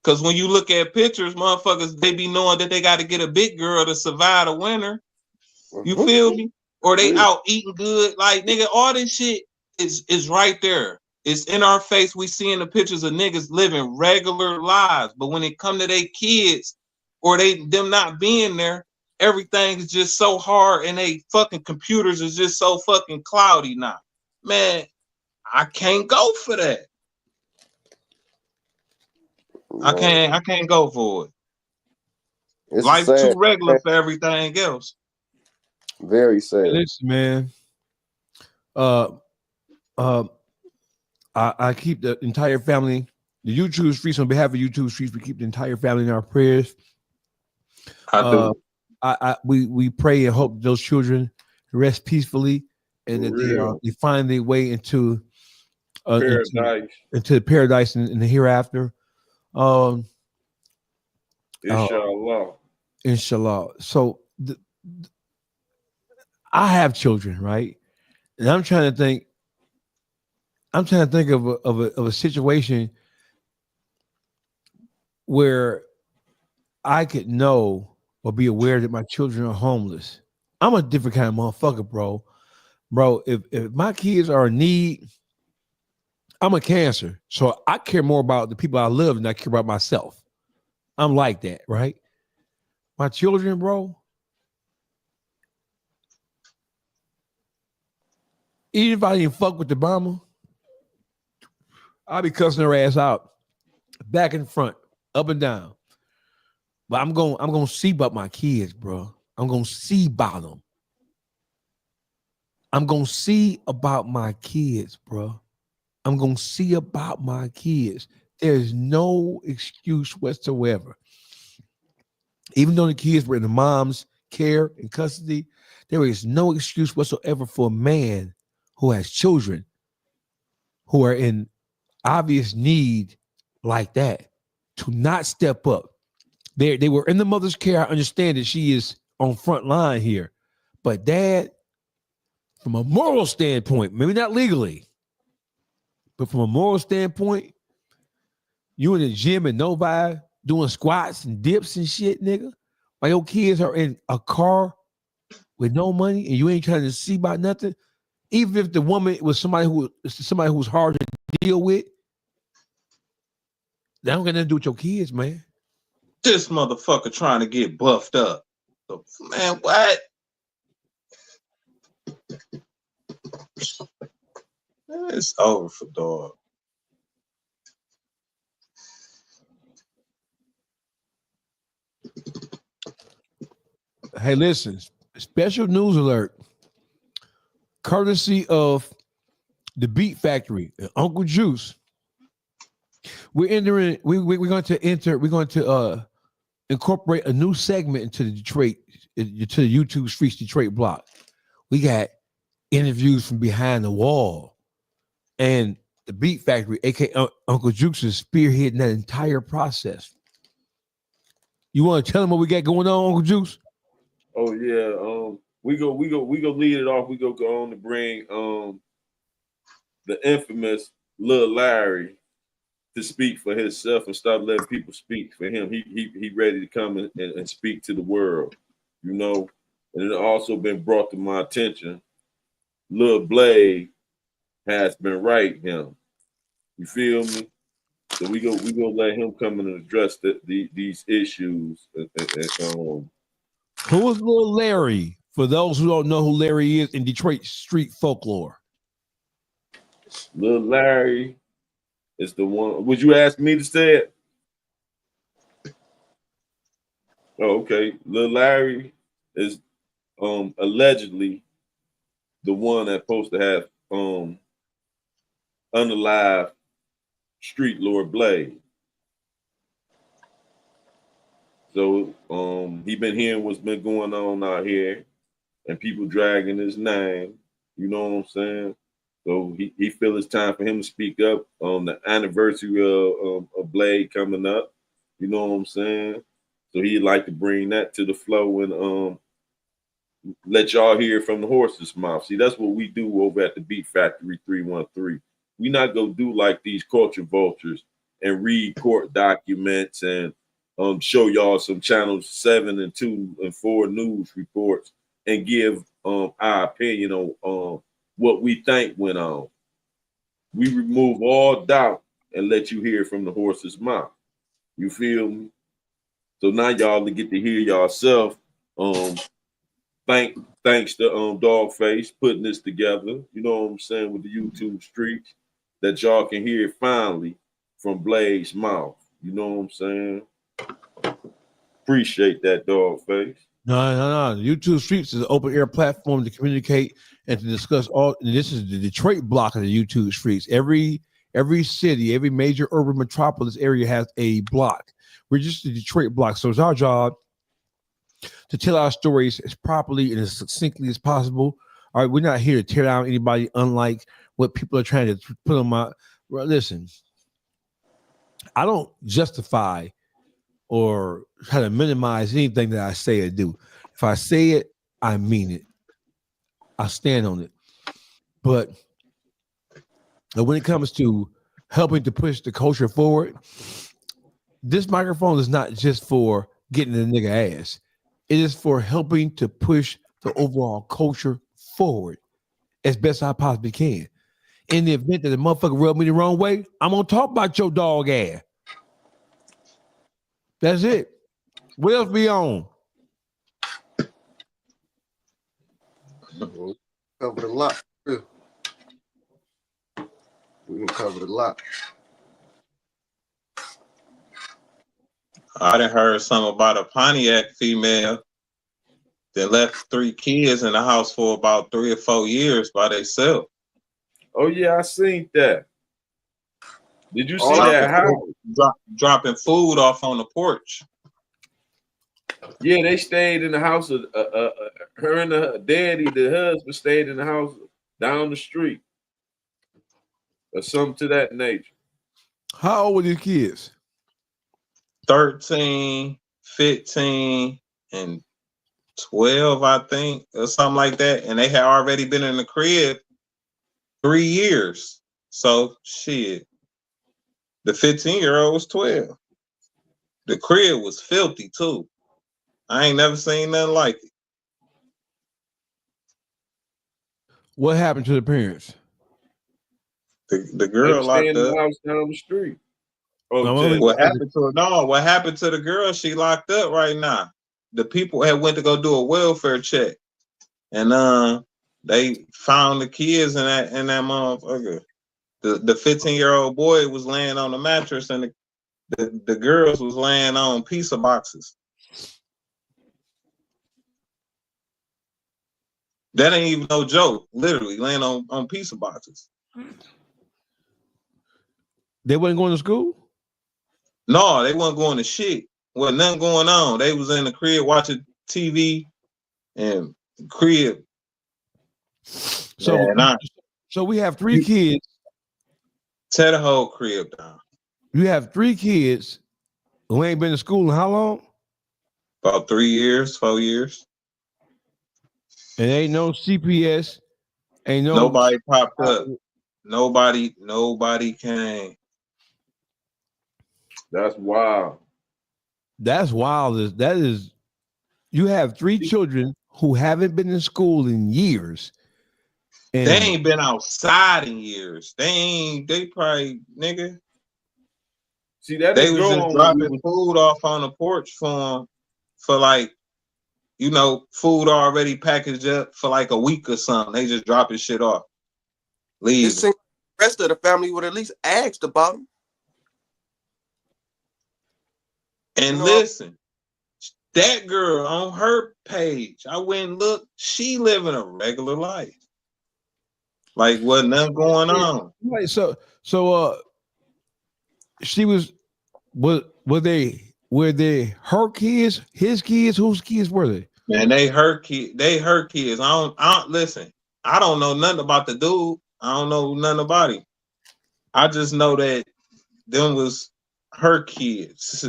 Cause when you look at pictures, motherfuckers, they be knowing that they got to get a big girl to survive the winter. You feel me? Or they out eating good. Like, nigga, all this shit is right there. It's in our face. We seeing the pictures of niggas living regular lives. But when it come to their kids or them not being there, everything is just so hard and they fucking computers is just so fucking cloudy now. Man, I can't go for that. I can't go for it. Life's too regular for everything else. Very sad. Listen, man. I keep the entire family, the YouTube streets, on behalf of YouTube streets, we keep the entire family in our prayers. We pray and hope those children rest peacefully and that they find their way into paradise, into the paradise in the hereafter. Inshallah. So I have children, right? And I'm trying to think of a situation where I could know or be aware that my children are homeless. I'm a different kind of motherfucker, bro. Bro, if my kids are in need, I'm a cancer. So I care more about the people I love than I care about myself. I'm like that, right? My children, bro. Even if I didn't fuck with the mama, I'll be cussing her ass out, back and front, up and down. But I'm gonna see about my kids, bro. I'm gonna see about them. I'm gonna see about my kids, bro. I'm gonna see about my kids. There's no excuse whatsoever. Even though the kids were in the mom's care and custody, there is no excuse whatsoever for a man who has children who are in obvious need like that to not step up. They were in the mother's care. I understand that she is on front line here, but dad, from a moral standpoint, maybe not legally, but from a moral standpoint, you in the gym and nobody doing squats and dips and shit, nigga. While your kids are in a car with no money and you ain't trying to see about nothing. Even if the woman was somebody who's hard to deal with, that don't got nothing to do with your kids, man. This motherfucker trying to get buffed up. So, man, what? It's over for dog. Hey, listen, special news alert. Courtesy of the Beat Factory and Uncle Juice. We're going to incorporate a new segment into the YouTube Streets Detroit block. We got interviews from behind the wall. And the Beat Factory, aka Uncle Jukes, is spearheading that entire process. You want to tell them what we got going on, Uncle Jukes? Oh yeah. We go lead it off. We go on to bring the infamous Lil Larry to speak for himself and stop letting people speak for him. He ready to come and speak to the world, you know. And it also been brought to my attention. Lil Blade has been writing him. You feel me? So we go let him come in and address these issues. Who is Lil Larry? For those who don't know who Larry is in Detroit street folklore. Lil Larry is the one. Would you ask me to say it? Oh, okay. Lil Larry is allegedly the one that's supposed to have unalive Street Lord Blade. So he been hearing what's been going on out here and people dragging his name. You know what I'm saying? So he feel it's time for him to speak up on the anniversary of Blade coming up. You know what I'm saying? So he'd like to bring that to the flow and let y'all hear from the horse's mouth. See, that's what we do over at the Beat Factory 313. We not go do like these culture vultures and read court documents and show y'all some channels 7 and 2 and 4 news reports and give our opinion on what we think went on. We remove all doubt and let you hear from the horse's mouth. You feel me? So now y'all get to hear yourself. Thanks to Dogface putting this together. You know what I'm saying, with the YouTube streets, that y'all can hear finally from Blade's mouth. You know what I'm saying? Appreciate that, Dogface. No. YouTube Streets is an open air platform to communicate and to discuss all. And this is the Detroit block of the YouTube Streets. Every city, every major urban metropolis area has a block. We're just the Detroit block. So it's our job to tell our stories as properly and as succinctly as possible. All right, we're not here to tear down anybody, unlike what people are trying to put on my. Well, listen, I don't justify or try to minimize anything that I say or do. If I say it, I mean it. I stand on it. But when it comes to helping to push the culture forward, this microphone is not just for getting the nigga ass. It is for helping to push the overall culture forward as best I possibly can. In the event that the motherfucker rubbed me the wrong way, I'm gonna talk about your dog ass. That's it. What else be on? Covered a lot. We can cover a lot. I done heard something about a Pontiac female that left 3 kids in the house for about 3 or 4 years by themselves. Oh yeah, I seen that. Did you see that house? Dropping food off on the porch. Yeah, they stayed in the house of her and her daddy, the husband, stayed in the house down the street. Or something to that nature. How old were these kids? 13, 15, and 12, I think, or something like that. And they had already been in the crib 3 years. So shit. The 15-year-old was 12. The crib was filthy too. I ain't never seen nothing like it. What happened to the parents? The girl locked in the up. house down the street. Okay. What happened to her? No, what happened to the girl? She locked up right now. The people had went to go do a welfare check, and they found the kids in that motherfucker. The 15-year-old boy was laying on the mattress, and the girls was laying on pizza boxes. That ain't even no joke. Literally laying on pizza boxes. They wasn't going to school? No, they wasn't going to shit. Wasn't nothing going on. They was in the crib watching TV and crib So, Man, so we have 3 kids. Tear the whole crib down. You have 3 kids who ain't been to school in how long? About 3 years, 4 years. And ain't no CPS. Ain't no Nobody popped up. Nobody came. That's wild. That's wild. That is, you have 3 children who haven't been in school in years. And They ain't been outside in years. They probably, nigga. See, that They didn't was go just on dropping food off on the porch for them for like, you know, food already packaged up for like a week or something. They just dropping shit off. Leave. The rest of the family would at least asked about him. And listen, that girl on her page, I went and looked, she living a regular life. Like wasn't nothing going on. Right. So she were they her kids, his kids, whose kids were they? Man, they her kids. I don't listen. I don't know nothing about the dude. I don't know nothing about him. I just know that them was her kids.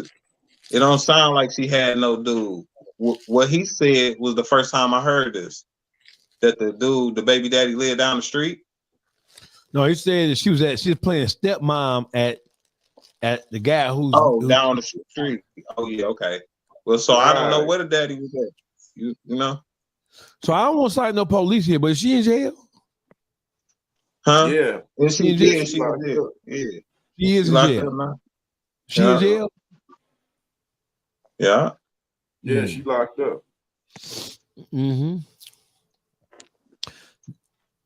It don't sound like she had no dude. What he said was the first time I heard this. That the baby daddy lived down the street. No, he said that she was playing stepmom at the guy who's down the street. Oh yeah, okay. Well, so I don't know where the daddy was at. You know. So I don't want to cite no police here, but is she in jail? Huh? Yeah. And she in did. jail? She was there. Yeah. She is in jail. She in jail? Yeah. Yeah, she locked up. Mm-hmm.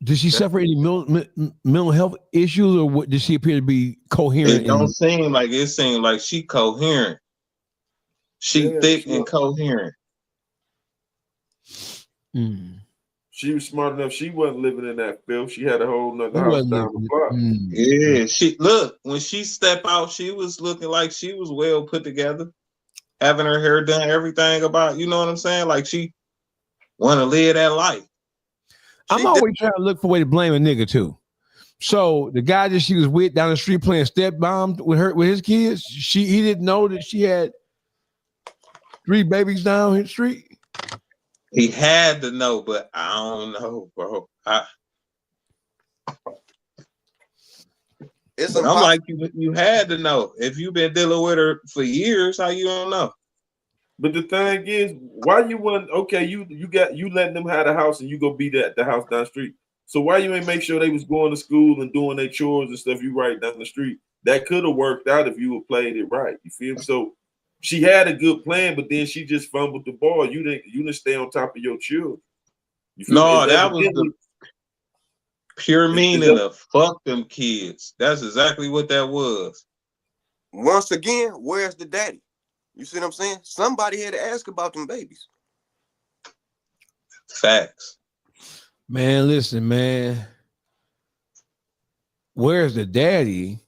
Did she suffer any mental health issues, or what? Did she appear to be coherent? It don't seem like it. Seems like she coherent. She thick and coherent. Mm. She was smart enough. She wasn't living in that filth. She had a whole nother house down the block. Yeah, she look when she stepped out, she was looking like she was well put together, having her hair done, everything about, you know what I'm saying? Like she want to live that life. I'm always trying to look for a way to blame a nigga too. So the guy that she was with down the street playing stepmom with his kids, he didn't know that she had 3 babies down his street. He had to know, but I don't know, bro. I'm like, you had to know. If you've been dealing with her for years, how you don't know? But the thing is, why you want you letting them have a house and you go be at the house down the street. So why you ain't make sure they was going to school and doing their chores and stuff you right down the street? That could have worked out if you had played it right. You feel me? So she had a good plan, but then she just fumbled the ball. You didn't stay on top of your children. No, that was the pure meaning of fuck them kids. That's exactly what that was. Once again, where's the daddy? You see what I'm saying? Somebody had to ask about them babies. Facts. Man, listen, man. Where's the daddy?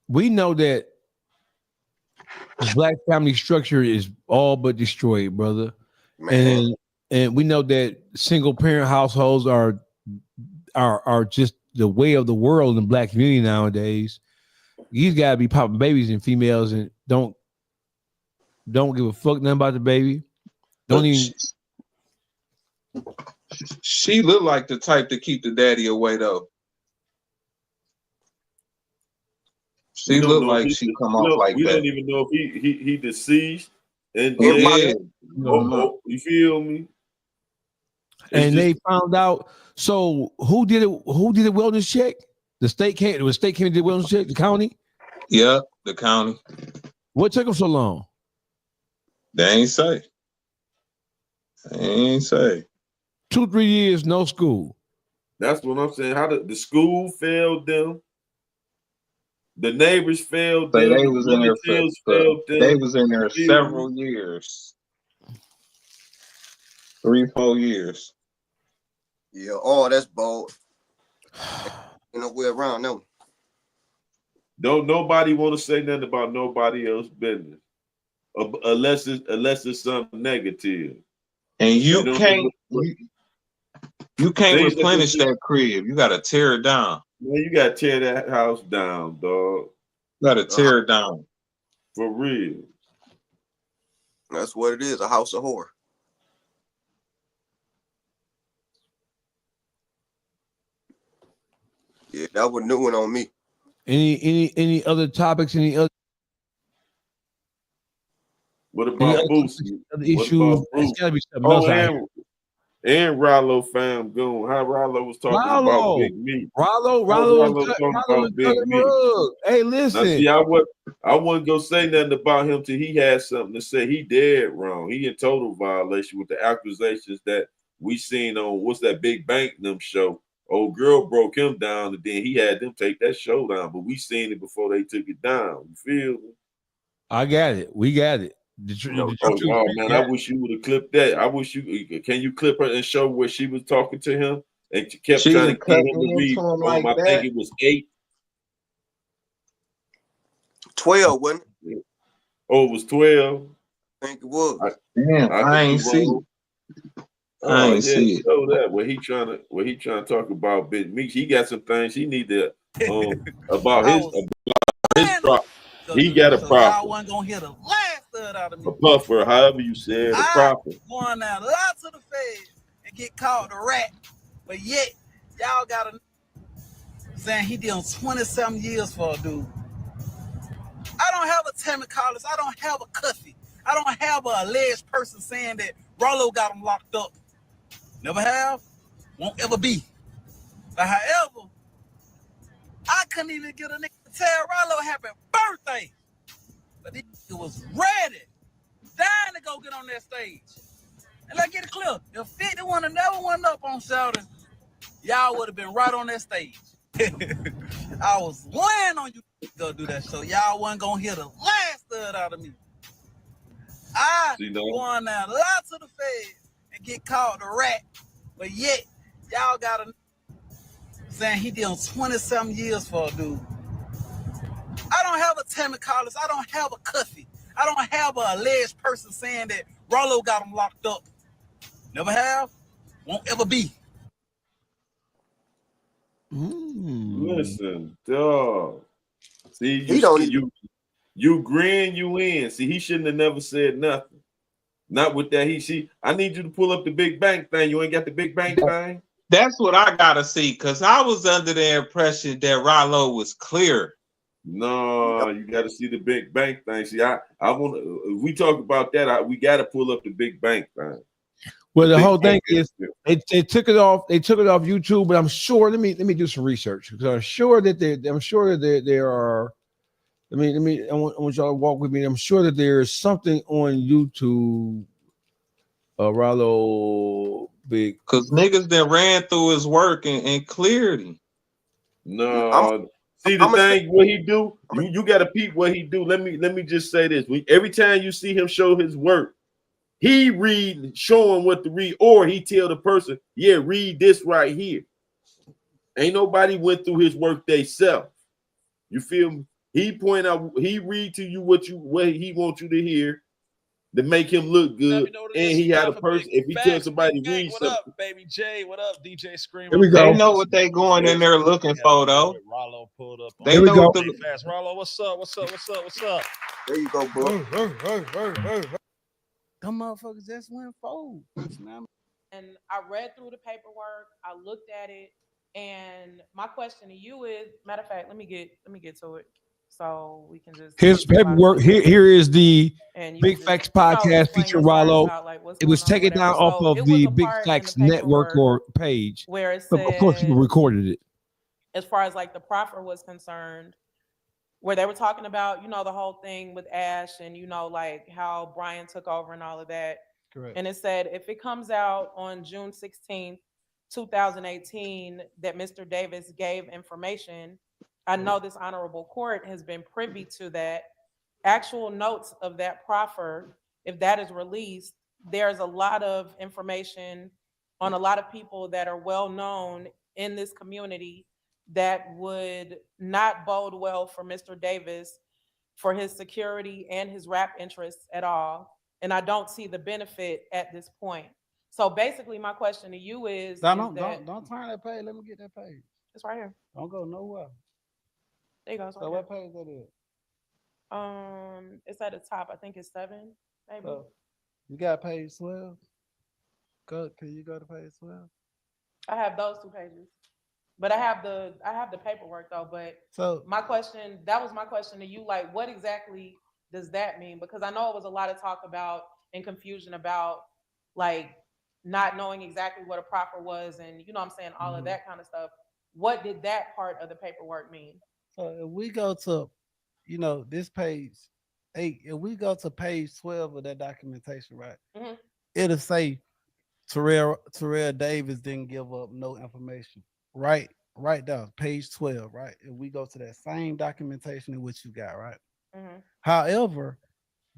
We know that the black family structure is all but destroyed, brother. Man. And we know that single parent households are just the way of the world in the black community nowadays. These gotta be popping babies and females and don't give a fuck nothing about the baby. Don't even. She looked like the type to keep the daddy away though. She looked like she come off like that. We don't even know if he deceased and yeah. You feel me? And they found out. So who did it? Who did a wellness check? The state came. The state came and did wellness check. The county. Yeah, the county. What took them so long? They ain't say. 2-3 years, no school. That's what I'm saying. How the school failed them. The neighbors failed them. They was in there They was in there several years. 3-4 years. Yeah, oh, that's bold. You know, we're around them. Don't nobody want to say nothing about nobody else's business, unless it's something negative. And you can't. You can't replenish that crib. You gotta tear it down. Man, you gotta tear that house down, dog. You gotta tear it down. For real. That's what it is, a house of horror. Yeah, that was new one on me. Any other topics? Any other? What about Boosie? Other issues? It's gotta be something else out here. And Rollo fam goon. How Rollo was talking about Big Meat. Rollo talking about Big Meat. Hey, listen. Now, see, I wasn't gonna say nothing about him till he had something to say. He dead wrong. He in total violation with the accusations that we seen on what's that Big Bank them show. Old girl broke him down, and then he had them take that show down. But we seen it before they took it down. You feel me? I got it. We got it. Man, I wish you would have clipped that. I wish you can you clip her and show where she was talking to him and kept trying to get him to read. Like I think it was 8. 12, wasn't it? Oh, it was 12. I think it was. I ain't see it. I ain't see it. Show that where he trying to talk about Big Meech. He got some things he need to about his prop. He got a prop. I wasn't gonna hear the last third out of me. A puffer, however you said, a profit. Going down lots of the feds and get called a rat, but yet y'all got a saying he did 27 years for a dude. I don't have a Tammy Collins. I don't have a Cuffy. I don't have a alleged person saying that Rollo got him locked up. Never have, won't ever be. But however, I couldn't even get a nigga to tell Rollo happy birthday. But he was ready, dying to go get on that stage. And let's get it clear. If 51 never went up on Sheldon, y'all would have been right on that stage. I was weighing on you to go do that show. Y'all wasn't gonna hear the last third out of me. I going down lots of the feds and get called a rat, but yet y'all got a saying he did 27 years for a dude. I don't have a Tammy Collins. I don't have a Cuffy. I don't have a alleged person saying that Rollo got him locked up. Never have, won't ever be. Listen, dog. See, you grin, you in. See, he shouldn't have never said nothing. Not with that. I need you to pull up the Big Bang thing. You ain't got the Big Bang thing? That's what I gotta see, because I was under the impression that Rollo was clear. No, you got to see the Big Bang thing. See, I want to. If we talk about that, we got to pull up the Big Bang thing. Well, the whole thing is they took it off. They took it off YouTube, but I'm sure. Let me do some research because I'm sure that there are. Let me. I want y'all to walk with me. I'm sure that there is something on YouTube. Rollo Big, because niggas that ran through his work and cleared him. No. See the thing, what he do, you got to peep what he do. Let me just say this: every time you see him show his work, he show him what to read, or he tell the person, "Yeah, read this right here." Ain't nobody went through his work themselves. You feel me? He point out, he read to you what he wants you to hear to make him look good, and he had a person. If he tells somebody to read something, what up, baby J? What up, DJ Screamer? Here we go. They know what they going in there looking for, though. Rollo pulled up. They know what the fast. Rollo, what's up? There you go, bro. Them motherfuckers just went forward. And I read through the paperwork. I looked at it, and my question to you is, matter of fact, let me get to it. So we can just here's paperwork. Here is the Big Facts podcast featuring Rollo. It was taken down off of the Big Facts network or page. Where it said, of course, people recorded it. As far as like the proffer was concerned, where they were talking about, the whole thing with Ash and, like how Brian took over and all of that. Correct. And it said, if it comes out on June 16th, 2018, that Mr. Davis gave information, I know this honorable court has been privy to that. Actual notes of that proffer, if that is released, there's a lot of information on a lot of people that are well known in this community that would not bode well for Mr. Davis, for his security and his rap interests at all. And I don't see the benefit at this point. So basically, my question to you is Don't that turn that page. Let me get that page. it's right here. Don't go nowhere. There you go. So what page that is? It's at the top. I think it's 7, maybe. So you got page 12. Can you go to page 12? I have those 2 pages, but I have the paperwork though. But So that was my question to you. Like, what exactly does that mean? Because I know it was a lot of talk about and confusion about like not knowing exactly what a proffer was, and you know what I'm saying, all of that kind of stuff. What did that part of the paperwork mean? So if we go to, this page 8, if we go to page 12 of that documentation, right? Mm-hmm. It'll say Terrell Davis didn't give up no information. Right down page 12, right? If we go to that same documentation in which you got, right? Mm-hmm. However,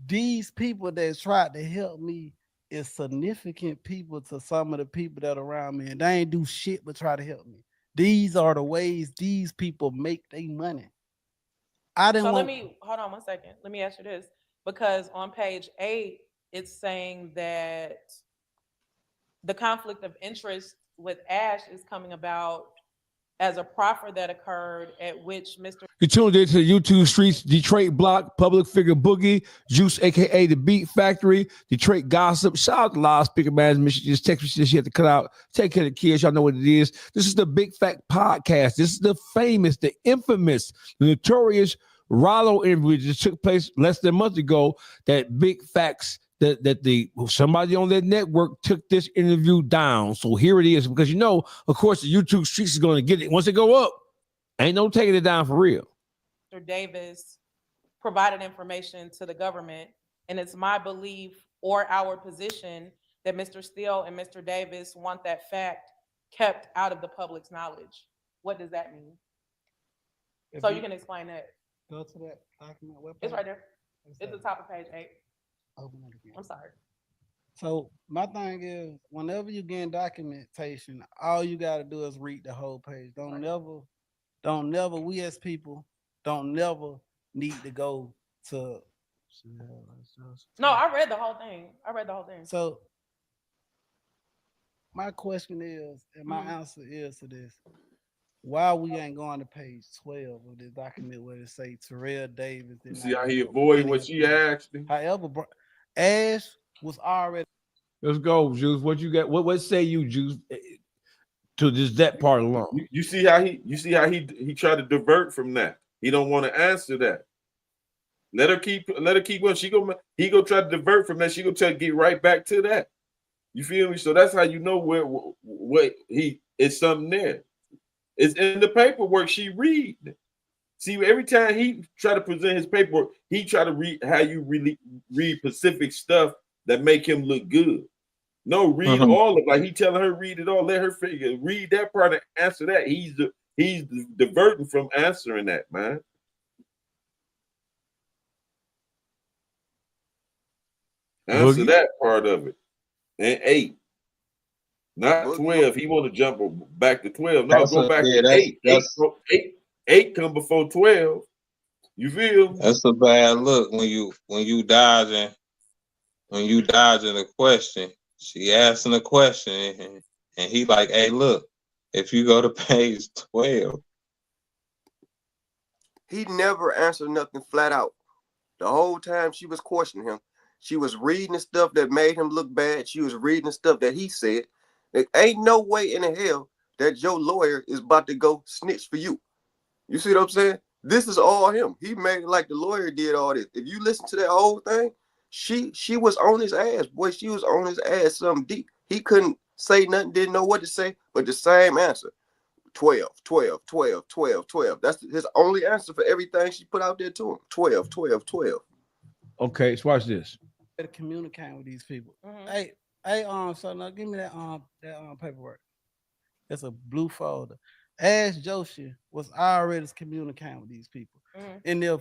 these people that tried to help me is significant people to some of the people that are around me, and they ain't do shit but try to help me. These are the ways these people make their money. Let me hold on 1 second. Let me ask you this, because on page 8, it's saying that the conflict of interest with Ash is coming about as a proffer that occurred at which Mr. You tuned into the YouTube streets, Detroit Block, public figure Boogie, Juice, aka the Beat Factory, Detroit Gossip. Shout out to Loudspeaker Management. She just texted me, she had to cut out. Take care of the kids. Y'all know what it is. This is the Big Fact Podcast. This is the famous, the infamous, the notorious Rollo interview that just took place less than a month ago. That Big Facts. That somebody on that network took this interview down. So here it is, because of course, the YouTube streets is going to get it once it go up. Ain't no taking it down for real. Mr. Davis provided information to the government, and it's my belief or our position that Mr. Steele and Mr. Davis want that fact kept out of the public's knowledge. What does that mean? So you can explain that. Go to that document webpage. It's right there. It's the top of page 8. Open it again. I'm sorry. So my thing is, whenever you get documentation, all you got to do is read the whole page. Don't never, we as people, don't never need to go to. No, I read the whole thing. So my question is, and my answer is to this: why we ain't going to page 12 of this document where it say Terrell Davis? You see how he avoided what she asked him? However, Ash was already. Let's go, Juice. What you got? What say you, Juice? To just that part alone. You see how he tried to divert from that. He don't want to answer that. Let her keep going. He go try to divert from that. She gonna try to get right back to that. You feel me? So that's how you know what it's something there. It's in the paperwork she read. See, every time he try to present his paperwork, he try to read how you really read specific stuff that make him look good. No, read all of it. Like he telling her read it all. Let her figure read that part and answer that. He's diverting from answering that, man. Answer that part of it. And 8, not 12. He want to jump back to 12. No, go back to 8. 8 come before 12. You feel? That's a bad look when you dodging the question. She asking a question and he like, hey, look, if you go to page 12. He never answered nothing flat out. The whole time she was questioning him, she was reading the stuff that made him look bad. She was reading the stuff that he said. There ain't no way in the hell that your lawyer is about to go snitch for you. You see what I'm saying? This is all him. He made it like the lawyer did all this. If you listen to that whole thing, she was on his ass, boy. She was on his ass something deep. He couldn't say nothing, didn't know what to say, but the same answer. 12, 12, 12, 12, 12. That's his only answer for everything she put out there to him. 12, 12, 12. Okay, so watch this. Communicating with these people. Hey, so now give me that paperwork. It's a blue folder. Ash Joshi was already communicating with these people. And I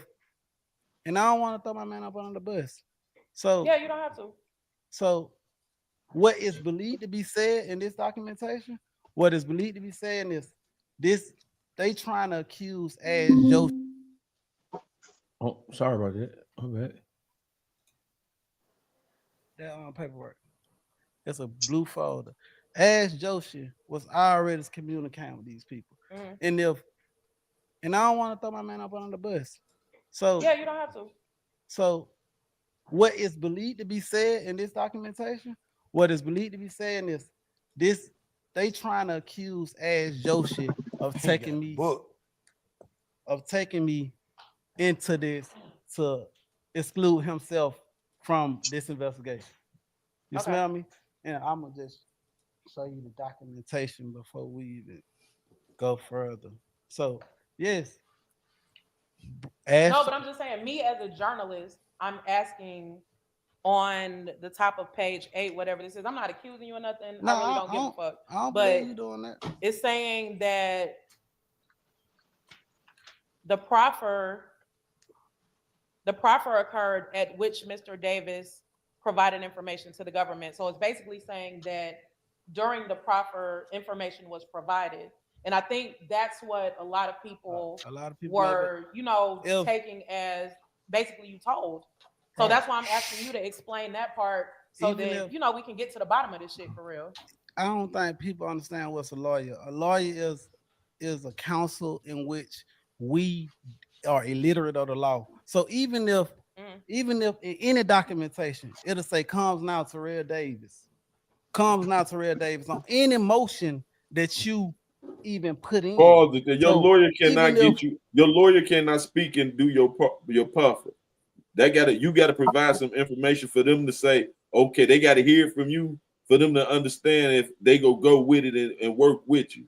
don't want to throw my man up under the bus. So yeah, you don't have to. So what is believed to be said in this documentation? What is believed to be said is this: they trying to accuse Ash Joshi. Oh, sorry about that. All right. That paperwork. It's a blue folder. Ash Joshi was already communicating with these people. And I don't want to throw my man up on the bus. So yeah, you don't have to. So what is believed to be said in this documentation, what is believed to be saying is this, they trying to accuse Ash Joshi of taking me into this to exclude himself from this investigation. You smell me? And I'm gonna just show you the documentation before we even go further. So yes. No, but I'm just saying, me as a journalist, I'm asking on the top of page 8, whatever this is. I'm not accusing you of nothing. No, I really don't give a fuck. I don't but believe you doing that. It's saying that the proffer occurred at which Mr. Davis provided information to the government. So it's basically saying that during the proffer, information was provided. And I think that's what a lot of people were, taking as basically you told. So that's why I'm asking you to explain that part so that, we can get to the bottom of this shit for real. I don't think people understand what's a lawyer. A lawyer is a counsel in which we are illiterate of the law. So even if in any documentation, it'll say comes now Terrell Davis on any motion that you even put in. Your lawyer cannot get you. Your lawyer cannot speak and do your puffer. You gotta provide some information for them to say, okay, they gotta hear from you for them to understand if they go with it and work with you.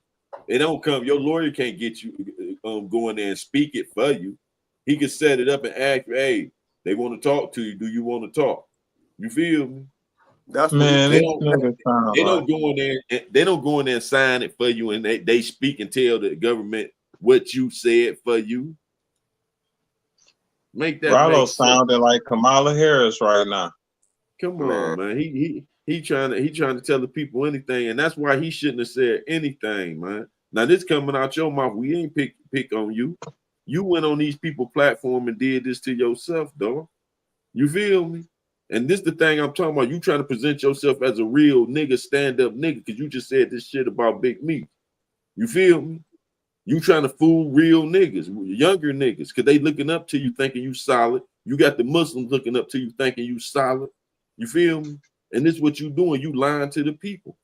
It don't come. Your lawyer can't get you go in there and speak it for you. He can set it up and ask, hey, they want to talk to you. Do you want to talk? You feel me? That's man. They don't go in there. They don't go in there and sign it for you, and they speak and tell the government what you said for you. Make that. Rollo sounding like Kamala Harris right now. Come on, man. He trying to tell the people anything, and that's why he shouldn't have said anything, man. Now this coming out your mouth, we ain't pick on you. You went on these people platform and did this to yourself, dog. You feel me? And this the thing I'm talking about. You trying to present yourself as a real nigga, stand-up nigga, because you just said this shit about Big Meat. You feel me? You trying to fool real niggas, younger niggas, because they looking up to you thinking you solid. You got the Muslims looking up to you thinking you solid. You feel me? And this is what you doing. You lying to the people.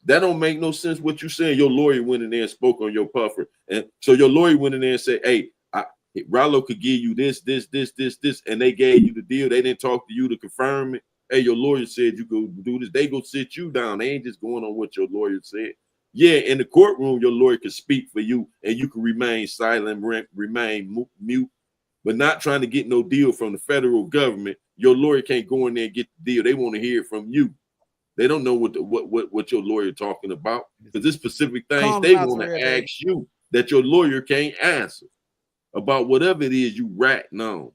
That don't make no sense what you saying. Your lawyer went in there and spoke on your puffer. And so your lawyer went in there and said, hey, Rollo could give you this, and they gave you the deal. They didn't talk to you to confirm it. Hey, your lawyer said you go do this. They go sit you down. They ain't just going on what your lawyer said. Yeah, in the courtroom, your lawyer can speak for you, and you can remain silent, remain mute, but not trying to get no deal from the federal government. Your lawyer can't go in there and get the deal. They want to hear it from you. They don't know what your lawyer talking about, because this specific things they want to ask you that your lawyer can't answer about whatever it is you ratting on.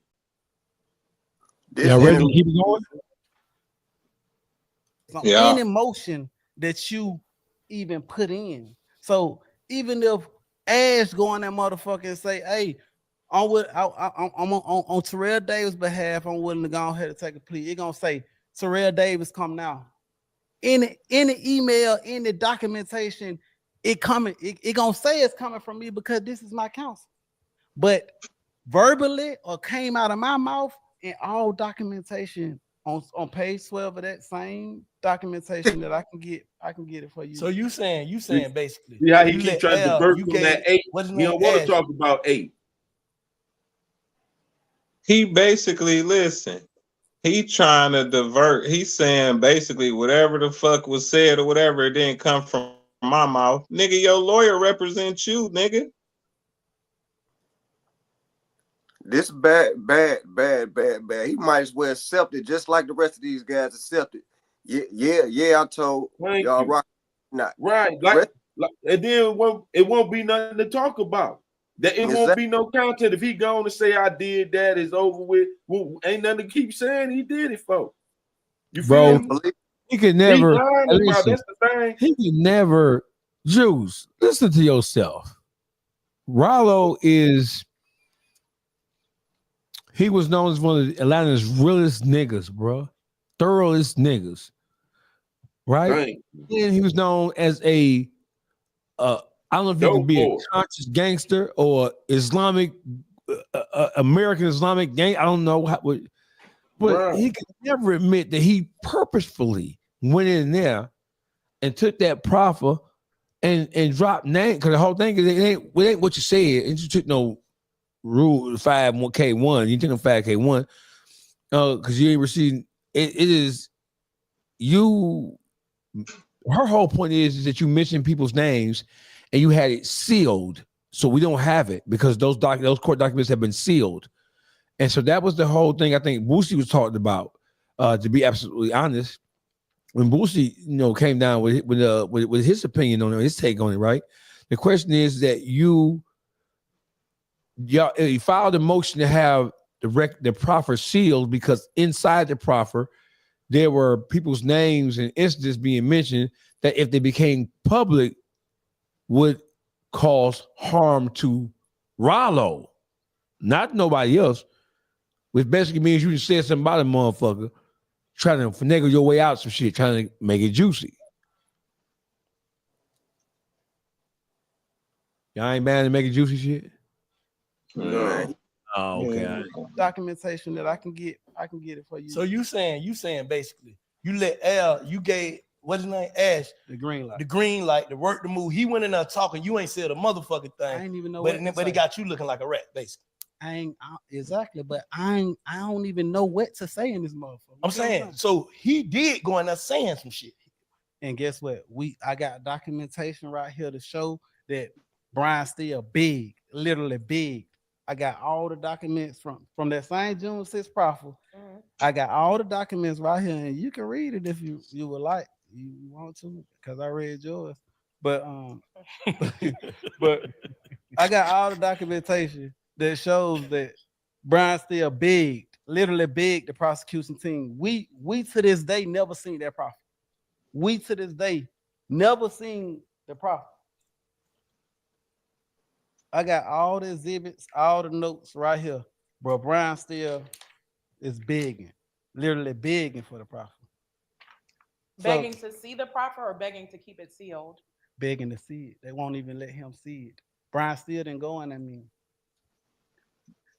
Yeah, ready to keep it going? Yeah. Any motion that you even put in. So even if Ash go on that motherfucker and say, hey, I'm on Terrell Davis' behalf, I'm willing to go ahead and take a plea. It's gonna say Terrell Davis come now. Any email, any documentation, it gonna say it's coming from me because this is my counsel. But verbally or came out of my mouth in all documentation on page 12 of that same documentation that I can get it for you. So you saying basically. Yeah, he keep trying to divert from that 8. We don't want to talk about 8. He basically, listen, he trying to divert. He's saying basically whatever the fuck was said or whatever, it didn't come from my mouth. Nigga, your lawyer represents you, nigga. This bad. He might as well accept it just like the rest of these guys accept it. Yeah, I told y'all rock. Not right. Like, and then it won't be nothing to talk about. That it won't be no content. If he go on to say I did that, it's over with. Well, ain't nothing to keep saying he did it for. You feel me? He could never. That's the thing. He could never. Juice, listen to yourself. Rollo he was known as one of Atlanta's realest niggas, bro. Thoroughest niggas. right? Dang. And he was known as a I don't know if you can Dope be a boy. conscious gangster or Islamic American Islamic gang. I don't know how, but Right. he could never admit that he purposefully went in there and took that proffer and dropped name, because the whole thing is it ain't what you said. And you took no rule 5K1. You took a 5K1 because you ain't receiving it. It is you. Her whole point is that you mentioned people's names and you had it sealed, so we don't have it because those court documents have been sealed. And so that was the whole thing I think Boosie was talking about. To be absolutely honest, when Boosie, came down with his opinion on it, his take on it, right? The question is that you filed a motion to have the proffer sealed because inside the proffer there were people's names and incidents being mentioned that if they became public would cause harm to Rollo, not nobody else, which basically means you just said something about a motherfucker trying to finagle your way out some shit, trying to make it juicy. Y'all ain't bad to make it juicy shit? No. Oh, okay. Yeah. Documentation that I can get it for you. So you saying basically you let Al, you gave what's his name, Ash, the green light, to work the move. He went in there talking. You ain't said a motherfucking thing. I ain't even know. But he got you looking like a rat, basically. Exactly, but I don't even know what to say in this motherfucker. I'm saying, so he did go in there saying some shit. And guess what? I got documentation right here to show that Brian Steele big, literally big. I got all the documents from that same June 6th proffer. Mm-hmm. I got all the documents right here, and you can read it if you would like. You want to, because I read yours. But but I got all the documentation that shows that Brian Steele big, literally big the prosecution team. We to this day never seen that proffer. We to this day never seen the proffer. I got all the exhibits, all the notes right here. Bro, Brian Steele is begging, literally begging for the proffer. Begging to see the proffer or begging to keep it sealed? Begging to see it. They won't even let him see it. Brian Steele didn't go in that meeting.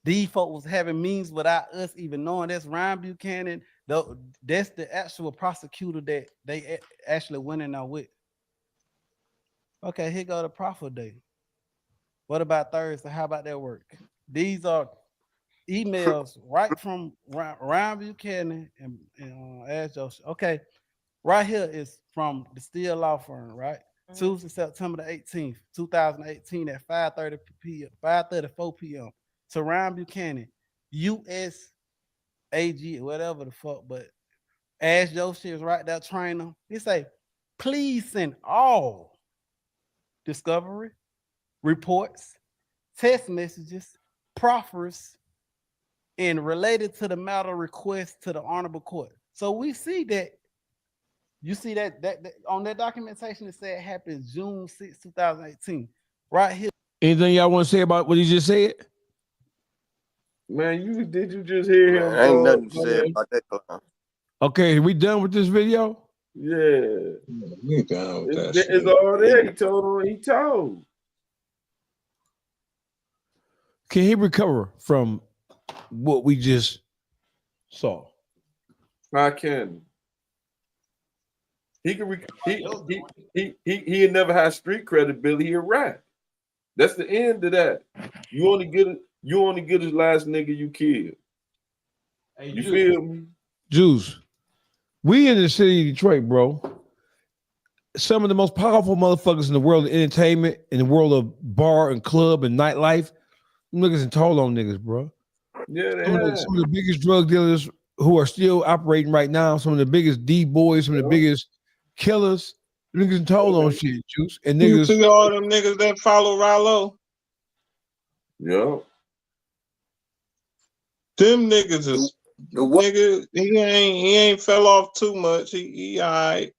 These folks was having meetings without us even knowing. That's Ryan Buchanan. That's the actual prosecutor that they actually went in there with. Okay, here go the proffer day. What about Thursday? How about that work? These are emails right from Ryan Buchanan and Ash Joseph. Okay, right here is from the Steele Law Firm, right? Mm-hmm. Tuesday, September the 18th, 2018 at 5:30 p.m., 5:34 p.m. to Ryan Buchanan, U.S. AG, whatever the fuck, but Ash Joseph is right there training. He say, please send all discovery, reports, text messages, proffers, and related to the matter request to the honorable court. So we see that, you see that on that documentation, it said it happened June 6, 2018. Right here. Anything y'all want to say about what he just said? Man, did you just hear him? Ain't nothing to say about that clown. Okay, we done with this video? Yeah. It's all there. He told. Can he recover from what we just saw? I can. He can. He never had street credibility. He a rat. That's the end of that. You only get his last nigga you killed. Hey, you feel me? Juice. We in the city of Detroit, bro. Some of the most powerful motherfuckers in the world of entertainment, in the world of bar and club and nightlife. Niggas and told on niggas, bro. Yeah, some of the biggest drug dealers who are still operating right now, some of the biggest D-boys, some of the biggest killers, niggas and told on shit, Juice. And niggas. You see all them niggas that follow Rollo? Yeah. Them niggas is nigga, he ain't fell off too much. He all right.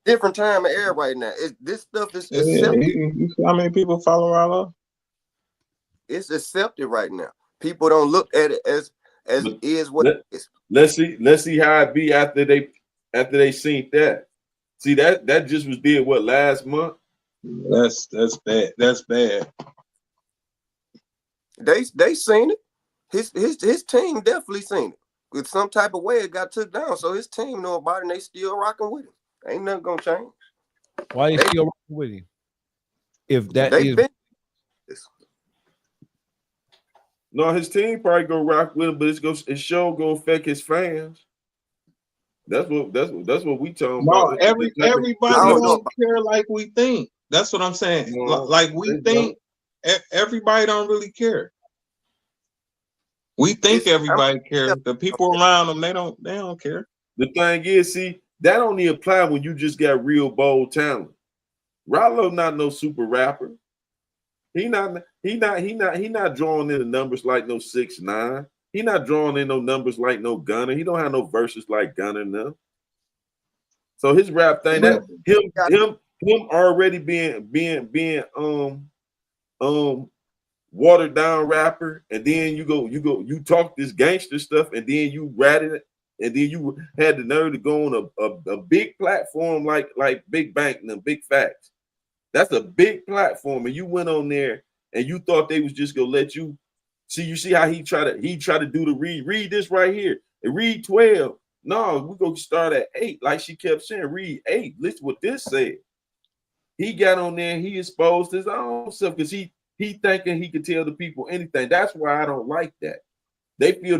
Different time of era right now. This stuff is accepted. How many people follow Rollo? It's accepted right now. People don't look at it as is what it is. Let's see how it be after they after they seen that. See that just was did what last month? That's bad. That's bad. They seen it. His team definitely seen it. With some type of way it got took down. So his team know about it and they still rocking with him. Ain't nothing gonna change. Why they still rocking with him? If that is been no, his team probably go rock with him, but his show gonna affect his fans. That's what we talking No, about. everybody don't care like we think. That's what I'm saying. No, like we think everybody don't really care. We think everybody cares. The people around them, they don't care. The thing is, see, that only apply when you just got real bold talent. Rollo not no super rapper. He not drawing in the numbers like no 6ix9ine. He not drawing in no numbers like no Gunner. He don't have no verses like Gunner now. So his rap thing, that him already being watered down rapper, and then you talk this gangster stuff, and then you ratted it, and then you had the nerve to go on a big platform like Big Bank and the Big Facts. That's a big platform, and you went on there and you thought they was just gonna let you see. You see how he try to do the read this right here and read 12. No, we gonna start at 8, like she kept saying. Read 8. Listen what this said. He got on there and he exposed his own self because he thinking he could tell the people anything. That's why I don't like that. They feel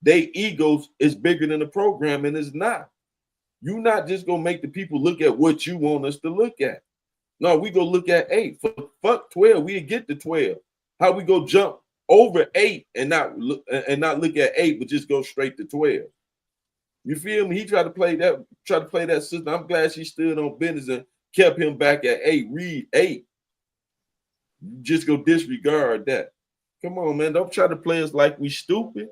their egos is bigger than the program, and it's not. You're not just gonna make the people look at what you want us to look at. No, we go look at 8. Fuck 12. We get to 12. How we go jump over 8 and not look at 8, but just go straight to 12. You feel me? He tried to play that system. I'm glad she stood on business and kept him back at 8. Read 8. Just go disregard that. Come on, man. Don't try to play us like we stupid.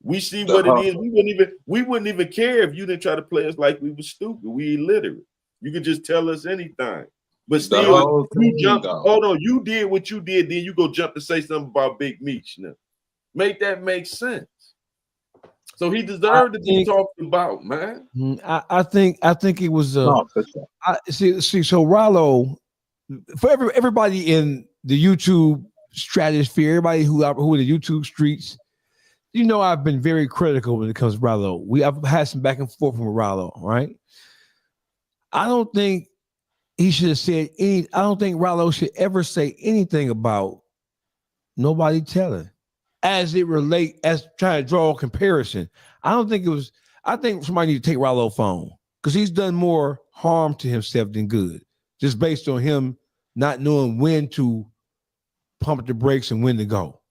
We see what it is. We wouldn't even care if you didn't try to play us like we were stupid. We illiterate. You could just tell us anything. But still, hold on, you did what you did, then you go jump to say something about Big Meech now. Make that make sense. So he deserved to be talked about, man. I think it was see so Rollo, for everybody in the YouTube stratosphere, everybody who in the YouTube streets, you know, I've been very critical when it comes to Rollo. I've had some back and forth with Rollo, right? I don't think he should have said I don't think Rollo should ever say anything about nobody telling. As it relate, as trying to draw a comparison. I think somebody need to take Rollo's phone because he's done more harm to himself than good, just based on him not knowing when to pump the brakes and when to go.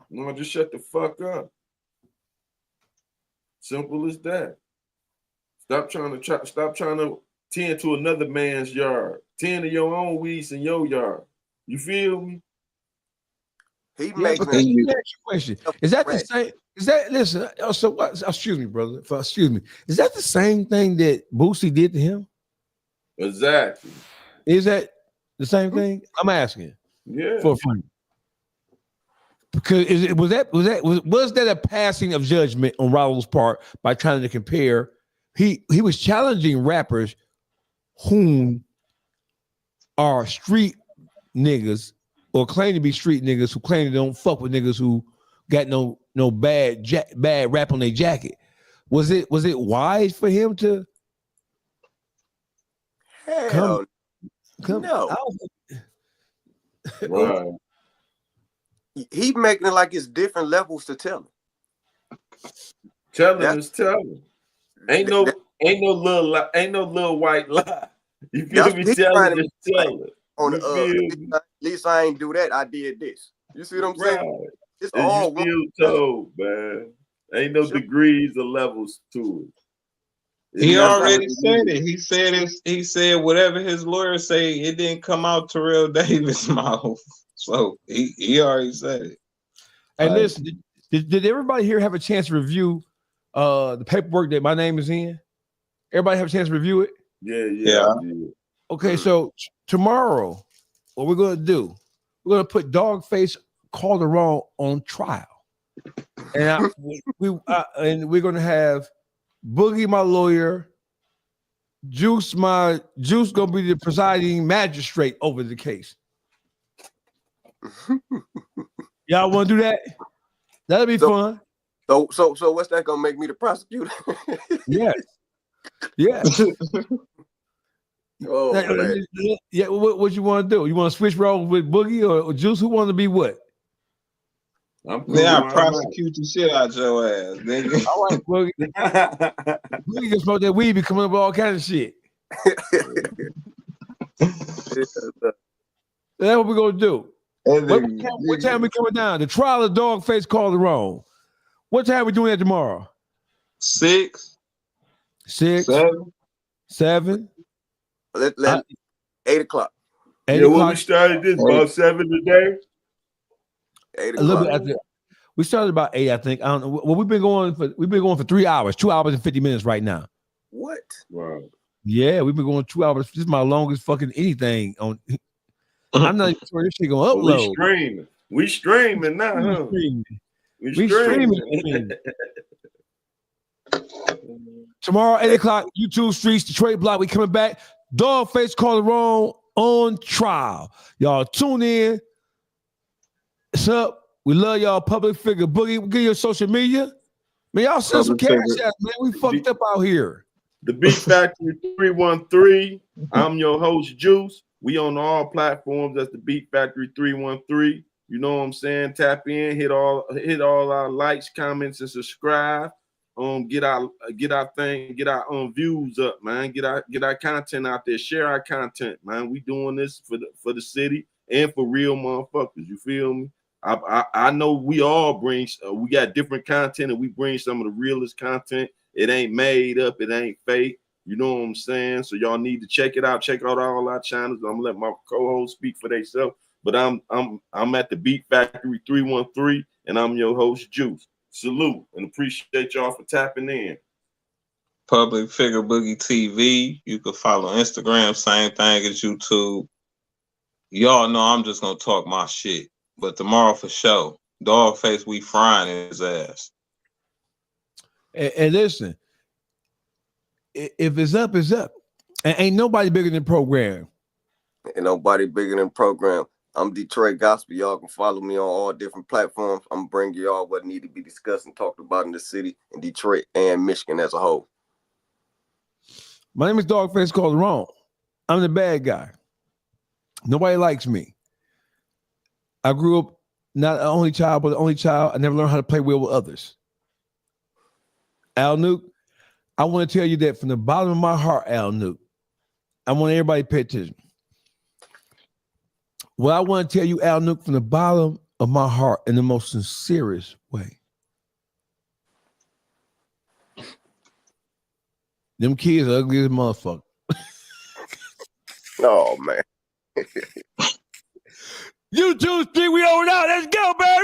No, just shut the fuck up. Simple as that. Stop trying to tend to another man's yard. Tend to your own weeds in your yard. You feel me? He makes question. Is that the same? Is that listen? So what? Excuse me, brother. Excuse me. Is that the same thing that Boosie did to him? Exactly. Is that the same thing? I'm asking. Yeah. For fun. Because was that a passing of judgment on Rollo's part by trying to compare? He was challenging rappers whom are street niggas or claim to be street niggas who claim they don't fuck with niggas who got no bad rap on their jacket. Was it wise for him to come? No. Right. He making it like it's different levels to telling. Telling is telling. Ain't no little white lie. You feel me? Telling is telling. At least I ain't do that. I did this. You see what I'm saying? It's all you still told, man. Ain't no degrees or levels to it. He already said it. He said whatever his lawyer say, it didn't come out Terrell Davis' mouth. So he already said it. And listen, did everybody here have a chance to review the paperwork that my name is in? Everybody have a chance to review it? Yeah. Okay, so tomorrow, what we're gonna do, we're gonna put Dogface Calderon on trial, and we're gonna have Boogie, my lawyer, Juice gonna be the presiding magistrate over the case. Y'all want to do that? That'll be fun. So what's that gonna make me the prosecutor? Yes. Yes. Oh man. Yeah. What you want to do? You want to switch roles with Boogie or Juice? Who want to be what? I prosecute the shit out your ass, nigga. All right, Boogie. Boogie can smoke that weed, be coming up with all kinds of shit. That's what we're gonna do. What time we coming down? The trial of Dogface Calderon. What time we doing that tomorrow? 6. 7. Let 8 o'clock. 8 yeah, o'clock. when we started this about 7 today. 8 A little bit o'clock. after. We started about 8, I think. I don't know. Well, we've been going for 3 hours, 2 hours and 50 minutes right now. What? Wow. Yeah, we've been going 2 hours. This is my longest fucking anything on. I'm not even sure this shit gonna upload. We streaming now, huh? We streaming. Tomorrow, 8 o'clock, YouTube Streets, Detroit Block. We coming back. Dogface Calderon on trial. Y'all tune in. What's up? We love y'all, public figure. Boogie, get your social media. Man, y'all send some cash out, man. We fucked up out here. The Beat Factory 313. I'm your host, Juice. We on all platforms. That's the Beat Factory 313. You know what I'm saying? Tap in, hit all our likes, comments, and subscribe. Get our views up, man. Get our content out there. Share our content, man. We doing this for the city and for real motherfuckers. You feel me? I know we all bring. We got different content, and we bring some of the realest content. It ain't made up. It ain't fake. You know what I'm saying? So y'all need to check it out. Check out all our channels. I'm gonna let my co-hosts speak for themselves. But I'm at the Beat Factory 313, and I'm your host, Juice. Salute and appreciate y'all for tapping in. Public Figure Boogie TV. You can follow Instagram, same thing as YouTube. Y'all know I'm just gonna talk my shit. But tomorrow for sure, Dogface, we frying his ass. And listen, if it's up, it's up. And ain't nobody bigger than program. Ain't nobody bigger than program. I'm Detroit Gospel. Y'all can follow me on all different platforms. I'm bringing y'all what need to be discussed and talked about in the city, in Detroit and Michigan as a whole. My name is Dogface Calderon. I'm the bad guy. Nobody likes me. I grew up not an only child, but the only child. I never learned how to play well with others. Al Nuke, I want to tell you that from the bottom of my heart, Al Nuke, I want everybody to pay attention. What I want to tell you, Al Nuke, from the bottom of my heart in the most sincerest way. Them kids are ugly as a motherfucker. Oh, man. YouTube Street, we over now. Let's go, baby.